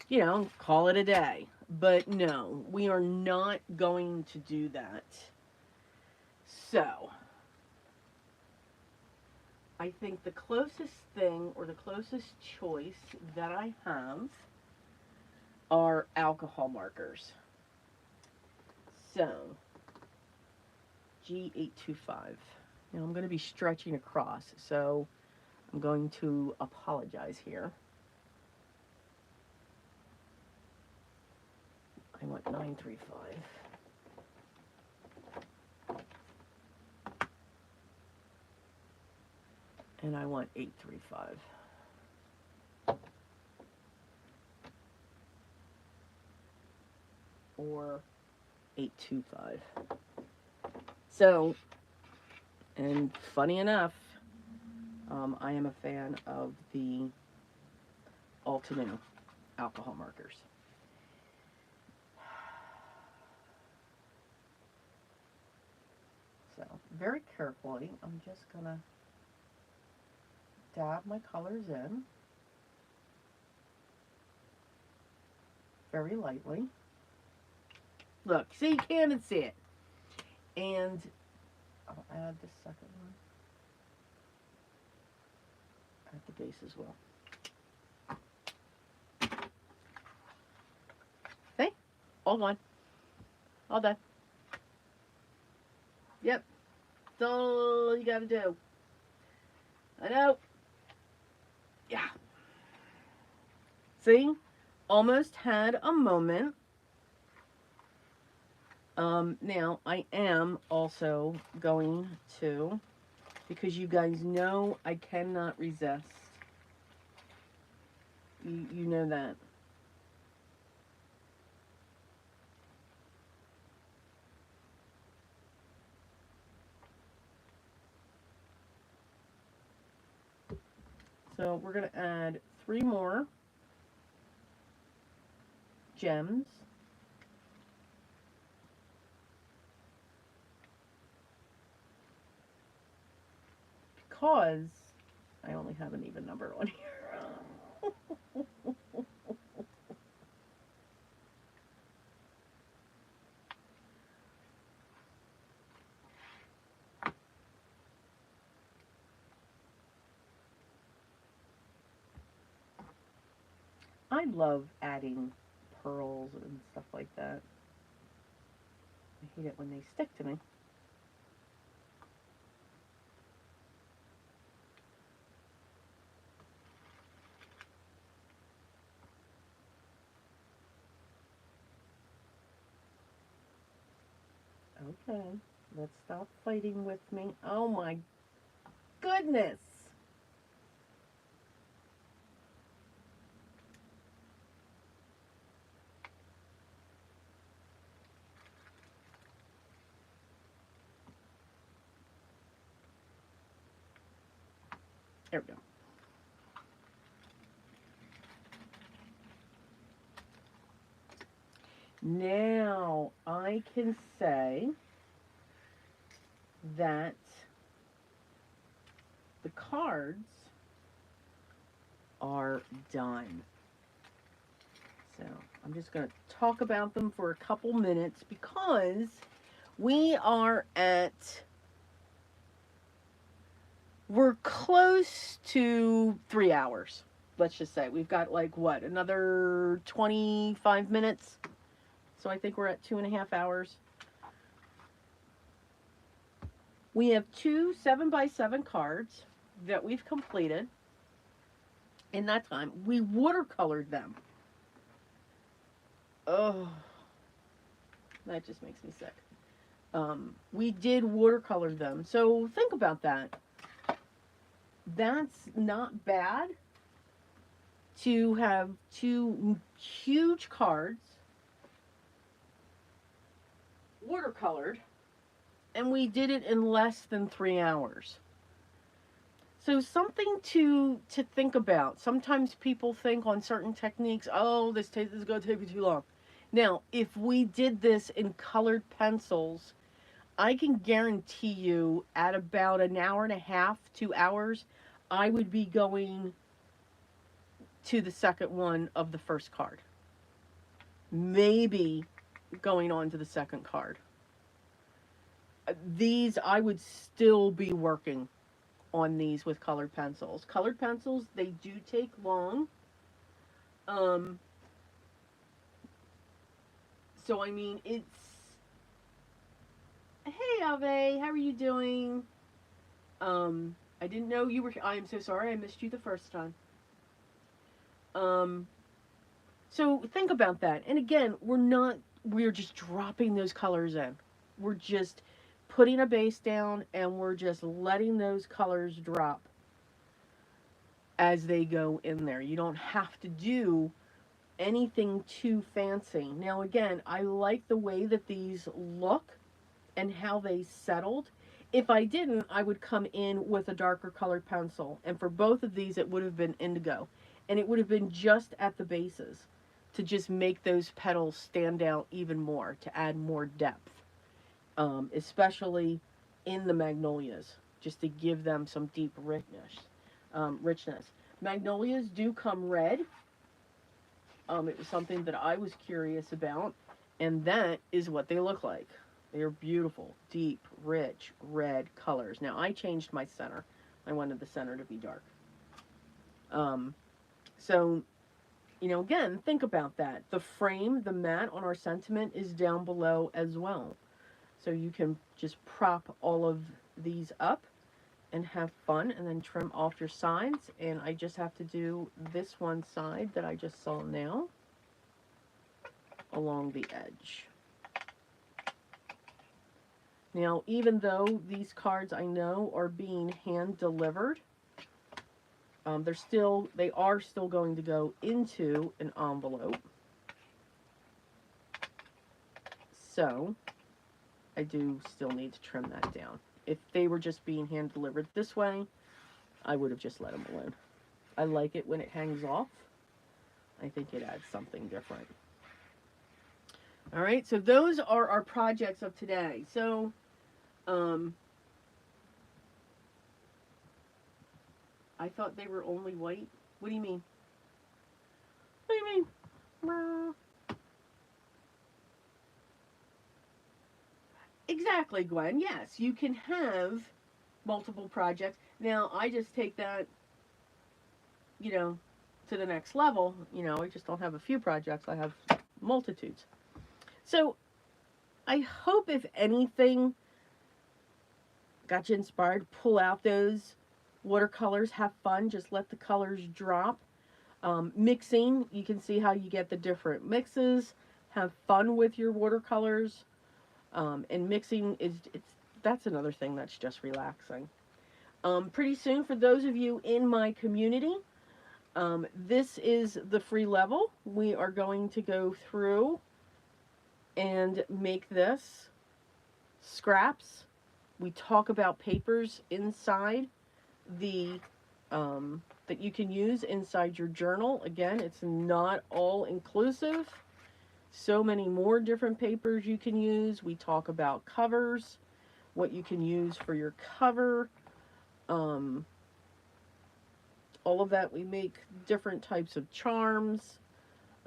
you know, call it a day. But no, we are not going to do that. So, I think the closest thing, or the closest choice that I have, are alcohol markers. So, G825. Now I'm going to be stretching across, so I'm going to apologize here. I want 935. And I want 835. Or 825. So, and funny enough, I am a fan of the Altenew. alcohol markers. So very carefully, I'm just going to dab my colors in very lightly. Look, see, you can't even see it. And I'll add the second one at the base as well. See? All gone. All done. Yep. That's all you gotta do. I know. Yeah. See? Almost had a moment. Now, I am also going to, because you guys know I cannot resist. You know that. So we're going to add 3 more gems. Because I only have an even number on here. I love adding pearls and stuff like that. I hate it when they stick to me. Okay, let's stop fighting with me. Oh my goodness! There we go. Now I can say that the cards are done. So I'm just going to talk about them for a couple minutes because we are we're close to 3 hours. Let's just say we've got like what, another 25 minutes. So I think we're at 2.5 hours. We have 2 7x7 cards that we've completed in that time. We watercolored them. Oh, that just makes me sick. We did watercolor them. So think about that. That's not bad to have 2 huge cards watercolored, and we did it in less than 3 hours. So something to think about. Sometimes people think on certain techniques, oh, this is going to take me too long. Now, if we did this in colored pencils, I can guarantee you at about an hour and a half, 2 hours, I would be going to the second one of the first card. Maybe going on to the second card. These, I would still be working on these with colored pencils. Colored pencils, they do take long. So, I mean, it's... Hey, Ave, how are you doing? I didn't know you were... I am so sorry I missed you the first time. So think about that. And again, we're just dropping those colors in. We're just putting a base down and we're just letting those colors drop as they go in there. You don't have to do anything too fancy. Now again, I like the way that these look and how they settled. If I didn't, I would come in with a darker colored pencil. And for both of these, it would have been indigo. And it would have been just at the bases to just make those petals stand out even more, to add more depth, especially in the magnolias, just to give them some deep richness. Magnolias do come red. It was something that I was curious about, and that is what they look like. They are beautiful, deep, rich red colors. Now, I changed my center. I wanted the center to be dark. So, you know, again, think about that. The frame, the mat on our sentiment is down below as well. So you can just prop all of these up and have fun, and then trim off your sides. And I just have to do this one side that I just saw now along the edge. Now, even though these cards I know are being hand delivered, they are still going to go into an envelope. So I do still need to trim that down. If they were just being hand delivered this way, I would have just let them alone. I like it when it hangs off. I think it adds something different. All right, so those are our projects of today. So, I thought they were only white. What do you mean? What do you mean? Exactly, Gwen. Yes, you can have multiple projects. Now, I just take that, you know, to the next level. You know, I just don't have a few projects. I have multitudes. So, I hope, if anything, got you inspired. Pull out those watercolors. Have fun. Just let the colors drop. Mixing, you can see how you get the different mixes. Have fun with your watercolors. And mixing that's another thing that's just relaxing. Pretty soon, for those of you in my community, this is the free level. We are going to go through and make this scraps. We talk about papers inside the that you can use inside your journal. Again, it's not all inclusive. So many more different papers you can use. We talk about covers, what you can use for your cover, all of that. We make different types of charms.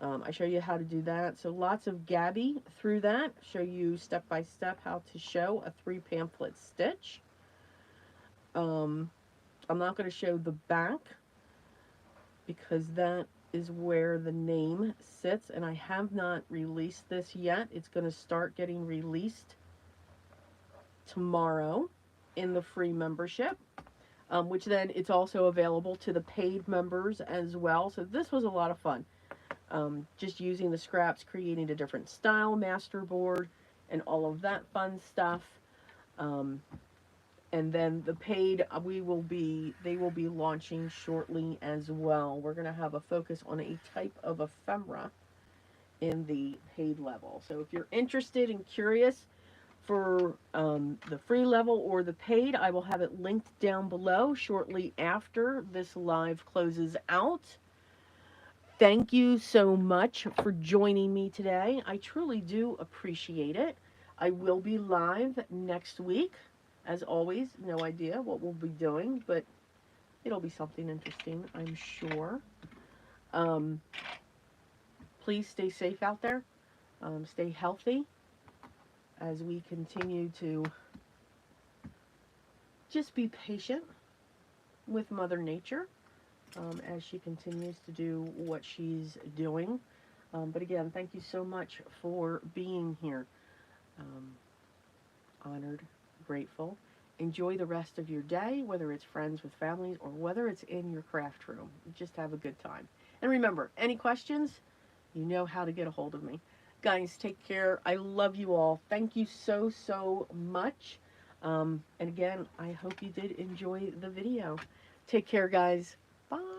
I show you how to do that. So lots of Gabby through that. Show you step by step how to show a 3 pamphlet stitch. I'm not going to show the back because that is where the name sits, and I have not released this yet. It's going to start getting released tomorrow in the free membership, which then it's also available to the paid members as well. So this was a lot of fun. Just using the scraps, creating a different style masterboard, and all of that fun stuff. And then the paid, they will be launching shortly as well. We're going to have a focus on a type of ephemera in the paid level. So if you're interested and curious for the free level or the paid, I will have it linked down below shortly after this live closes out. Thank you so much for joining me today. I truly do appreciate it. I will be live next week. As always, no idea what we'll be doing, but it'll be something interesting, I'm sure. Please stay safe out there. Stay healthy as we continue to just be patient with Mother Nature as she continues to do what she's doing. But again, thank you so much for being here. Honored, grateful. Enjoy the rest of your day, whether it's friends with families or whether it's in your craft room. Just have a good time. And remember, any questions, you know how to get a hold of me. Guys, take care. I love you all. Thank you so, so much. And again, I hope you did enjoy the video. Take care, guys. Bye.